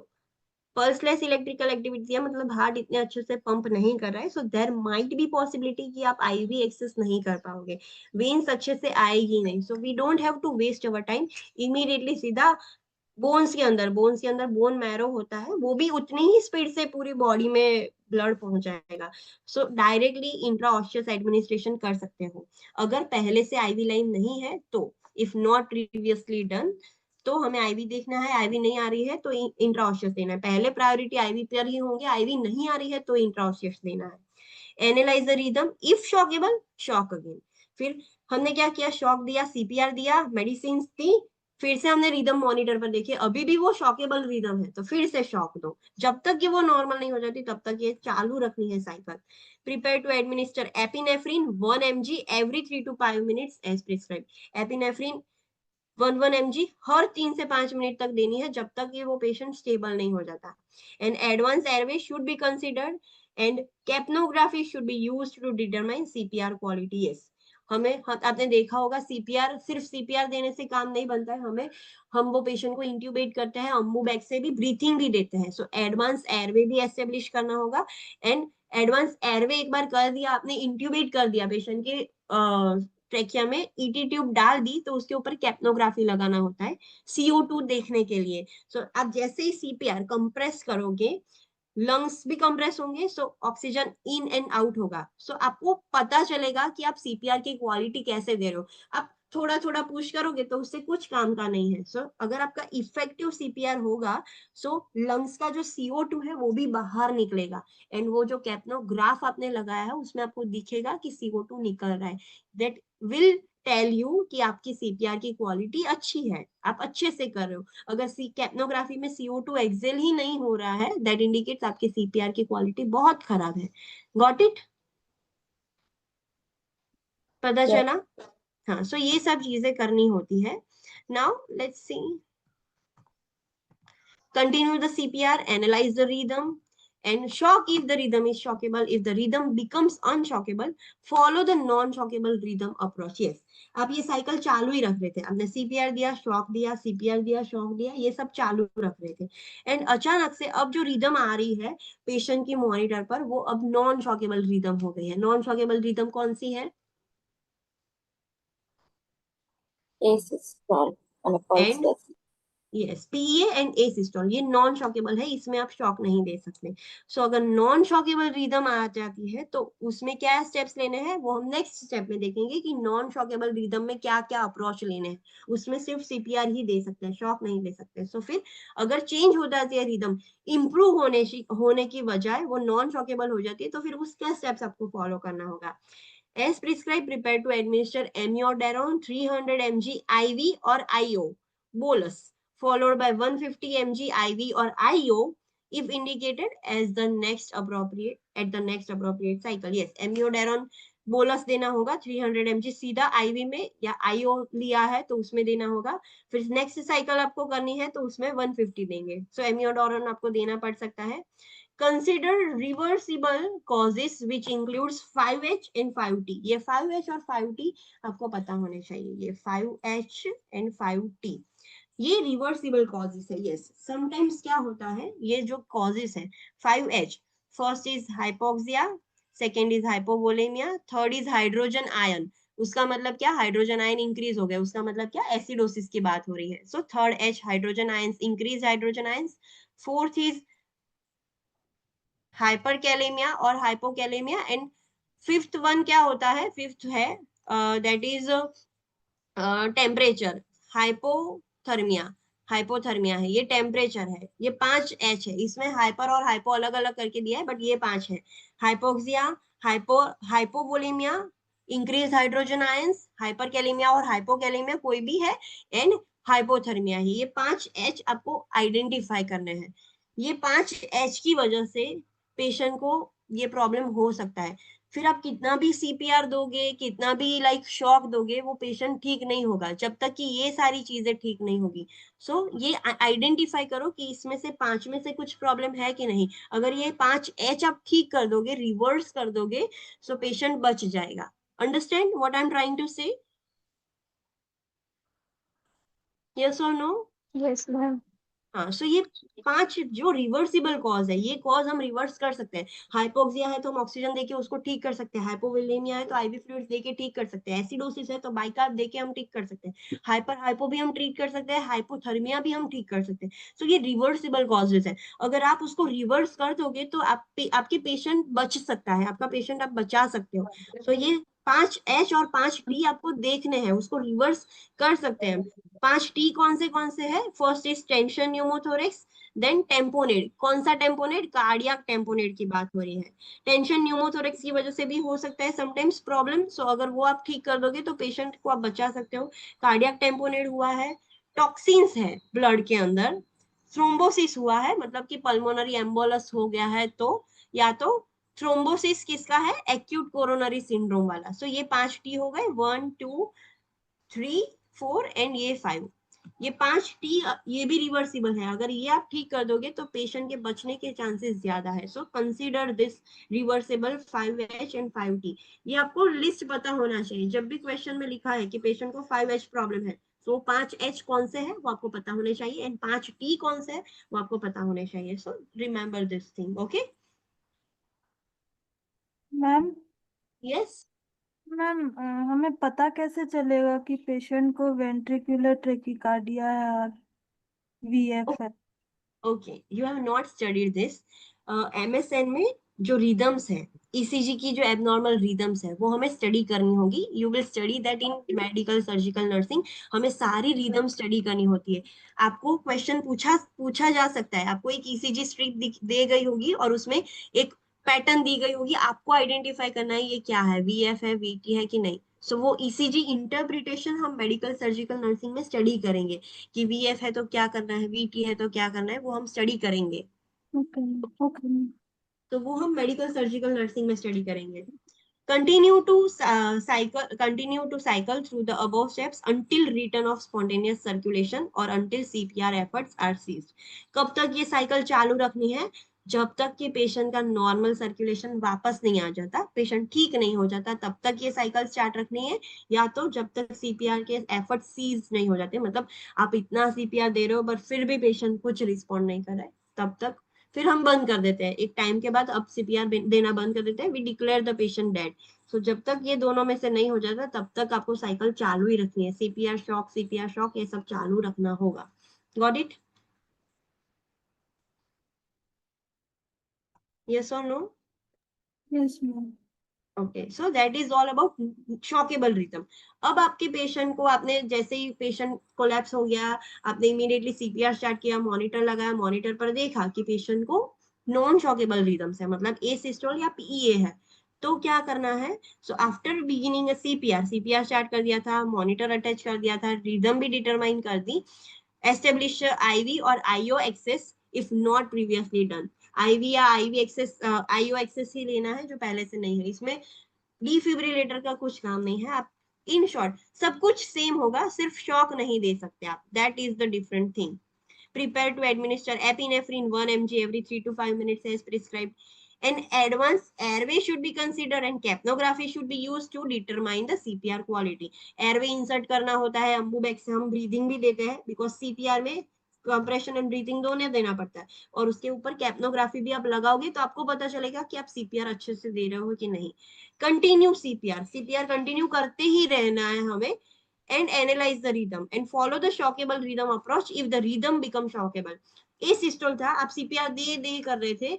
S1: पल्सलेस इलेक्ट्रिकल एक्टिविटी है, मतलब हार्ट इतने अच्छे से पंप नहीं कर रहा है, so there might be possibility कि आप आईवी एक्सेस नहीं कर पाओगे, वेन्स अच्छे से आएगी नहीं। So we don't have to waste our time, immediately सीधा बोन्स के अंदर बोन मैरो होता है, वो भी उतनी ही स्पीड से पूरी बॉडी में ब्लड पहुंचाएगा। सो डायरेक्टली इंट्राऑशियस एडमिनिस्ट्रेशन कर सकते हो। अगर पहले से आईवी लाइन नहीं है तो, इफ नॉट प्रीवियसली डन, तो हमें आईवी देखना है, आईवी नहीं आ रही है तो इंट्राऑशियस देना है, पहले प्रायोरिटी आईवी पर ही होंगे, आईवी नहीं आ रही है तो इंट्राऑशियस देना है। Analyse the rhythm, if shockable shock again. फिर हमने क्या किया, शॉक दिया, सीपीआर दिया, मेडिसिन दी, फिर से हमने रिदम मॉनिटर पर देखी, अभी भी वो शॉकेबल रिदम है तो फिर से शॉक दो, जब तक कि वो नॉर्मल नहीं हो जाती तब तक ये चालू रखनी है cycle. Prepare to administer epinephrine 1 mg every 3 to 5 minutes as prescribe. Epinephrine 1 mg हर 3 से 5 मिनट तक देनी है जब तक ये वो पेशेंट स्टेबल नहीं हो जाता. And advance airway should be considered and capnography should be used to determine CPR quality. Yes, हमें आपने देखा होगा सीपीआर, सिर्फ सीपीआर देने से काम नहीं बनता है, हमें हम वो पेशेंट को इंट्यूबेट करते हैं, अम्बू बैग से भी ब्रीथिंग भी देते हैं. सो एडवांस एयरवे भी एस्टेब्लिश करना होगा. एंड एडवांस एयरवे एक बार कर दिया आपने, इंट्यूबेट कर दिया पेशेंट के ट्रेकिया में, ईटी ट्यूब डाल दी, तो उसके ऊपर कैप्नोग्राफी लगाना होता है CO2 देखने के लिए. सो आप जैसे ही सीपीआर कंप्रेस करोगे, लंग्स भी कंप्रेस होंगे, so oxygen in and out होगा. सो आपको पता चलेगा कि आप सीपीआर की क्वालिटी कैसे दे रहे हो. आप थोड़ा थोड़ा पुश करोगे तो उससे कुछ काम का नहीं है. सो अगर आपका इफेक्टिव सीपीआर होगा, सो लंग्स का जो CO2 है वो भी बाहर निकलेगा. एंड वो जो कैप्नोग्राफ आपने लगाया है उसमें आपको दिखेगा कि CO2 निकल रहा है. दैट विल टेल यू कि आपकी सीपीआर की क्वालिटी अच्छी है, आप अच्छे से कर रहे हो. अगर कैप्नोग्राफी में CO2 एक्सेल ही नहीं हो रहा है, दैट इंडिकेट्स आपकी सीपीआर की क्वालिटी बहुत खराब है. Got it? पता
S2: Yes.
S1: चला? हाँ, सो ये सब चीजें करनी होती है. Now let's see. Continue the CPR, analyze the rhythm, and shock if the rhythm is shockable. If the rhythm becomes unshockable, follow the non-shockable rhythm approach. Yes, आप ये साइकिल चालू ही रख रहे थे, आपने CPR दिया, शॉक दिया, CPR दिया, शॉक दिया, ये सब चालू रख रहे थे. एंड अचानक से अब जो रिदम आ रही है पेशेंट की मॉनिटर पर, वो अब नॉन शॉकेबल रिदम हो गई है. नॉन शॉकेबल रिदम कौन सी है?
S2: asystole and pulse
S1: and
S2: test.
S1: Yes, PA and A systole, ये नॉन शॉकेबल है, इसमें आप शॉक नहीं दे सकते. सो अगर नॉन शॉकेबल रिदम आ जाती है तो उसमें क्या स्टेप्स लेने हैं वो हम नेक्स्ट स्टेप में देखेंगे कि नॉन शॉकेबल रिदम में क्या क्या अप्रोच लेने हैं. उसमें सिर्फ CPR ही दे सकते हैं, शॉक नहीं दे सकते. सो फिर अगर चेंज हो जाती है रिदम, इंप्रूव होने की बजाय वो नॉन शॉकेबल हो जाती है, तो फिर उसके स्टेप्स आपको फॉलो करना होगा. As prescribed, prepare to administer amiodarone 300 mg IV or IO bolus, followed by 150 mg IV or IO if indicated as the next appropriate at the next appropriate cycle. Yes, amiodarone bolus देना होगा 300 mg सीधा IV में, या IO लिया है तो उसमें देना होगा. फिर नेक्स्ट साइकिल आपको करनी है तो उसमें 150 देंगे. सो एमियोडारोन आपको देना पड़ सकता है. Consider reversible causes which includes 5H and 5T. ये 5H और 5T आपको पता होने चाहिए. ये 5H and 5T ये रिवर्सिबल कॉजेस है. यस, समटाइम्स क्या होता है, ये जो कॉजेस है 5H, first is hypoxia, second is hypovolemia, third is hydrogen ion. उसका मतलब क्या, हाइड्रोजन आयन इंक्रीज हो गया, उसका मतलब क्या, एसिडोसिस की बात हो रही है. So third H hydrogen ions, increase hydrogen ions. Fourth is hyperkalaemia और हाइपोकैलेमिया. एंड फिफ्थ वन क्या होता है, फिफ्थ है that is temperature, hypothermia. Hypothermia है, ये टेम्परेचर है. ये 5H है, इसमें हाइपर और हाइपो अलग अलग करके दिया है, बट ये 5 है. Hypoxia, hypovolemia, increase hydrogen ions, hyperkalemia और हाइपोकैलेमिया कोई भी है, एंड हाइपोथर्मिया है. ये 5H आपको आइडेंटिफाई करने हैं. ये 5H की वजह से पेशेंट को ये प्रॉब्लम हो सकता है. फिर आप कितना भी CPR दोगे, कितना भी लाइक शॉक दोगे, वो पेशेंट ठीक नहीं होगा जब तक कि ये सारी चीजें ठीक नहीं होगी. सो ये आइडेंटिफाई करो कि इसमें से 5 में से कुछ प्रॉब्लम है कि नहीं. अगर ये 5H आप ठीक कर दोगे, रिवर्स कर दोगे, सो पेशेंट बच जाएगा. Understand what I am trying to say? Yes और नो?
S4: Yes, ma'am.
S1: हाँ, सो ये 5 जो रिवर्सिबल कॉज है, ये कॉज हम रिवर्स कर सकते हैं. हाइपोक्सिया है तो हम ऑक्सीजन देके उसको ठीक कर सकते हैं. हाइपोवोलेमिया है तो IV फ्लूइड्स देके ठीक कर सकते हैं. एसिडोसिस है तो बाइकार्ब देके हम ठीक कर सकते हैं. हाइपो भी हम ट्रीट कर सकते हैं, हाइपोथर्मिया भी हम ठीक कर सकते हैं. सो ये रिवर्सिबल कॉजेज है. अगर आप उसको रिवर्स कर दोगे तो आपके पेशेंट बच सकता है, आपका पेशेंट आप बचा सकते हो. सो ये 5H और 5T आपको देखने हैं, उसको रिवर्स कर सकते हैं. 5T कौन से है, first is tension pneumothorax, then tamponade. कौन सा टेम्पोनेड, कार्डियक टेम्पोनेड की बात हो रही है. टेंशन न्यूमोथोरेक्स की वजह से भी हो सकता है समटाइम्स प्रॉब्लम. सो अगर वो आप ठीक कर दोगे तो पेशेंट को आप बचा सकते हो. कार्डियक टेम्पोनेड हुआ है. टॉक्सिन्स है ब्लड के अंदर. थ्रोम्बोसिस हुआ है, मतलब कि पल्मोनरी एम्बोलस हो गया है, तो या तो थ्रोम्बोसिस किसका है, एक्यूट कोरोनरी सिंड्रोम वाला. सो ये 5T हो गए, 1 2 3 4 एंड ये 5, ये 5T ये भी रिवर्सिबल है। अगर ये आप ठीक कर दोगे तो पेशेंट के बचने के चांसेस ज्यादा है। So consider this reversible 5H and 5T। ये आपको लिस्ट पता होना चाहिए। जब भी क्वेश्चन में लिखा है कि पेशेंट को 5H प्रॉब्लम है, तो 5H कौन से है वो आपको पता होने चाहिए, एंड 5T कौन से है वो आपको पता होने चाहिए। So remember this thing, okay.
S3: Ma'am
S1: yes,
S3: ma'am हमें पता कैसे चलेगा कि पेशेंट को वेंट्रिकुलर ट्रेकिकार्डिया है और वीएफ है?
S1: Okay, you have not studied this. MSN में जो रिदम्स है, ECG की जो एबनॉर्मल रिदम्स है वो हमें स्टडी करनी होगी। You will study that in medical surgical nursing. हमें सारी रिदम स्टडी करनी होती है। आपको क्वेश्चन पूछा पूछा जा सकता है, आपको एक ECG स्ट्रिप दे गई होगी और उसमें एक पैटर्न दी गई होगी, आपको आइडेंटिफाई करना है ये क्या है, VF है, VT है कि नहीं। सो वो ECG इंटरप्रिटेशन हम मेडिकल सर्जिकल नर्सिंग में स्टडी करेंगे कि VF है तो क्या करना है, VT है तो क्या करना है, वो हम स्टडी करेंगे।
S3: Okay okay.
S1: तो वो हम मेडिकल सर्जिकल नर्सिंग में स्टडी करेंगे। Continue to cycle through the above steps until return of spontaneous circulation or until CPR efforts are ceased. कब तक ये साइकिल चालू रखनी है? जब तक कि पेशेंट का नॉर्मल सर्कुलेशन वापस नहीं आ जाता, पेशेंट ठीक नहीं हो जाता, तब तक ये साइकिल स्टार्ट रखनी है। या तो जब तक CPR के एफर्ट सीज नहीं हो जाते, मतलब आप इतना CPR दे रहे हो बट फिर भी पेशेंट कुछ रिस्पॉन्ड नहीं कर रहा है, तब तक फिर हम बंद कर देते हैं। एक टाइम के बाद अब CPR देना बंद कर देते हैं, we declare the patient dead. So जब तक ये दोनों में से नहीं हो जाता तब तक आपको साइकिल चालू ही रखनी है। CPR शॉक ये सब चालू रखना होगा। Got it? यस और no?
S3: Yes ma'am.
S1: Okay, so that is all about shockable rhythm. अब आपके पेशेंट को, आपने जैसे ही पेशेंट कोलैप्स हो गया, आपने इमीडिएटली CPR स्टार्ट किया, मॉनिटर लगाया, मॉनिटर पर देखा कि पेशेंट को नॉन शॉकेबल रिदम्स है, मतलब ए सिस्टोल या PEA है। तो क्या करना है? So after beginning CPR start कर दिया था, मॉनिटर अटैच कर दिया था, रिदम भी डिटरमाइन कर दी, एस्टेब्लिश IV और IO access if not previously done. IV या IV एक्सेस, IO एक्सेस ही लेना है जो पहले से नहीं है। इसमें डिफिब्रिलेटर का कुछ काम नहीं है। आप इन शॉर्ट सब कुछ सेम होगा, सिर्फ शॉक नहीं दे सकते आप, that is the different thing. Prepare to administer epinephrine 1 mg every 3 to 5 minutes as prescribed. An advanced airway should be considered and capnography should be used to determine the CPR quality. Airway insert करना होता है, अम्बुबैक से हम ब्रीदिंग भी देते हैं, बिकॉज CPR में कंप्रेशन एंड ब्रीदिंग दोनों देना पड़ता है। और उसके ऊपर कैप्नोग्राफी भी आप लगाओगे तो आपको पता चलेगा कि आप CPR अच्छे से दे रहे हो कि नहीं। कंटिन्यू CPR कंटिन्यू करते ही रहना है हमें, and analyze the rhythm and follow the shockable rhythm approach if the rhythm becomes shockable. A systole था, आप CPR दे कर रहे थे,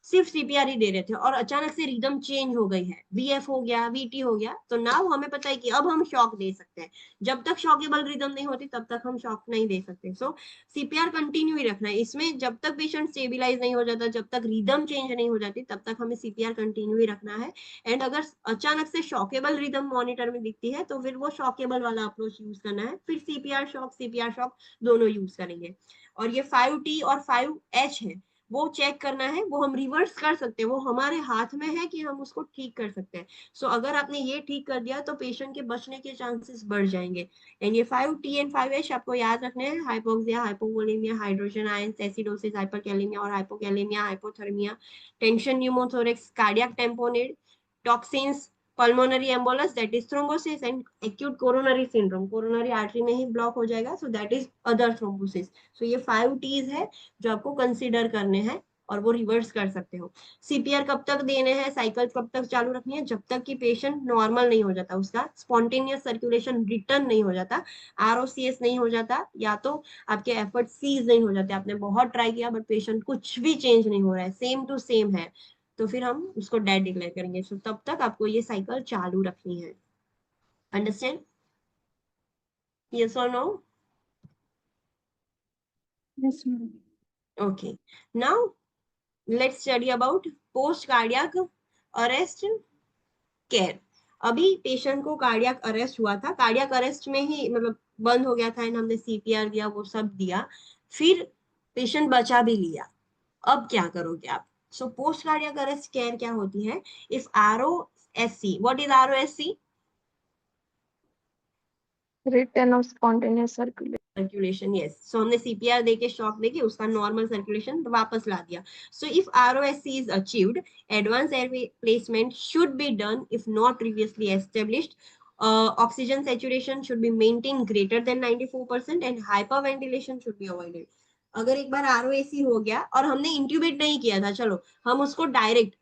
S1: सिर्फ CPR ही दे रहे थे और अचानक से रिदम चेंज हो गई है, VF हो गया, VT हो गया, तो नाउ हमें पता है कि अब हम शॉक दे सकते हैं। जब तक शॉकेबल रिदम नहीं होती तब तक हम शॉक नहीं दे सकते। सो CPR कंटिन्यू ही रखना है। इसमें जब तक पेशेंट स्टेबिलाईज नहीं हो जाता, जब तक रिदम चेंज नहीं हो जाती, तब तक हमें CPR कंटिन्यू ही रखना है। एंड अगर अचानक से शॉकेबल रिदम मॉनिटर में दिखती है तो फिर वो शॉकेबल वाला अप्रोच यूज करना है, फिर CPR शॉक दोनों यूज करेंगे। और ये 5T और 5H है, वो चेक करना है, वो हम रिवर्स कर सकते हैं, वो हमारे हाथ में है कि हम उसको ठीक कर सकते हैं। सो अगर आपने ये ठीक कर दिया तो पेशेंट के बचने के चांसेस बढ़ जाएंगे। एंड ये 5T एंड 5H आपको याद रखने हैं, hypoxia, hypovolaemia, hydrogen ions, acidosis, hyperkalaemia और hypokalaemia, hypothermia, tension, pneumothorax, cardiac tamponade, toxins, pulmonary embolus that is thrombosis, and acute coronary syndrome, coronary artery में ही ब्लॉक हो जाएगा, so that is other thrombosis. so ये 5 T's है जो आपको कंसीडर करने हैं और वो रिवर्स कर सकते हो। CPR कब तक देने हैं, साइकिल कब तक चालू रखनी है? जब तक कि पेशेंट नॉर्मल नहीं हो जाता, उसका स्पॉन्टेनियस सर्कुलेशन रिटर्न नहीं हो जाता, ROCS नहीं हो जाता, या तो आपके एफर्ट सीज नहीं हो जाते, आपने बहुत ट्राई किया बट पेशेंट कुछ भी चेंज नहीं हो रहा है, सेम टू सेम है, तो फिर हम उसको डेड डिक्लेयर करेंगे। सो तब तक आपको ये साइकिल चालू रखनी है। अंडरस्टैंड? यस और no?
S3: Yes ma'am.
S1: Okay, now let's study about post cardiac arrest care. अभी पेशेंट को कार्डियक अरेस्ट हुआ था, कार्डियक अरेस्ट में ही मतलब बंद हो गया था एंड हमने CPR दिया, वो सब दिया, फिर पेशेंट बचा भी लिया, अब क्या करोगे आप? So post cardiac arrest care क्या होती है? If ROSC, what is ROSC?
S4: Return of spontaneous circulation.
S1: Circulation, yes. So हमने सीपीआर देके शॉक देके उसका नॉर्मल सर्कुलेशन वापस ला दिया। So if ROSC is achieved, advance air placement should be done if not previously established. Oxygen saturation should be maintain greater than 94% and hyperventilation should be avoided. अगर एक बार आरओएसी हो गया और हमने इंट्यूबेट नहीं किया था, चलो हम उसको डायरेक्ट,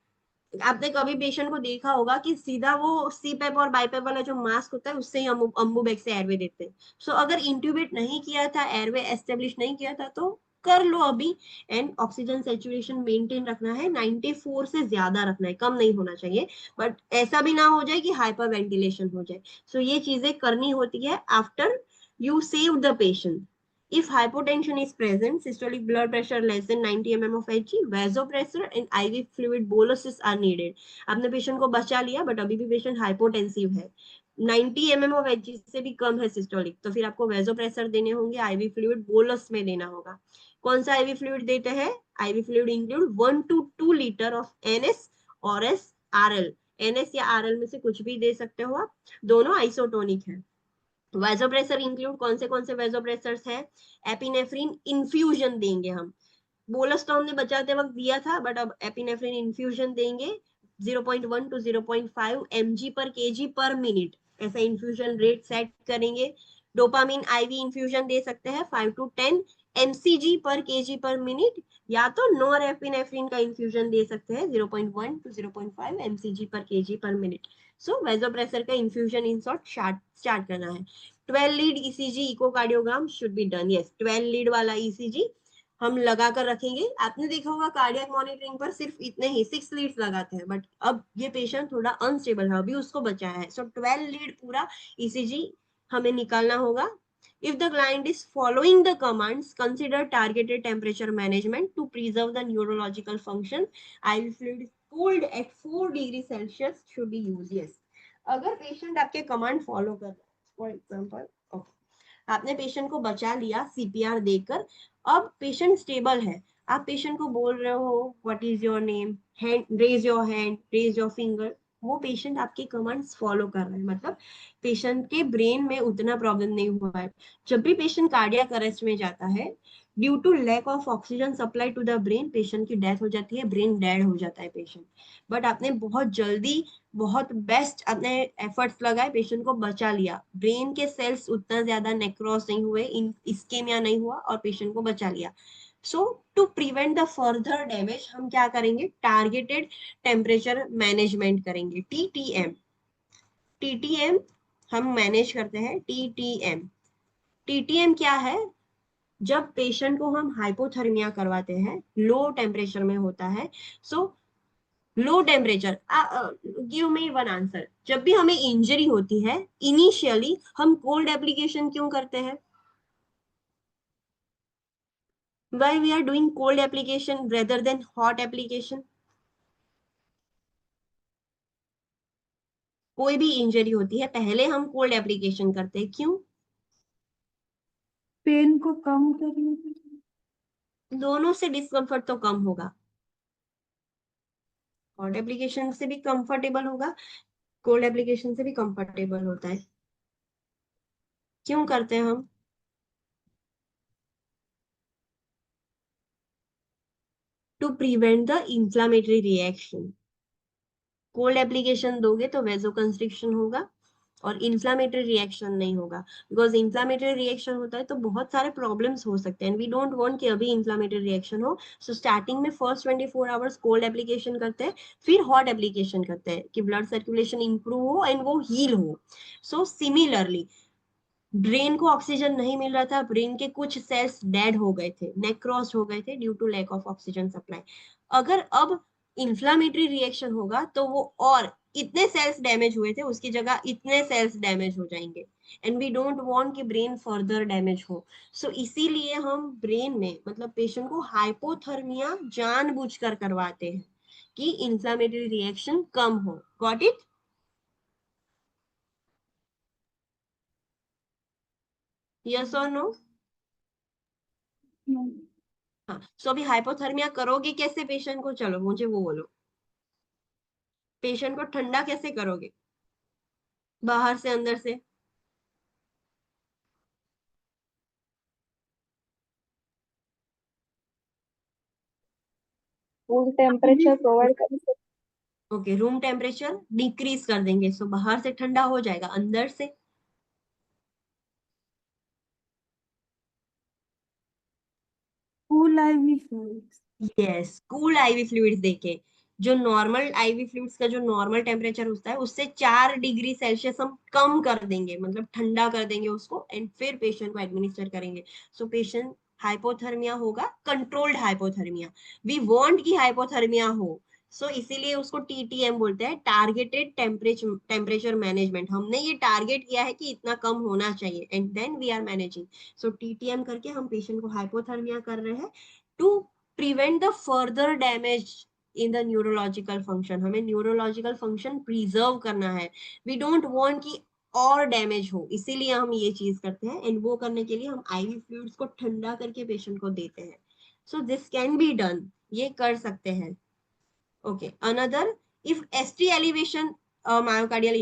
S1: आपने कभी पेशेंट को देखा होगा कि सीधा वो सीपेप और बाईपेप वाला जो मास्क होता है उससे ही अम्बुबैग से एयरवे देते हैं। सो अगर इंट्यूबेट नहीं किया था, एयरवे एस्टेब्लिश नहीं किया था, तो कर लो अभी। एंड ऑक्सीजन सैचुरेशन मेंटेन रखना है, 94 से ज्यादा रखना है, कम नहीं होना चाहिए। बट ऐसा भी ना हो जाए कि हाइपर वेंटिलेशन हो जाए। सो ये चीजें करनी होती है after you save the patient. If hypotension is present, systolic blood pressure less than 90 mm of Hg, vasopressor and IV fluid boluses are needed. आपने पेशेंट को बचा लिया बट अभी भी पेशेंट हाइपोटेंसिव है, 90 mm of Hg से भी कम है सिस्टोलिक, तो फिर आपको वेजोप्रेसर देने होंगे, आईवी फ्लूइड बोलस में देना होगा। कौन सा आईवी फ्लूइड देते हैं? IV fluid include 1 to 2 litre of NS और एस आरएल। एनएस या आरएल में से कुछ भी दे सकते हो आप, दोनों आइसोटोनिक है। वेजोप्रेसर इंक्लूड कौन से वेजोप्रेसर्स है? एपिनेफ्रिन इन्फ्यूजन देंगे हम, बोलस तो हमने बचाते वक्त दिया था, बट अब एपिनेफ्रिन इन्फ्यूजन देंगे 0.1 to 0.5 mg पर kg पर मिनट, ऐसा इन्फ्यूजन रेट सेट करेंगे। डोपामिन आईवी इन्फ्यूजन दे सकते हैं 5 to 10 mcg पर kg पर मिनट, या तो नॉर एपिनेफ्रिन का इन्फ्यूजन दे सकते हैं 0.1 to 0.5 mcg पर kg पर मिनट। सो वेजोप्रेसर का इन्फ्यूजन इन शॉर्ट स्टार्ट करना है। 12 lead ECG echocardiogram should be done, yes 12 lead वाला ईसीजी हम लगा कर रखेंगे। आपने देखा होगा कार्डियक मॉनिटरिंग पर सिर्फ इतने ही 6 लीड्स लगाते हैं, बट अब ये पेशेंट थोड़ा अनस्टेबल है, अभी उसको बचाया है, सो 12 लीड पूरा ईसीजी हमें निकालना होगा। If the client is following the commands, consider targeted temperature management to preserve the neurological function. IV fluid cooled at 4 degrees Celsius should be used. Yes. अगर पेशेंट आपके कमांड फॉलो कर रहा है, फॉर एग्जाम्पल, आपने पेशेंट को बचा लिया सीपीआर देकर, अब पेशेंट स्टेबल है, आप पेशेंट को बोल रहे हो what is your name, raise your hand, raise your finger, वो पेशेंट आपके कमांड्स फॉलो कर रहे हैं, मतलब पेशेंट के ब्रेन में उतना प्रॉब्लम नहीं हुआ है। जब भी पेशेंट कार्डियक अरेस्ट में जाता है, due to lack of oxygen supply to the brain, patient की डेथ हो जाती है, ब्रेन डेड हो जाता है पेशेंट। बट आपने बहुत जल्दी, बहुत बेस्ट अपने एफर्ट्स लगाए, पेशेंट को बचा लिया, ब्रेन के सेल्स उतना ज्यादा नेक्रोस नहीं हुए, इस्केमिया नहीं हुआ और पेशेंट को बचा लिया। So to prevent the further damage हम क्या करेंगे? टारगेटेड टेम्परेचर मैनेजमेंट करेंगे, टीटीएम। टीटीएम हम मैनेज करते हैं, टीटीएम। टीटीएम क्या है? जब पेशेंट को हम हाइपोथर्मिया करवाते हैं, लो टेम्परेचर में होता है, so low temperature, give me one answer, जब भी हमें इंजरी होती है इनिशियली हम कोल्ड एप्लीकेशन क्यों करते हैं? Why we are doing cold application rather than hot application? कोई भी इंजरी होती है पहले हम कोल्ड एप्लीकेशन करते हैं, क्यों?
S3: पेन को कम करने के लिए।
S1: दोनों से डिस्कम्फर्ट तो कम होगा, हॉट एप्लीकेशन से भी कंफर्टेबल होगा, कोल्ड एप्लीकेशन से भी कंफर्टेबल होता है। क्यों करते हैं हम? To prevent the inflammatory reaction. Cold application दोगे तो वेजो कंस्ट्रिक्शन होगा और इन्फ्लामेटरी रिएक्शन नहीं होगा, बिकॉज इन्फ्लामेटरी रिएक्शन होता है तो बहुत सारे प्रॉब्लम्स हो सकते हैं, वी डोंट वांट कि अभी इन्फ्लामेटरी रिएक्शन हो। सो स्टार्टिंग में फर्स्ट 24 आवर्स कोल्ड एप्लीकेशन करते हैं, फिर हॉट एप्लीकेशन करते हैं कि ब्लड सर्कुलेशन इंप्रूव हो एंड वो हील हो। सो सिमिलरली ब्रेन को ऑक्सीजन नहीं मिल रहा था, ब्रेन के कुछ सेल्स डेड हो गए थे, नेक्रोस हो गए थे due to lack of oxygen supply. अगर अब इन्फ्लामेटरी रिएक्शन होगा तो वो और इतने सेल्स डैमेज हुए थे उसकी जगह इतने सेल्स डैमेज हो जाएंगे, एंड वी डोंट वांट कि ब्रेन फर्दर डैमेज हो। सो इसीलिए हम ब्रेन में, मतलब पेशेंट को हाइपोथर्मिया जानबूझकर करवाते हैं कि इन्फ्लामेटरी रिएक्शन कम हो। Got it? यस और नो? हाँ, सो अभी हाइपोथर्मिया करोगे कैसे पेशेंट को, चलो मुझे वो बोलो। पेशेंट को ठंडा कैसे करोगे? बाहर से अंदर से?
S2: कूल टेम्परेचर प्रोवाइड कर सकते।
S1: ओके, रूम टेम्परेचर डिक्रीज कर देंगे, सो बाहर से ठंडा हो जाएगा, अंदर से
S3: cool ivy fluids.
S1: Yes, cool ivy fluids देके जो नॉर्मल आईवी फ्लूइड्स का जो नॉर्मल टेम्परेचर होता है उससे 4 डिग्री सेल्सियस हम कम कर देंगे, मतलब ठंडा कर देंगे उसको, एंड फिर पेशेंट को एडमिनिस्टर करेंगे। सो पेशेंट हाइपोथर्मिया होगा, कंट्रोल्ड हाइपोथर्मिया। वी वांट की हाइपोथर्मिया हो, सो इसीलिए उसको टीटीएम बोलते हैं, टारगेटेड टेम्परेचर मैनेजमेंट। हमने ये टारगेट किया है कि इतना कम होना चाहिए and then we are managing. So TTM करके हम पेशेंट को हाइपोथर्मिया कर रहे हैं to prevent the further damage in the neurological function। हमें न्यूरोलॉजिकल फंक्शन प्रिजर्व करना है, वी डोंट वांट कि और डैमेज हो, इसीलिए हम ये चीज करते हैं। एंड वो करने के लिए हम आईवी फ्लूइड्स को ठंडा करके पेशेंट को देते हैं। So this can be done, ये कर सकते हैं। Okay, another, if ST elevation, myocardial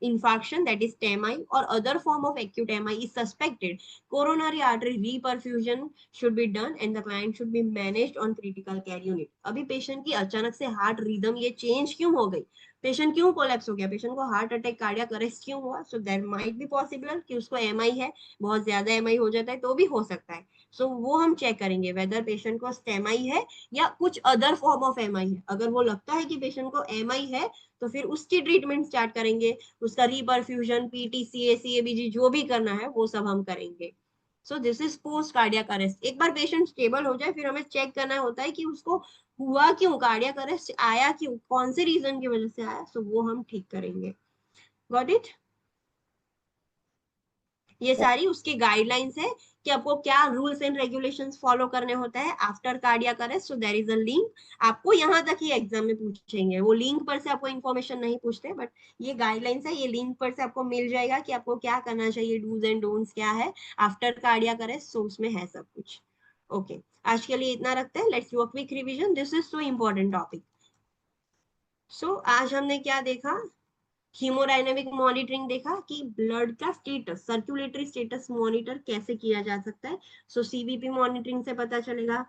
S1: infarction, that is TMI, or other form of acute MI is suspected, coronary artery reperfusion should be done and the client should be managed on critical care unit। अभी पेशेंट की अचानक से हार्ट रिदम ये चेंज क्यों हो गई, पेशेंट क्यों कोलैप्स हो गया, पेशेंट को हार्ट अटैक कार्डियक अरेस्ट क्यों हुआ? So there might be possible कि उसको एमआई है, बहुत ज्यादा एमआई हो जाता है तो भी हो सकता है। सो वो हम चेक करेंगे वेदर पेशेंट को एमआई है या कुछ अदर फॉर्म ऑफ एमआई है। अगर वो लगता है कि पेशेंट को एमआई है तो फिर उसकी ट्रीटमेंट स्टार्ट करेंगे, उसका रीपरफ्यूजन, पीटीसीए, सीएबीजी जो भी करना है वो सब हम करेंगे। सो this is post cardiac arrest. एक बार पेशेंट स्टेबल हो जाए फिर हमें चेक करना होता है कि उसको हुआ क्यों, कार्डियक अरेस्ट आया क्यों, कौन से रीजन की वजह से आया, सो वो हम ठीक करेंगे। Got it? ये सारी उसकी गाइडलाइंस है कि आपको क्या रूल्स एंड रेगुलेशंस फॉलो करने होते हैं after cardiac arrest. So there is a link, आपको यहाँ तक ही एग्जाम में पूछेंगे, वो लिंक पर से आपको इन्फॉर्मेशन नहीं पूछते, बट ये गाइडलाइंस है, ये लिंक पर से आपको मिल जाएगा कि आपको क्या करना चाहिए, डूज एंड डोंट्स क्या है आफ्टर कार्डियक अरेस्ट। सो उसमें है सब कुछ। ओके, आज के लिए इतना रखते हैं, let's do a quick revision, this is so important topic. So आज हमने क्या देखा, हीमोडायनेमिक मॉनिटरिंग देखा कि ब्लड का स्टेटस, सर्कुलेटरी स्टेटस मॉनिटर कैसे किया जा सकता है। सो सीवीपी मॉनिटरिंग से पता चलेगा,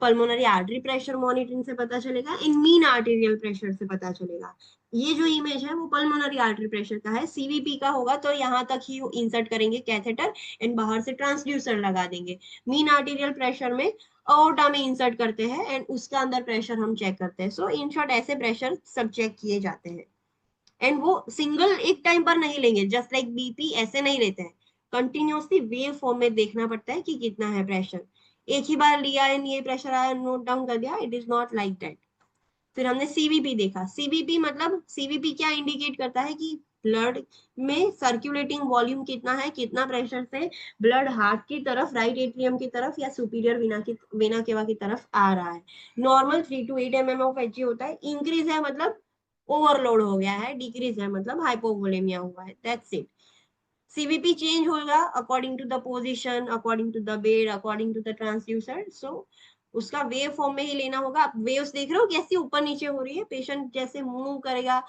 S1: पल्मोनरी आर्टरी प्रेशर मॉनिटरिंग से पता चलेगा, इन मीन आर्टेरियल प्रेशर से पता चलेगा। ये जो इमेज है वो पल्मोनरी आर्टरी प्रेशर का है, सीवीपी का होगा तो यहाँ तक ही इंसर्ट करेंगे कैथेटर एंड बाहर से ट्रांसड्यूसर लगा देंगे। मीन आर्टेरियल प्रेशर में अओर्टा में इंसर्ट करते हैं एंड उसका अंदर प्रेशर हम चेक करते हैं। सो इन शॉर्ट ऐसे प्रेशर सब चेक किए जाते हैं एंड वो सिंगल एक टाइम पर नहीं लेंगे, जस्ट लाइक बीपी ऐसे नहीं लेते हैं, कंटिन्यूसली वेव फॉर्म में देखना पड़ता है कि कितना है प्रेशर। एक ही बार लिया एंड ये प्रेशर आया नोट डाउन कर दिया, it is not like that. फिर हमने सीवीपी देखा, सीवीपी मतलब सीवीपी क्या इंडिकेट करता है कि ब्लड में सर्कुलेटिंग वॉल्यूम कितना है, कितना प्रेशर से ब्लड हार्ट की तरफ, राइट एट्रियम की तरफ या सुपीरियर वेना केवा की तरफ आ रहा है। Normal 3 to 8 mm of Hg होता है, इंक्रीज है मतलब ओवरलोड हो गया है, डिक्रीज है मतलब हाइपोवोलेमिया हुआ है, दैट्स इट। सीवीपी चेंज होगा according to the position, according to the bed, according to the transducer. So उसका वेव फॉर्म में ही लेना होगा। आप वेव्स देख रहे हो कैसी ऊपर नीचे हो रही है, पेशेंट जैसे मूव करेगा,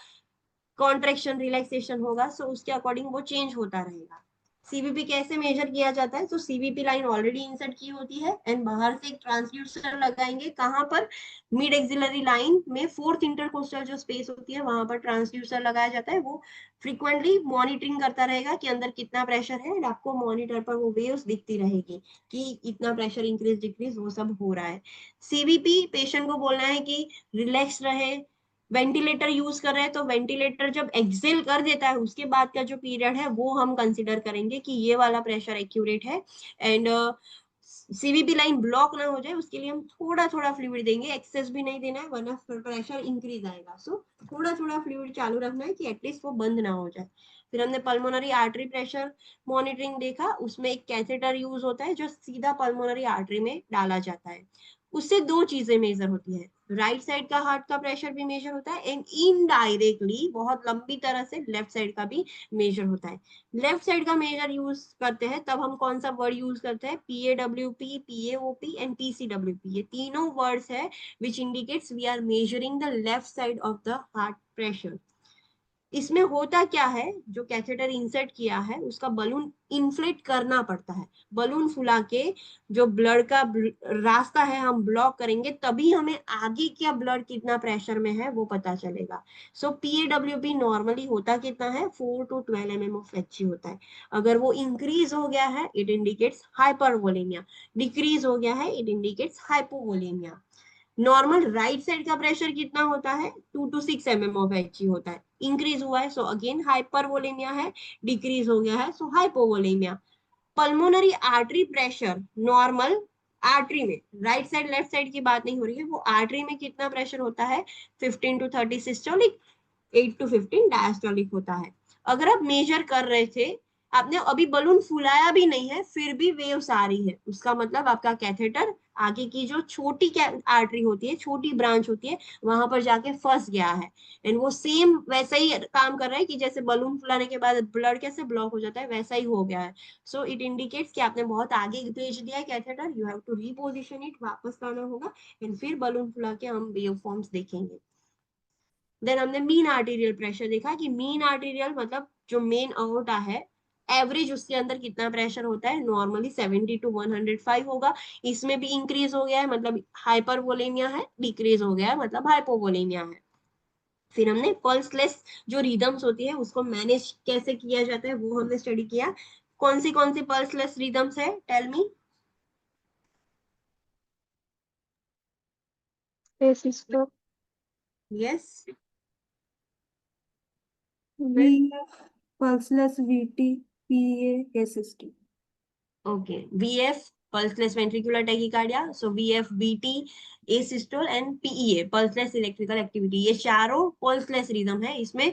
S1: कॉन्ट्रेक्शन रिलैक्सेशन होगा, सो उसके अकॉर्डिंग वो चेंज होता रहेगा। सीवीपी कैसे मेजर किया जाता है, तो सीवीपी लाइन ऑलरेडी इंसर्ट की होती है एंड बाहर से एक ट्रांसड्यूसर लगाएंगे, कहां पर, मिड एक्सिलरी लाइन में फोर्थ इंटरकोस्टल जो स्पेस होती है वहां पर ट्रांसड्यूसर लगाया जाता है। वो फ्रीक्वेंटली मॉनिटरिंग करता रहेगा कि अंदर कितना प्रेशर है एंड आपको मॉनिटर पर वो वेव्स दिखती रहेगी कि इतना प्रेशर इंक्रीज डिक्रीज वो सब हो रहा है। सीवीपी पेशेंट को बोलना है कि रिलैक्स रहे, वेंटिलेटर यूज कर रहे हैं तो वेंटिलेटर जब एक्सेल कर देता है उसके बाद का जो पीरियड है वो हम कंसिडर करेंगे कि ये वाला प्रेशर एक्यूरेट है। एंड सीवीपी लाइन ब्लॉक ना हो जाए उसके लिए हम थोड़ा थोड़ा फ्लूइड देंगे, एक्सेस भी नहीं देना है वरना प्रेशर इंक्रीज आएगा। सो थोड़ा थोड़ा फ्लूइड चालू रखना है कि एटलीस्ट वो बंद ना हो जाए। फिर हमने पल्मोनरी आर्टरी प्रेशर मॉनिटरिंग देखा, उसमें एक कैथेटर यूज होता है जो सीधा पल्मोनरी आर्टरी में डाला जाता है। उससे दो चीजें मेजर होती है, राइट साइड का हार्ट का प्रेशर भी मेजर होता है एंड इनडायरेक्टली बहुत लंबी तरह से लेफ्ट साइड का भी मेजर होता है। लेफ्ट साइड का मेजर यूज करते हैं तब हम कौन सा वर्ड यूज करते हैं, PAWP, PAOP एंड PCWP, ये तीनों वर्ड्स है which indicates we are measuring the left side of the heart pressure. इसमें होता क्या है, जो कैथेटर इंसर्ट किया है उसका बलून इन्फ्लेट करना पड़ता है, बलून फुला के जो ब्लड का रास्ता है हम ब्लॉक करेंगे, तभी हमें आगे क्या ब्लड कितना प्रेशर में है वो पता चलेगा। सो PaWP नॉर्मली होता कितना है, 4 to 12 mm ऑफ Hg होता है। अगर वो इंक्रीज हो गया है इट इंडिकेट्स हाइपरवोलेमिया, डिक्रीज हो गया है it indicates hypovolemia. Normal right side का प्रेशर कितना होता है, 2 to 6 mm ऑफ Hg होता है। इंक्रीज हुआ है सो अगेन हाइपरवोलेमिया है, डिक्रीज हो गया है so hypovolaemia. Pulmonary artery pressure normal artery में, राइट साइड लेफ्ट साइड की बात नहीं हो रही है, वो आर्टरी में कितना प्रेशर होता है, 15 to 30 सिस्टोलिक, 8 to 15 डायस्टोलिक होता है। अगर आप मेजर कर रहे थे, आपने अभी बलून फुलाया भी नहीं है फिर भी वेव्स आ रही है, उसका मतलब आपका कैथेटर आगे की जो छोटी आर्टरी होती है, छोटी ब्रांच होती है, वहां पर जाके फंस गया है। एंड वो सेम वैसा ही काम कर रहा है कि जैसे बलून फुलाने के बाद ब्लड कैसे ब्लॉक हो जाता है वैसा ही हो गया है। सो इट इंडिकेट्स कि आपने बहुत आगे भेज दिया है catheter, you have to reposition it, वापस लाना होगा एंड फिर बलून फुला के हम वेव फॉर्म्स देखेंगे। देन हमने मीन आर्टीरियल प्रेशर देखा कि मीन आर्टीरियल मतलब जो मेन अओर्टा है, एवरेज उसके अंदर कितना प्रेशर होता है, नॉर्मली 70 to 105 होगा। इसमें भी इंक्रीज हो गया है मतलब हाइपरवोलेमिया है, डिक्रीज हो गया है मतलब हाइपोवोलेमिया है। फिर हमने पल्सलेस जो रिदम्स होती है उसको मैनेज कैसे किया जाता है वो हमने स्टडी किया। कौन सी पल्सलेस रिदम्स है, tell me.
S4: asystole,
S1: yes,
S3: VF, pulseless VT, PA, ASYSTole।
S1: Okay, VF pulseless ventricular tachycardia, so VF, BT, asystole and PEA pulseless electrical activity, ये चारों pulseless rhythm है। इसमें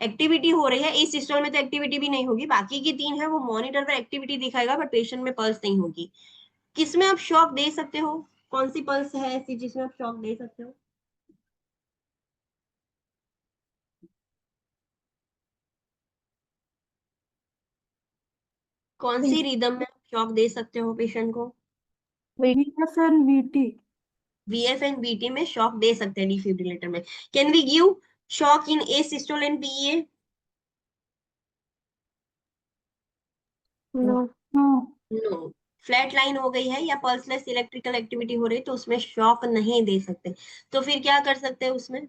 S1: एक्टिविटी हो रही है, asystole में तो एक्टिविटी भी नहीं होगी, बाकी की तीन है वो मॉनिटर पर एक्टिविटी दिखाएगा बट पेशेंट में पल्स नहीं होगी। किसमें आप शॉक दे सकते हो, कौन सी पल्स है ऐसी जिसमें आप शॉक दे सकते हो, कौन सी रिदम में आप शॉक दे सकते हो पेशेंट को।
S3: VF and VT।
S1: VF and BT में शॉक दे सकते हैं डिफिब्रिलेटर में। Can we give shock in asystole and PEA?
S4: no,
S3: No।
S1: No, flat line हो गई है या पल्सलेस इलेक्ट्रिकल एक्टिविटी हो रही है तो उसमें शॉक नहीं दे सकते। तो फिर क्या कर सकते हैं उसमें,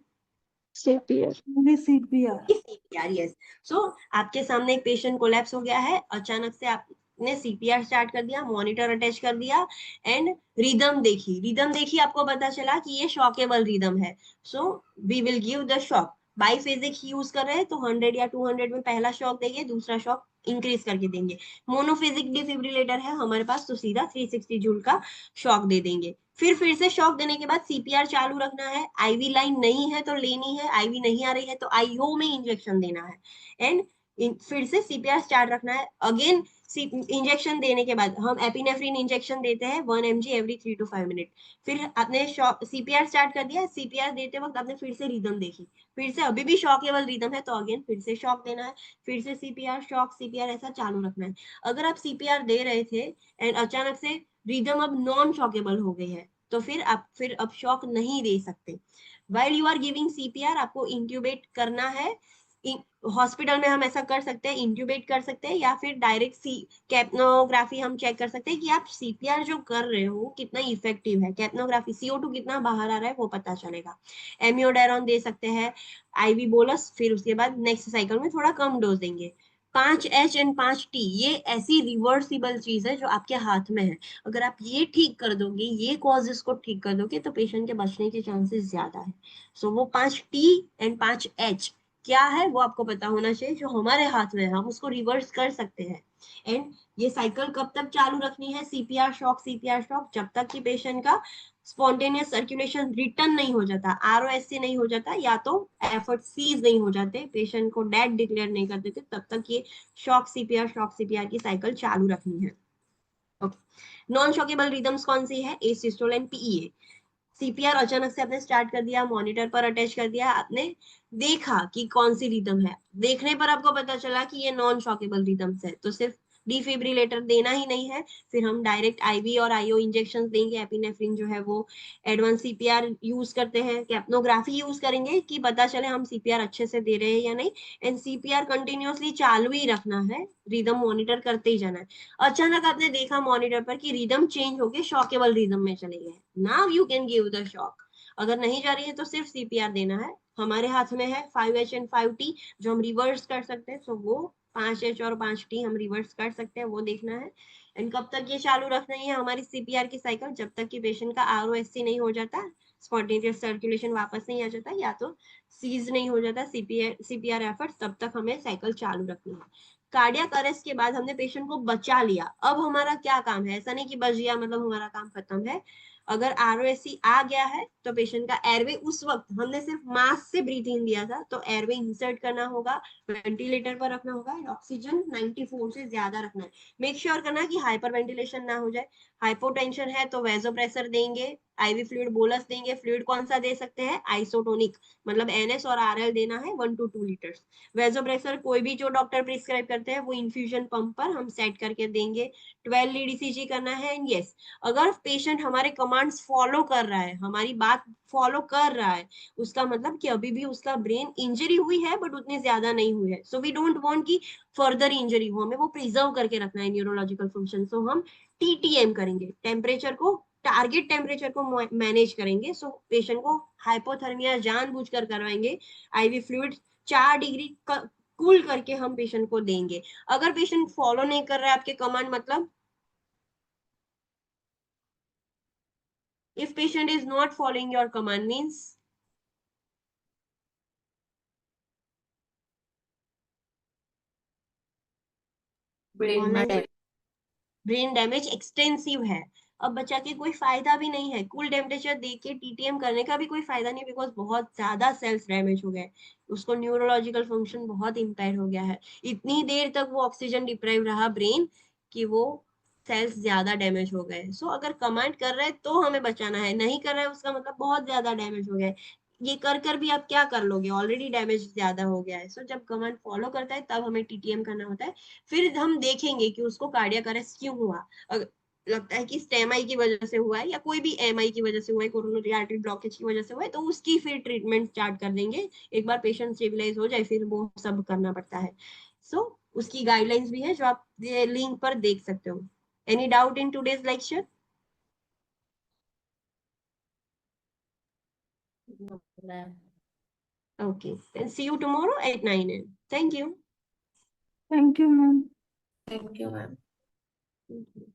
S4: CPR,
S3: only CPR।
S1: CPR, yes. So आपके सामने एक पेशेंट कोलैप्स हो गया है, अचानक से आपने CPR स्टार्ट कर दिया, मॉनिटर अटैच कर दिया एंड रिदम देखी आपको पता चला कि ये शॉकेबल रिदम है। So we will give the shock, biphasic use कर रहे हैं तो 100 या 200 में पहला शॉक देंगे, दूसरा शॉक इंक्रीज करके देंगे। मोनोफेजिक डिफिब्रिलेटर है हमारे पास तो सीधा 360 जूल का शॉक दे देंगे। फिर से शॉक देने के बाद CPR चालू रखना है, आईवी लाइन नहीं है तो लेनी है, आईवी नहीं आ रही है तो आईओ में इंजेक्शन देना है एंड फिर से CPR स्टार्ट रखना है। अगेन इंजेक्शन देने के बाद हम एपिनेफ्रिन इंजेक्शन देते हैं 1 mg एवरी 3 to 5 मिनट। फिर आपने CPR स्टार्ट कर दिया, CPR देते वक्त आपने फिर से रिदम देखी, फिर से अभी भी शॉकेबल रिदम है तो अगेन फिर से शॉक देना है, फिर से CPR शॉक CPR ऐसा चालू रखना है। अगर आप CPR दे रहे थे एंड अचानक से रिदम अब नॉन शॉकेबल हो गई है तो फिर अब शॉक नहीं दे सकते। While you are giving CPR आपको इंट्यूबेट करना है। हॉस्पिटल में हम ऐसा कर सकते हैं, इंट्यूबेट कर सकते हैं या फिर डायरेक्ट कैप्नोग्राफी हम चेक कर सकते हैं कि आप CPR जो कर रहे हो कितना इफेक्टिव है, कैप्नोग्राफी CO2 कितना बाहर आ रहा है वो पता चलेगा। एमियोडायरोन दे सकते हैं, IV बोलस, फिर उसके बाद नेक्स्ट साइकिल में थोड़ा कम डोज देंगे। 5H एंड 5T ये ऐसी रिवर्सिबल चीज है जो आपके हाथ में है, अगर आप ये ठीक कर दोगे, ये कॉजेस को ठीक कर दोगे तो पेशेंट के बचने के चांसेस ज्यादा है। सो वो 5T एंड 5H क्या है वो आपको पता होना चाहिए, जो हमारे हाथ में है हम उसको रिवर्स कर सकते हैं। एंड ये साइकिल कब तक चालू रखनी है, CPR शॉक, जब तक कि पेशेंट का स्पॉन्टेनियस सर्कुलेशन रिटर्न नहीं हो जाता, ROSC नहीं हो जाता, या तो एफर्ट सीज नहीं हो जाते, पेशेंट को डेड डिक्लेयर नहीं कर देते, तब तक ये शॉक CPR की साइकिल चालू रखनी है। नॉन शॉकेबल रिदम्स कौन सी है, asystole एंड PEA। CPR अचानक से आपने स्टार्ट कर दिया, मॉनिटर पर अटैच कर दिया, आपने देखा कि कौन सी रिदम है, देखने पर आपको पता चला कि ये नॉन शॉकेबल रिदम्स है तो सिर्फ डिफिब्रिलेटर देना ही नहीं है, फिर हम डायरेक्ट आईवी और आईओ इंजेक्शन देंगे। एपिनेफ्रिन जो है वो एडवांस सीपीआर यूज करते हैं, कैप्नोग्राफी यूज करेंगे कि पता चले हम सीपीआर अच्छे से दे रहे हैं या नहीं। एंड सीपीआर कंटिन्यूअसली चालू ही रखना है, रिदम मॉनिटर करते ही जाना है। अचानक आपने देखा मॉनिटर पर कि रिदम चेंज होके शॉकेबल रिदम में चले गए, now you can give the shock. अगर नहीं जा रही है तो सिर्फ सीपीआर देना है। हमारे हाथ में है 5H एंड 5T जो हम रिवर्स कर सकते हैं, सो वो 5H और 5T हम रिवर्स कर सकते हैं, वो देखना है। एंड कब तक ये चालू रखना है हमारी सीपीआर की साइकिल, जब तक कि पेशेंट का आरओएससी नहीं हो जाता, स्पॉन्टेनियस सर्कुलेशन वापस नहीं आ जाता, या तो सीज नहीं हो जाता सीपीआर एफर्ट, तब तक हमें साइकिल चालू रखनी है। कार्डियक अरेस्ट के बाद हमने पेशेंट को बचा लिया, अब हमारा क्या काम है? ऐसा नहीं कि बच गया मतलब हमारा काम खत्म है। अगर आरओएससी आ गया है तो पेशेंट का एयरवे, उस वक्त हमने सिर्फ मास्क से ब्रीथिंग दिया था तो एयरवे इंसर्ट करना होगा, वेंटिलेटर पर रखना होगा, ऑक्सीजन 94 से ज्यादा रखना है। मेक श्योर करना कि हाइपर वेंटिलेशन ना हो जाए। हाइपोटेंशन है तो वेजोप्रेसर देंगे, आईवी फ्लूइड बोलस देंगे। फ्लूइड कौन सा दे सकते हैं? आइसोटोनिक, मतलब एनएस और आरएल देना है 1 to 2 लीटर्स। वेजोप्रेसर कोई भी जो डॉक्टर प्रिस्क्राइब करते हैं वो इन्फ्यूजन पंप पर हम सेट करके देंगे। 12 लीड ईसीजी करना है। एंड यस, अगर पेशेंट हमारे कमांड्स फॉलो कर रहा है, हमारी बात फॉलो कर रहा है, उसका मतलब कि अभी भी उसका ब्रेन इंजरी हुई है बट उतनी ज्यादा नहीं हुई है। सो वी डोंट वांट कि फर्दर इंजरी हो, हमें वो प्रिजर्व करके रखना है न्यूरोलॉजिकल फंक्शन। सो हम टीटीएम करेंगे, टेम्परेचर को, टारगेट टेम्परेचर को मैनेज करेंगे। सो पेशेंट को हाइपोथर्मिया जानबूझकर करवाएंगे। आईवी फ्लूइड 4 डिग्री कूल करके हम पेशेंट को देंगे। अगर पेशेंट फॉलो नहीं कर रहा है आपके कमांड, मतलब if patient is not following your command means brain damage extensive है। अब बचा के कोई फायदा भी नहीं है, कूल टेम्परेचर दे के टीटीएम करने का भी कोई फायदा नहीं, बिकॉज बहुत ज्यादा सेल्स डैमेज हो गए, उसको न्यूरोलॉजिकल फंक्शन बहुत इम्पेयर हो गया है। इतनी देर तक वो ऑक्सीजन डिप्राइव रहा ब्रेन कि वो सेल्स ज्यादा डैमेज हो गए। सो अगर कमांड कर रहे हैं तो हमें बचाना है, नहीं कर रहा है उसका मतलब बहुत ज्यादा डैमेज हो गया है। ये कर कर भी आप क्या कर लोगे, ऑलरेडी डैमेज ज्यादा हो गया है। सो जब कमांड फॉलो करता है तब हमें टीटीएम करना होता है। फिर हम देखेंगे कि उसको कार्डियक अरेस्ट क्यों हुआ। अगर लगता है कि स्टेमाई की वजह से हुआ है या कोई भी एमआई की वजह से हुआ है, कोरोनरी आर्टरी ब्लॉकेज की वजह से हुआ है, तो उसकी फिर ट्रीटमेंट स्टार्ट कर देंगे। एक बार पेशेंट स्टेबलाइज हो जाए फिर वो सब करना पड़ता है। सो उसकी गाइडलाइंस भी है जो आप लिंक पर देख सकते हो। Any doubt in today's lecture? Okay, then see you tomorrow at 9 a.m. Thank you.
S3: Thank you ma'am.
S2: Thank you ma'am.
S1: Thank you.